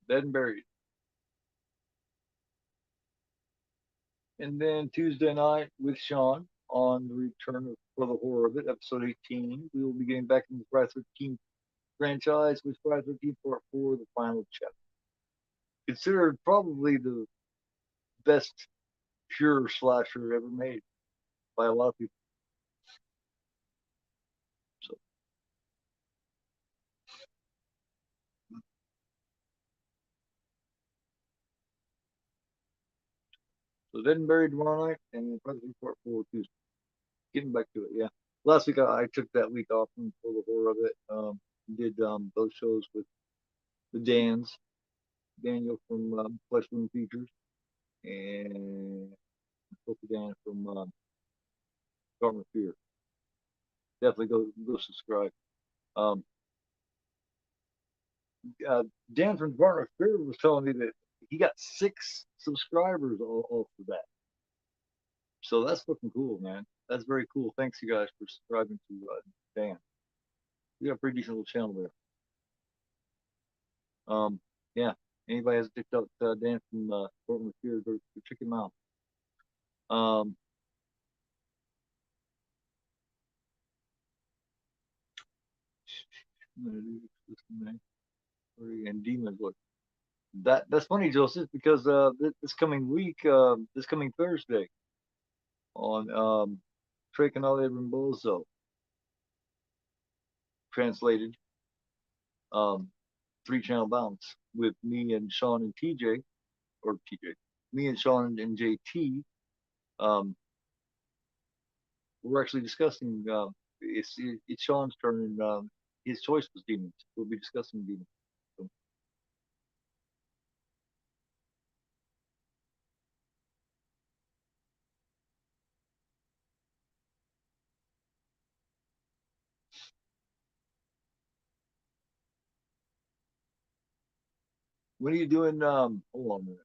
Dead and Buried. And then Tuesday night with Sean on the return of For the Horror of It, episode 18. We will be getting back into the Friday 13 franchise with Friday 13 Part 4, the final chapter. Considered probably the best pure slasher ever made by a lot of people. So, so Dead and Buried tomorrow night and Friday 13 Part 4 Tuesday. Getting back to it, yeah. Last week I took that week off from For the Horror of It. Did those shows with the Daniel from Flesh Wound Features, and Sophie Dan from Garment Fear. Definitely go subscribe. Um, uh, Dan from Garment Fear was telling me that he got 6 subscribers off of that. So that's fucking cool, man. That's very cool. Thanks, you guys, for subscribing to Dan. We got a pretty decent little channel there. Yeah. Anybody has picked up Dan from Garment Fear, go check him out. Um, and Demons. That's funny, Joseph, because this coming week, this coming Thursday on Tre Canale Rimbozo, translated. Um, 3 channel bounce with me and Sean and TJ, or TJ, me and Sean and JT. Um, we're actually discussing. It's Sean's turn, and his choice was demons. We'll be discussing demons. So, what are you doing? Hold on a minute.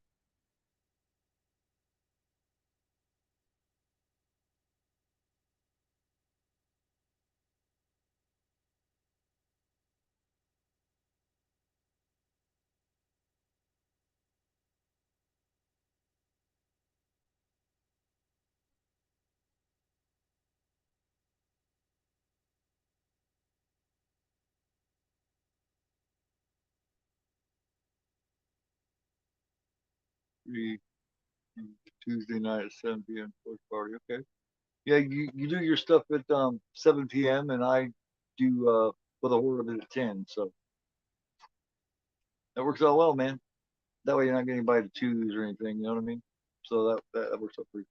Free Tuesday night at 7 p.m. Porch party. Okay. Yeah, you do your stuff at 7 p.m. and I do for the horror of it at 10. So that works out well, man. That way you're not getting anybody to choose or anything. You know what I mean? So that works out pretty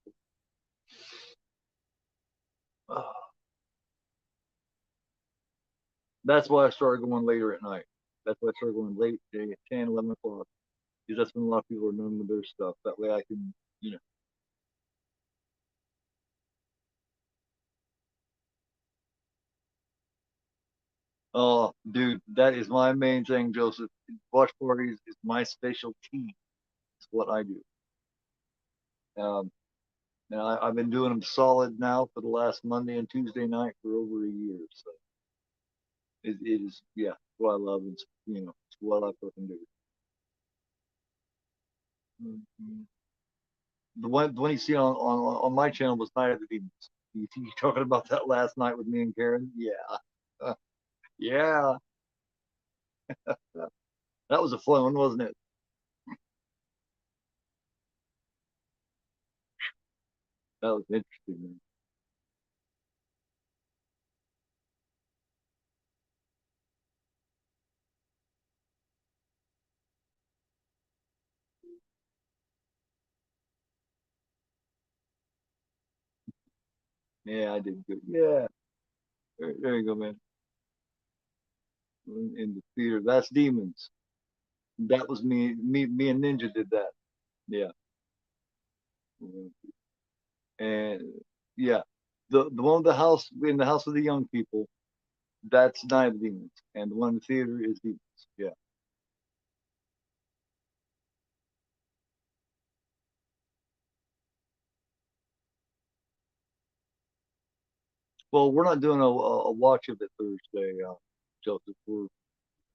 cool. That's why I started going later at night. That's why I started going late day at 10, 11 o'clock. Because that's when a lot of people are done with their stuff. That way I can, you know. Oh, dude, that is my main thing, Joseph. Watch parties is my specialty. It's what I do. Um, and I've been doing them solid now for the last Monday and Tuesday night for over a year. So it is, yeah, what I love. It's, it's what I fucking do. Mm-hmm. The one you see on my channel was Night of the Demons. You talking about that last night with me and Karen? Yeah. Yeah. That was a fun one, wasn't it? That was interesting, man. Yeah, I did good. Yeah. There you go, man. In the theater. That's Demons. That was me and Ninja did that. Yeah. And yeah. The one with the house in the house with the young people, that's Night of the Demons. And the one in the theater is Demons. Yeah. Well, we're not doing a watch of it Thursday, Joseph.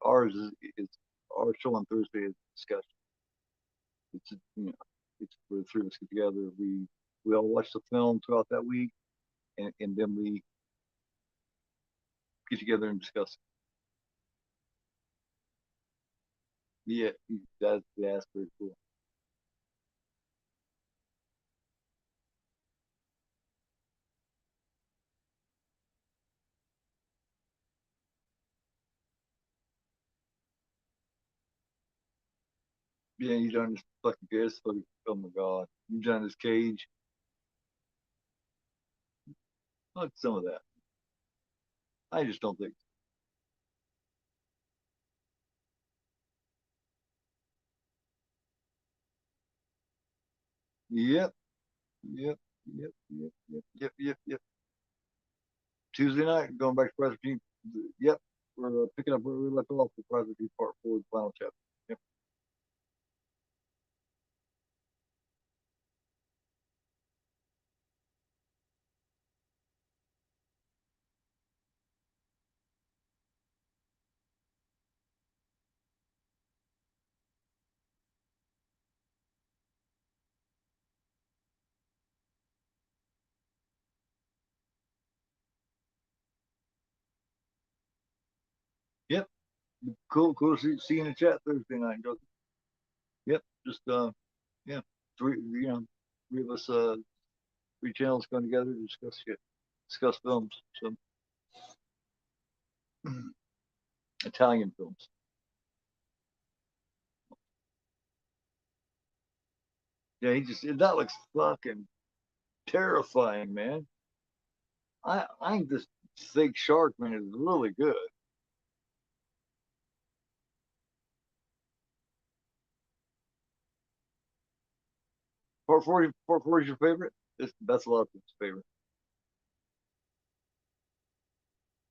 Ours is our show on Thursday is discussion. It's it's where the three of us get together. We all watch the film throughout that week, and then we get together and discuss. Yeah, that's pretty cool. Yeah, you done this fucking good. Fucking, oh my god, you done this Cage. Like some of that. I just don't think. Yep, yep, yep. Tuesday night, going back to Presidency. Yep, we're picking up where we left off with Presidency Part 4, the final chapter. Yep, yep. Cool to see you in the chat Thursday night. Yep, just yeah, three three of us 3 channels going together to discuss shit, discuss films. So Italian films. Yeah, that looks fucking terrifying, man. I think this fake shark, man, is really good. 440 is your favorite? That's a lot of people's favorite.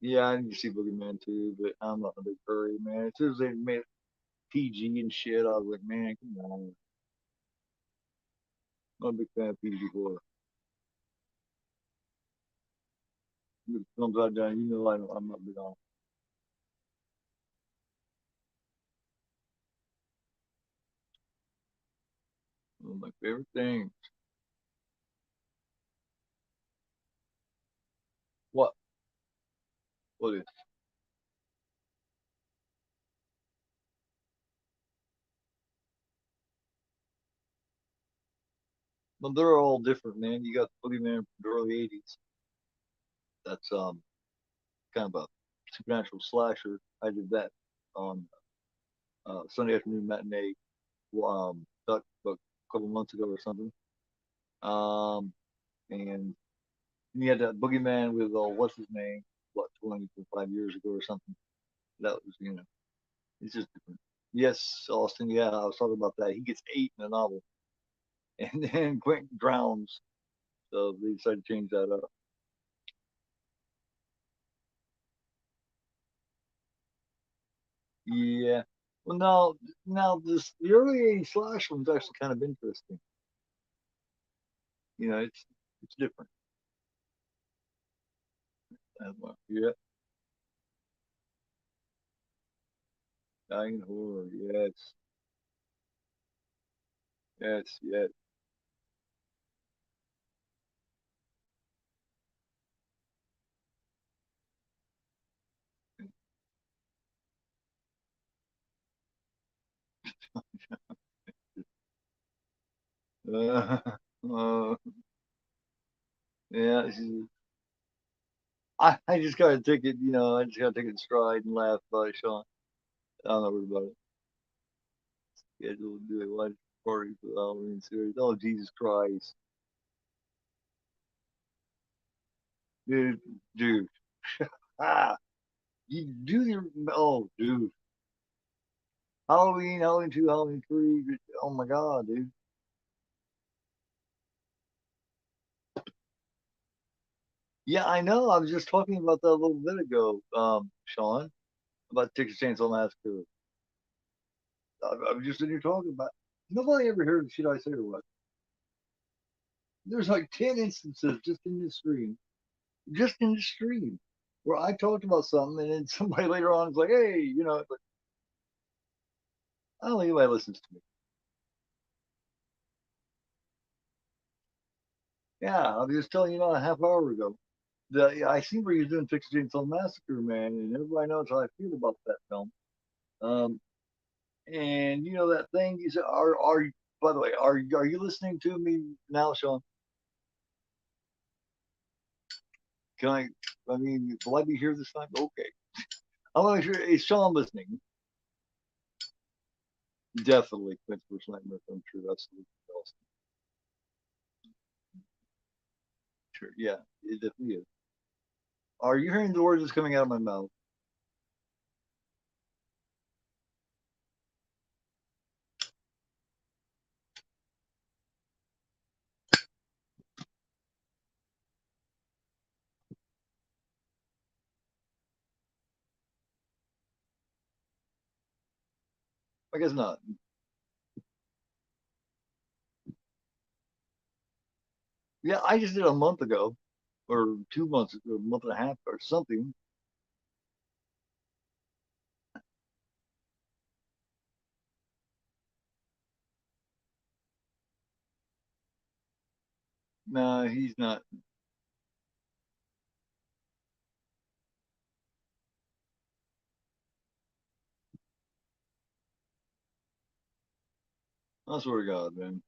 Yeah, I need to see Boogeyman too, but I'm not in a big hurry, man. As soon as they made it PG and shit, I was like, man, come on. I'm not a big fan of PG horror. If it comes out done, you know I'm not big on. One of my favorite things. What? What is? Well, they're all different, man. You got Boogeyman from the early '80s. That's kind of a supernatural slasher. I did that on Sunday afternoon matinee about a couple months ago or something. Um, and you had that Boogeyman with what's his name? What 25 years ago or something? That was it's just different. Yes, Austin. Yeah, I was talking about that. He gets 8 in the novel, and then Quentin drowns. So they decided to change that up. Yeah. Well, now this the early '80s slash one's actually kind of interesting. It's different. Well, yeah, dying horror. Yes, yes. Uh, uh, yeah. I just gotta take it. I just gotta take it in stride and laugh about it, Sean. I'm not worried about it. Schedule to do a watch party for the Halloween series. Oh Jesus Christ, dude, dude. Ah, you do your dude. Halloween, Halloween 2, Halloween 3. Oh my God, dude. Yeah, I know. I was just talking about that a little bit ago, Sean, about Texas Chainsaw Massacre. I was just sitting here talking about. Nobody ever heard the shit I say or what. There's like 10 instances just in the stream, where I talked about something, and then somebody later on is like, "Hey, like, I don't think anybody listens to me." Yeah, I was just telling you a half hour ago. Yeah, I see where you're doing Texas Chainsaw Massacre, man, and everybody knows how I feel about that film. Um, and that thing you said, by the way, are you listening to me now, Sean? Can I mean, will I be here this time? Okay. I want to make sure, is Sean listening? Definitely Quince First Nightmare Come True. Absolutely. Sure. Yeah, it definitely is. Are you hearing the words that's coming out of my mouth? I guess not. Yeah, I just did a month ago, or 2 months, or a month and a half, or something. Nah, he's not. I swear to God, man.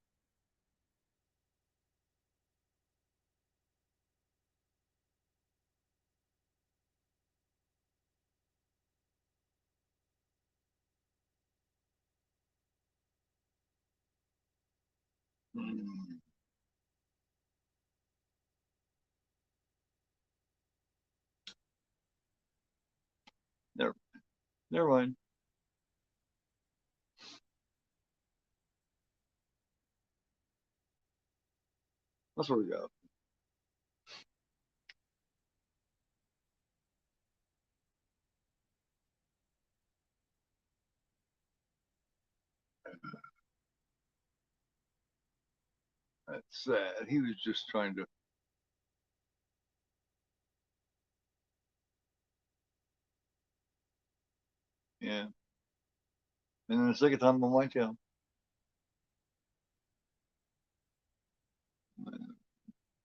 Mm. Never, never mind. That's what we got. That's sad. He was just trying to. Yeah. And then the second time on my town.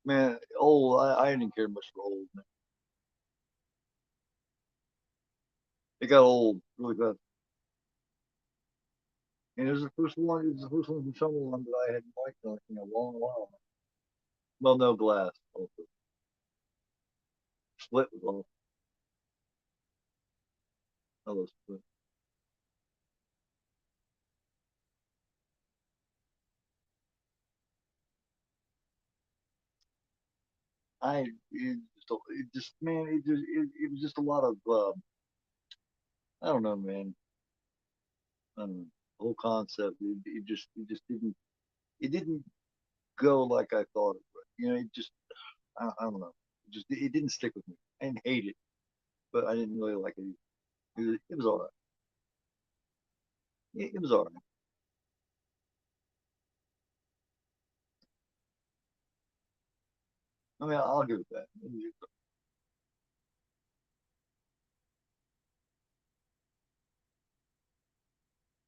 Man, old. I didn't care much for old. Man. It got old really fast. And it was the first one. It was the first one from someone that I hadn't liked in a long while. Well, no glass. Also, split was all. I love split. It just man, it was just a lot of I don't know, man. The whole concept, it just didn't go like I thought it would. It just I don't know. It didn't stick with me. I didn't hate it, but I didn't really like it. It was all right. It was all right. I mean, I'll give it that.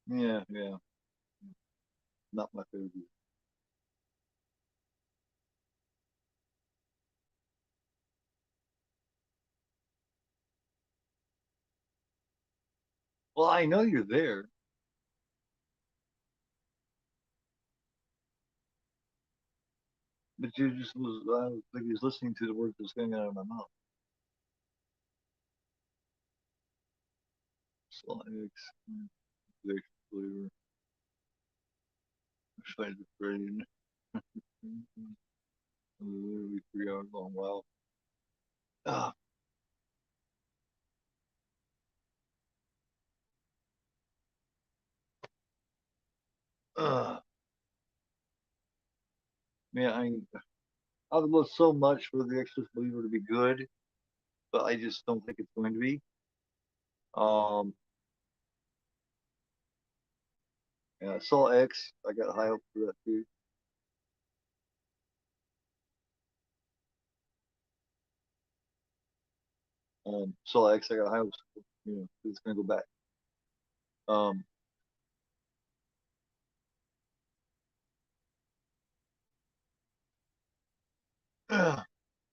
Yeah, yeah, not my favorite. Well, I know you're there, but you just was I was like you was listening to the words that's coming out of my mouth. Slides, flavor, Scheider brain. Literally 3 hours long. Wow. Ah, ah. Man, I would love so much for the Exorcist Believer to be good, but I just don't think it's going to be. Um, yeah, I saw X. I got high hopes for that too. Saw X. I got high hopes. It's gonna go back. Um, yeah,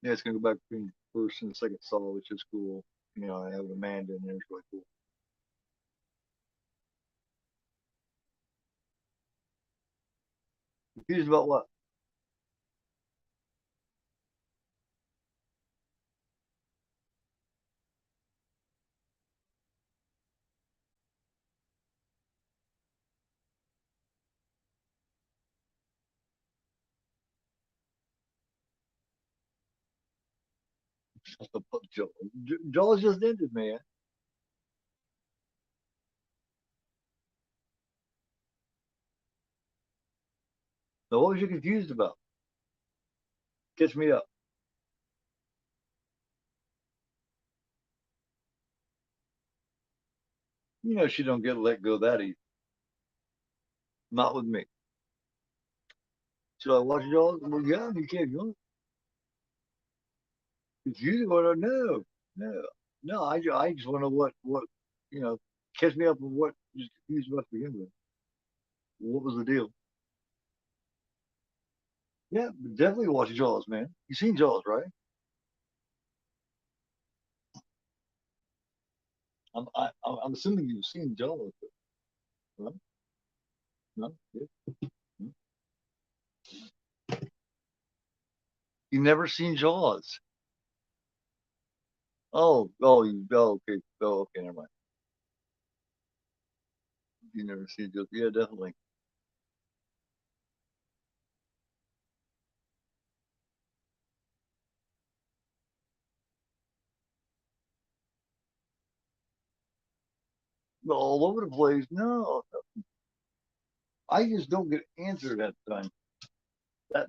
it's gonna go back between first and second Saw, which is cool. I have Amanda in there. It's really cool. Confused about what? Jaws. Jaws just ended, man. Now, what was you confused about? Catch me up. She don't get let go that easy. Not with me. Should I watch Jaws? Well, yeah, you can't go. It's usually what I know. No, no, I just want to know what, you know, catch me up on what just confused about to begin with. What was the deal? Yeah, definitely watch Jaws, man. You seen Jaws, right? I'm assuming you've seen Jaws, right? No? Yeah. You never seen Jaws? Okay. Oh, okay, never mind. You never seen Jaws? Yeah, definitely. all over the place. No, I just don't get answered at the time.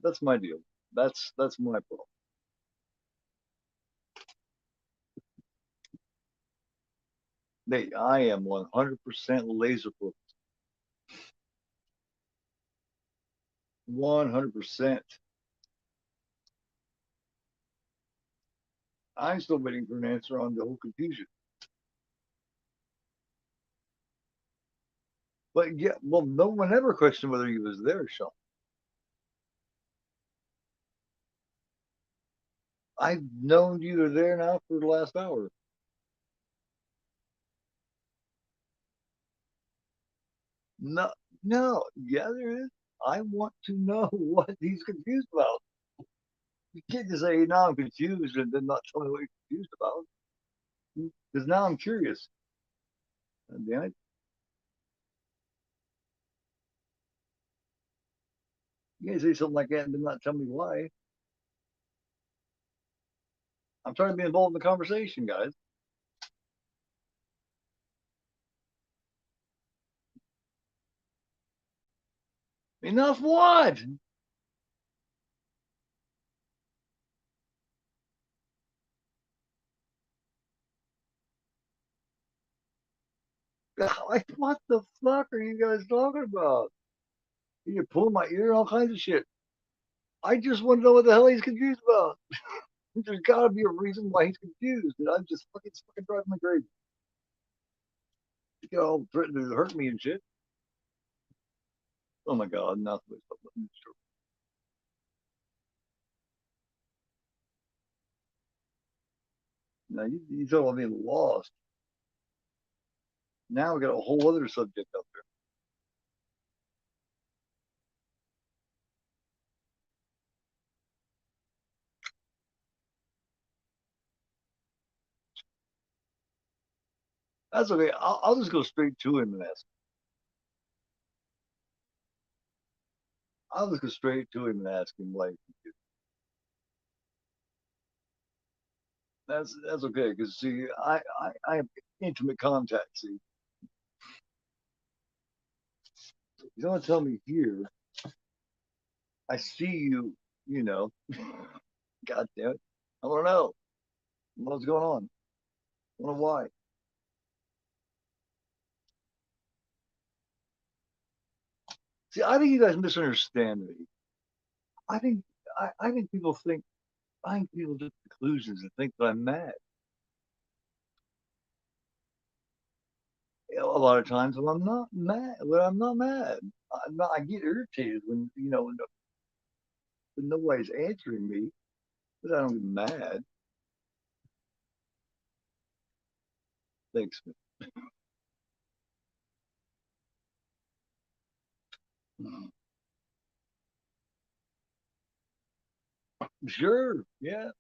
That's my deal. That's my problem. I am 100% laser focused. 100%. I'm still waiting for an answer on the whole confusion. But yeah, well, no one ever questioned whether he was there, Sean. I've known you were there now for the last hour. No, no, yeah, there is. I want to know what he's confused about. You can't just say, "No, I'm confused," and then not tell me what you're confused about. Because now I'm curious. Damn it. You can't say something like that and then not tell me why. I'm trying to be involved in the conversation, guys. Enough what? Like, what the fuck are you guys talking about? You're pulling my ear, all kinds of shit. I just want to know what the hell he's confused about. There's got to be a reason why he's confused, and I'm just fucking driving me crazy. You know, threatening to hurt me and shit. Oh my god, not the way something. Now you talking about being lost. Now we got a whole other subject up there. That's okay. I'll just go straight to him and ask. I'll just go straight to him and ask him like that's okay because see I have intimate contact. See, you don't tell me here. I see you. You know, God damn it. I want to know what's going on. I want to know why. See, I think you guys misunderstand me. I think I think people think I think people just conclusions and think that I'm mad. You know, a lot of times when I'm not mad, I get irritated when nobody's answering me, but I don't get mad. Thanks, man. Sure, yeah.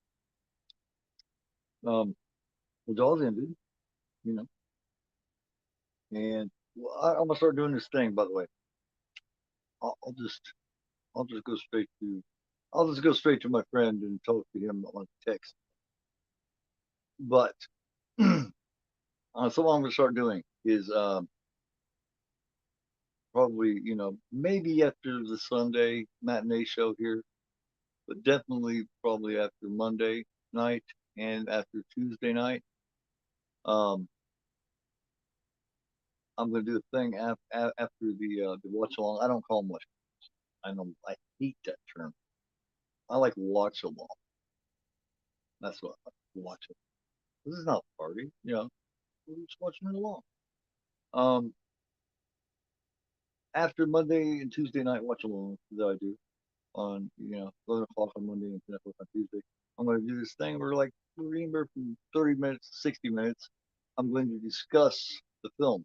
Um, the dog's ended, you know, and well, I'm gonna start doing this thing. By the way, I'll, I'll just I'll just go straight to I'll just go straight to my friend and talk to him on text. But so what I'm gonna start doing is probably maybe after the Sunday matinee show here, but definitely probably after Monday night and after Tuesday night. Um, I'm gonna do the thing after the watch along. I don't call them watch. I know I hate that term. I like watch along. That's what I like, watch it. This is not a party, we're just watching it along. Um, After Monday and Tuesday night watch along that I do on 11 o'clock on Monday and 10 o'clock on Tuesday, I'm going to do this thing where like we're anywhere from 30 minutes to 60 minutes. I'm going to discuss the film.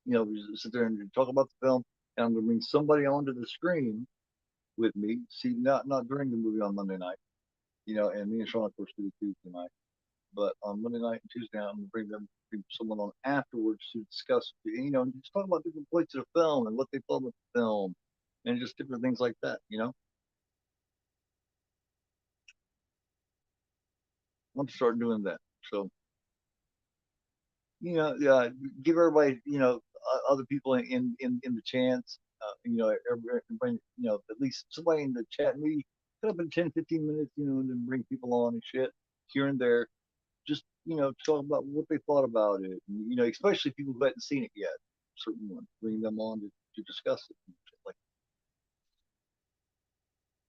We just sit there and talk about the film, and I'm going to bring somebody onto the screen with me. See, not during the movie on Monday night, and me and Sean of course do Tuesday night. But on Monday night and Tuesday night, I'm gonna bring someone on afterwards to discuss, just talk about different points of the film and what they thought of the film, and just different things like that. I'm starting doing that. So Yeah, give everybody, other people in the chance, everybody, at least somebody in the chat, maybe put up in 10, 15 minutes, and then bring people on and shit here and there. Just, talk about what they thought about it. And, especially people who hadn't seen it yet, certain ones, bring them on to discuss it. Like,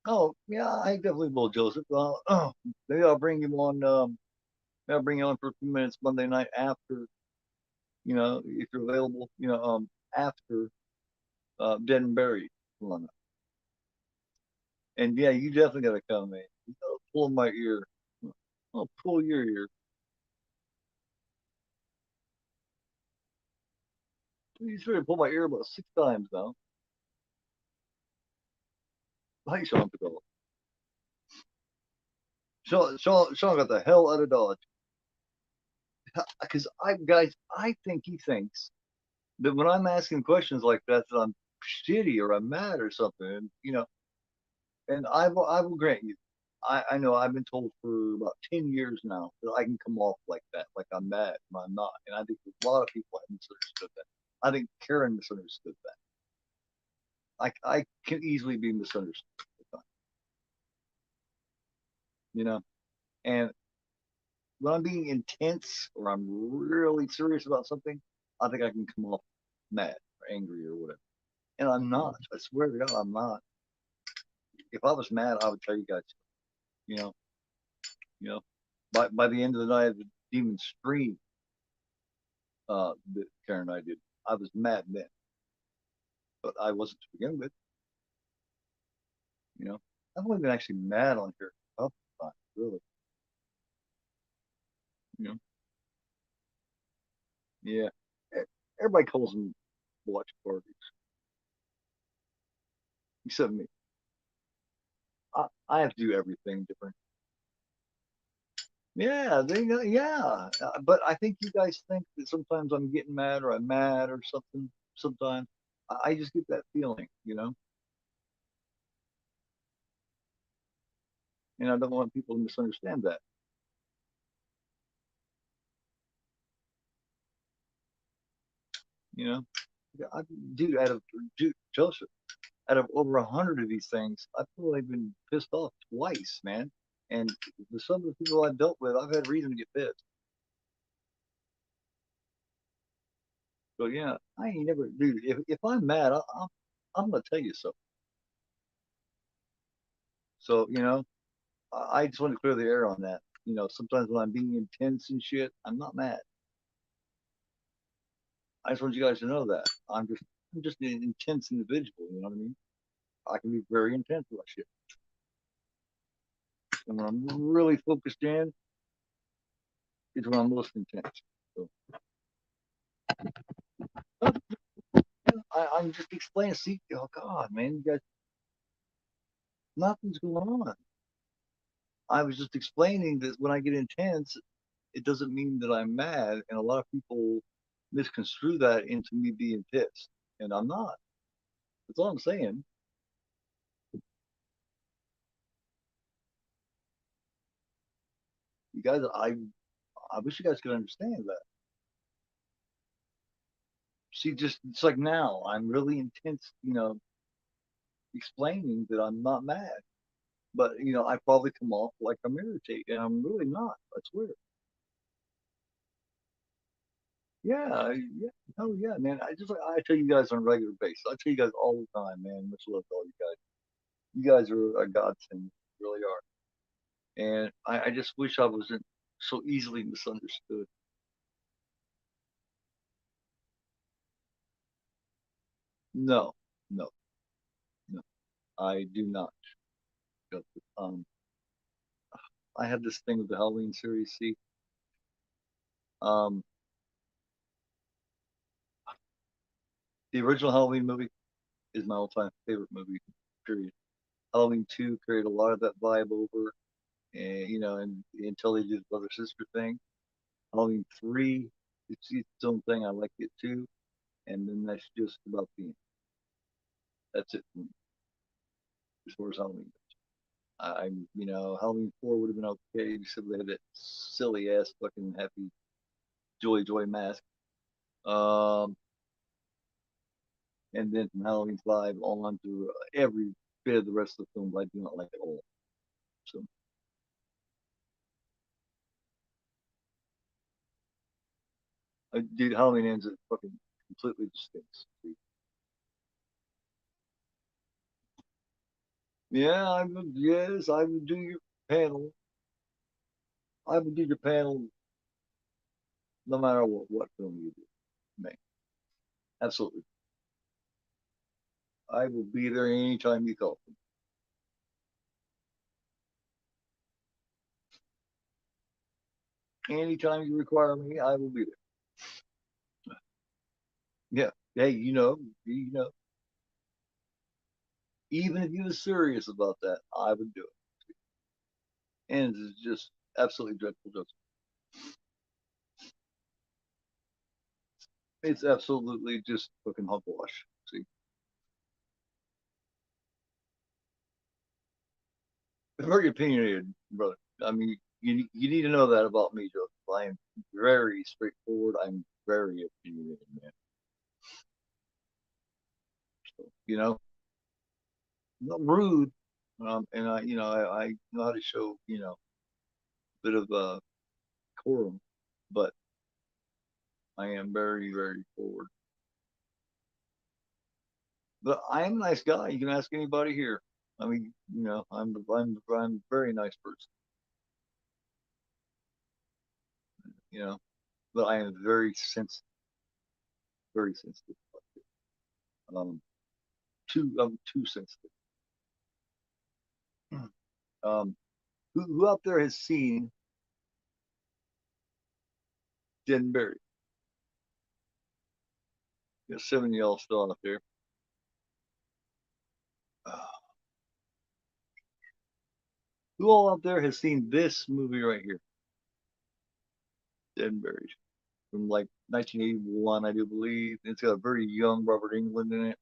oh, yeah, I definitely will, Joseph. Maybe I'll bring him on. Maybe I'll bring you on for a few minutes Monday night after, if you're available, after Dead and Buried. And yeah, you definitely got to come, man. You gotta pull my ear. I'll pull your ear. You tried to pull my ear about 6 times now. Hi, Sean Padilla. Sean got the hell out of Dodge. Because I think he thinks that when I'm asking questions like that I'm shitty or I'm mad or something. And I will grant you, I know I've been told for about 10 years now that I can come off like that, like I'm mad when I'm not. And I think a lot of people have misunderstood that. I think Karen misunderstood that. I can easily be misunderstood, you know. And when I'm being intense or I'm really serious about something, I think I can come off mad or angry or whatever. And I'm not. I swear to God, I'm not. If I was mad, I would tell you guys, you know, you know. By the end of the night, the demon scream that Karen and I did, I was mad then, but I wasn't to begin with. You know, I've only been actually mad on here a couple times, really. You know, yeah. Everybody calls them watch parties, except me. I have to do everything different. Yeah, yeah. But I think you guys think that sometimes I'm getting mad or I'm mad or something. Sometimes I just get that feeling. And I don't want people to misunderstand that. You know, I, dude, Joseph, out of over 100 of these things, I've probably been pissed off twice, man. And the some of the people I've dealt with, I've had reason to get pissed. So yeah, I ain't never, dude. If I'm mad, I'm gonna tell you so. So I just want to clear the air on that. Sometimes when I'm being intense and shit, I'm not mad. I just want you guys to know that I'm just an intense individual. You know what I mean? I can be very intense about shit, and when I'm really focused in, it's when I'm most intense. So I'm just explaining. See, oh God, man, you guys, nothing's going on. I was just explaining that when I get intense, it doesn't mean that I'm mad, and a lot of people misconstrue that into me being pissed, and I'm not. That's all I'm saying. You guys, I wish you guys could understand that. See, just it's like now I'm really intense, explaining that I'm not mad, but I probably come off like I'm irritated, and I'm really not. I swear. Yeah, yeah, oh yeah, man. I tell you guys on a regular basis. I tell you guys all the time, man. Much love to all you guys. You guys are a godsend, you really are. And I just wish I wasn't so easily misunderstood. No, no, no, I do not. Um, I had this thing with the Halloween series. See, um, the original Halloween movie is my all-time favorite movie. Period. Halloween 2 carried a lot of that vibe over, and until they did the brother sister thing. Halloween 3, it's its own thing. I like it too, and then that's just about the end. That's it for me, as far as Halloween. Halloween 4 would have been okay, except they had that silly ass fucking happy. Joy Joy mask. Um, and then from Halloween 5 on to every bit of the rest of the film, I do not like at all. So, dude, Halloween ends, it fucking completely stinks. Yeah, I would. Yes, I would do your panel. I would do your panel no matter what film you do. Man, absolutely. I will be there anytime you call. Anytime you require me, I will be there. Yeah. Hey, you know, even if you were serious about that, I would do it. And it's just absolutely dreadful. Just it's absolutely just fucking hogwash. See, very opinionated, brother. I mean, you need to know that about me, Joseph. I am very straightforward. I'm very opinionated, man. So, not rude, and I know how to show, a bit of quorum, but I am very, very forward. But I am a nice guy. You can ask anybody here. I mean, I'm a very nice person, you know, but I am very sensitive. Um, I'm too sensitive. Um, who out there has seen Dead and Buried? There's 7 of y'all still out there. Uh, who all out there has seen this movie right here, Dead and Buried, from like 1981, I do believe. It's got a very young Robert Englund in it.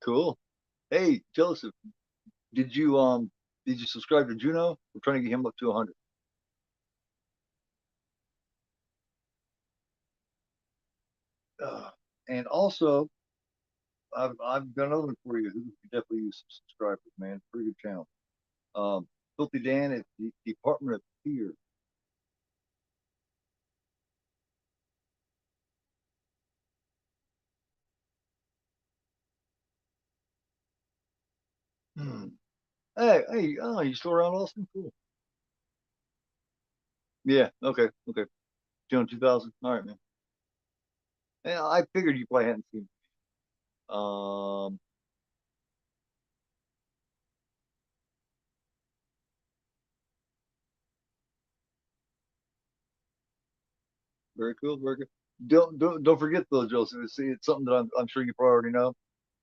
Cool. Hey, Joseph, did you um did you subscribe to Juno? We're trying to get him up to 100. Uh, and also, I've got another one for you who you definitely use some subscribers, man. Pretty good channel. Filthy Dan at the Department of Fear. Hmm. Hey, oh, you still around, Austin? Cool. Yeah. Okay. Okay. June 2000. All right, man. Yeah, I figured you probably hadn't seen it. Very cool. Very good. Don't forget though, Joseph. It's something that I'm sure you probably already know.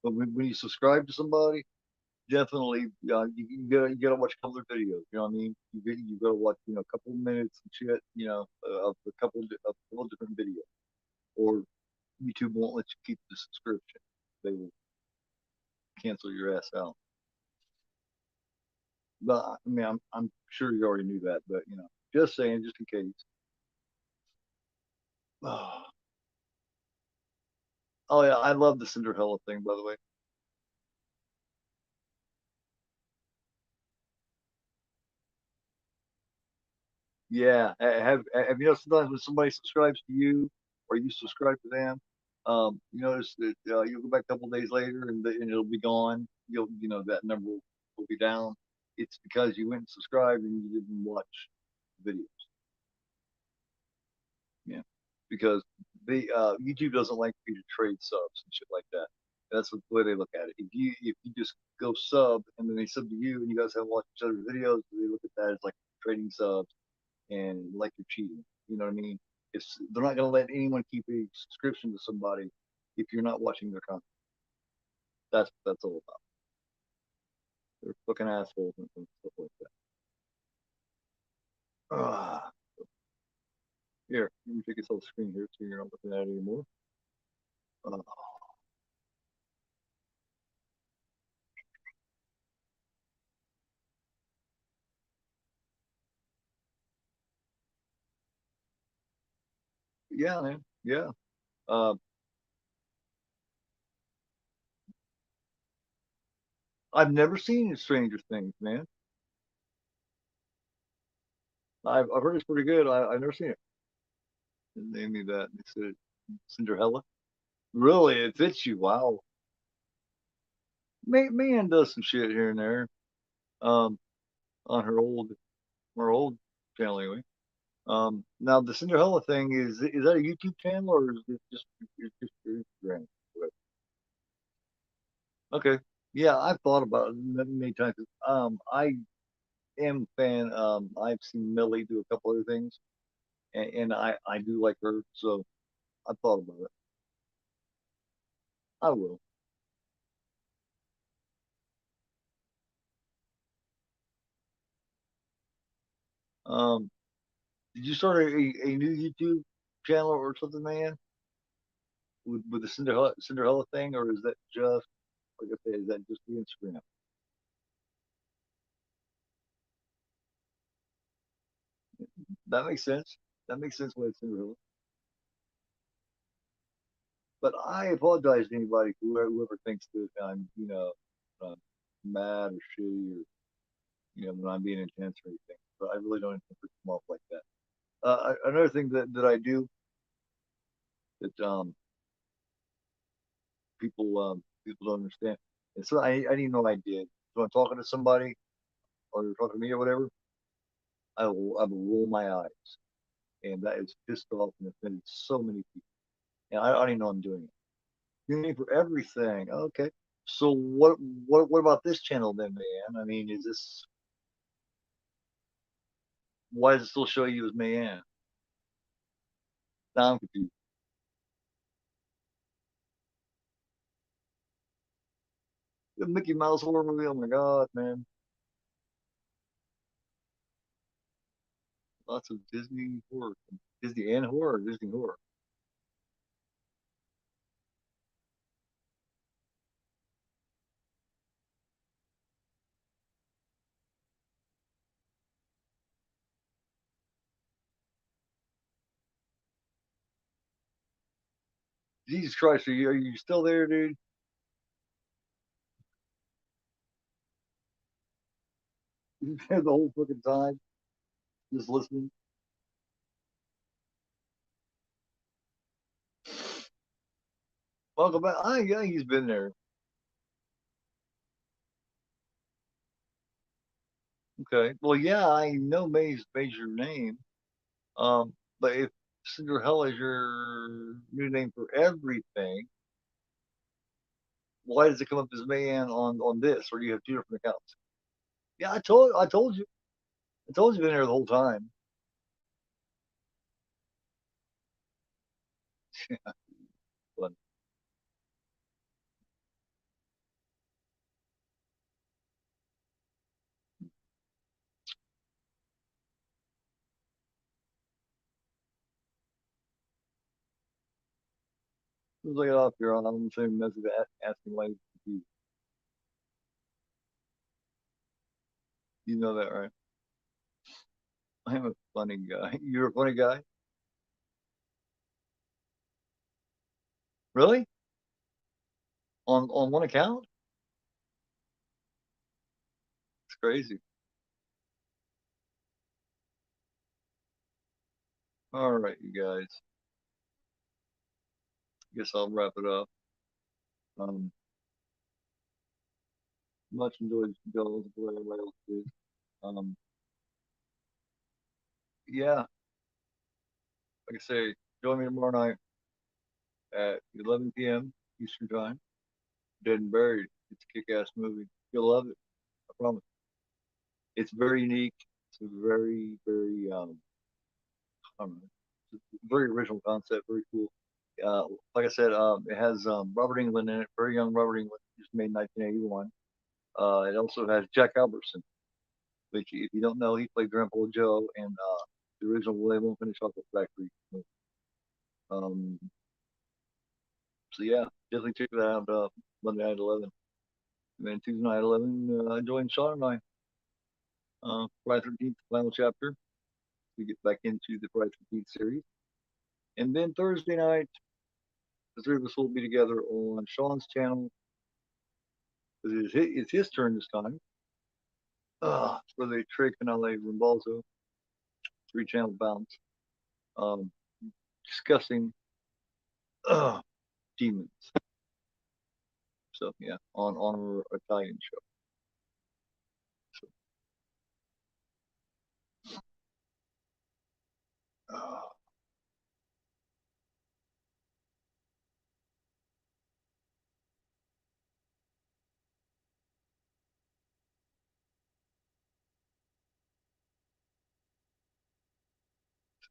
But when you subscribe to somebody, definitely, you gotta watch a couple of videos. You know what I mean? You gotta watch, a couple of minutes and shit. Of a couple of different videos, or YouTube won't let you keep the subscription. They will cancel your ass out. But I mean, I'm sure you already knew that, but just saying, just in case. Oh, oh yeah, I love the Cinderella thing, by the way. Yeah, have you know sometimes when somebody subscribes to you or you subscribe to them, you notice that you'll go back a couple of days later and it'll be gone. That number will be down. It's because you went and subscribed and you didn't watch videos. Yeah, because the YouTube doesn't like you to trade subs and shit like that. That's the way they look at it. If you just go sub and then they sub to you and you guys haven't watched each other's videos, they look at that as like trading subs and like you're cheating. You know what I mean? It's they're not going to let anyone keep a subscription to somebody if you're not watching their content. That's all about. They're fucking assholes and stuff like that. Ah, here, let me take this whole screen here so you're not looking at it anymore. Uh, Yeah, man. Yeah. Uh, I've never seen Stranger Things, man. I've heard it's pretty good. I've never seen it. They me that. They said Cinderella. Really, it fits you. Wow. Man does some shit here and there. Um, on her old channel anyway. Now the Cinderella thing is that a YouTube channel or is it just your Instagram? Okay. Yeah, I've thought about it many times. I am a fan. I've seen Millie do a couple other things, and I do like her, so I thought about it. I will. Um, did you start a new YouTube channel or something, man, with the Cinderella thing, or is that just like I said, is that just the Instagram? That makes sense. That makes sense why it's Cinderella. But I apologize to anybody whoever thinks that I'm, mad or shitty or when I'm being intense or anything. But I really don't intend to come off like that. Another thing that I do that people don't understand, and so I didn't know I did. So I'm talking to somebody or you're talking to me or whatever, I will roll my eyes, and that is pissed off and offended so many people, and I don't even know I'm doing it. You mean for everything? Okay. So what about this channel then, man? I mean, is this why does it still show you as man? Now I'm confused. The Mickey Mouse horror movie. Oh my god, man! Lots of Disney horror, Disney and horror, Disney horror. Jesus Christ, are you still there, dude? You had the whole fucking time just listening. Welcome back. Yeah, he's been there. Okay. Well, yeah, I know May's major name. But if Cinderella is your new name for everything, why does it come up as man on this? Or do you have two different accounts? Yeah, I told you. I told you been there the whole time. But as soon as I get off here, I'm going to send a message asking why he's confused. You know that, right? I'm a funny guy. You're a funny guy? Really? On one account? It's crazy. All right, you guys. Guess I'll wrap it up. Um, much enjoyed Joel's Blair Wales too. Um, yeah, like I say, join me tomorrow night at 11 p.m. Eastern Time. Dead and Buried. It's a kick-ass movie. You'll love it. I promise. It's very unique. It's a very I don't know, it's a very original concept. Very cool. Like I said, it has Robert England in it. Very young Robert England, just made in 1981. It also has Jack Albertson, which if you don't know, he played Grandpa Joe in the original Willy Wonka and the Chocolate Factory. Um, so yeah, definitely check that out. Monday night at 11. And then Tuesday night at 11, join Sean and I. Friday 13th, final chapter. We get back into the Friday 13th series. And then Thursday night, the three of us will be together on Sean's channel. It's his turn this time. For the Tre Finale Rimbalzo 3-channel bounce. Discussing demons. So yeah, on our Italian show.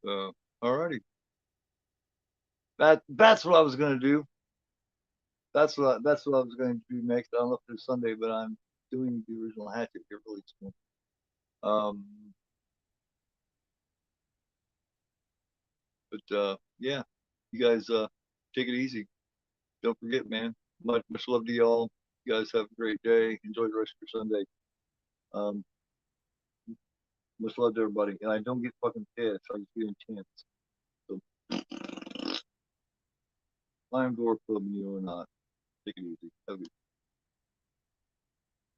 So, alrighty. That's what I was gonna do. That's what I was going to do next. I don't know if it's Sunday, but I'm doing the original Hatchet here really soon. Um, yeah, you guys take it easy. Don't forget, man. Much love to y'all. You guys have a great day. Enjoy the rest of your Sunday. Um, much love to everybody. And I don't get fucking pissed. I just get intense. So, I'm Door Club, you or not. Take it easy. Have a good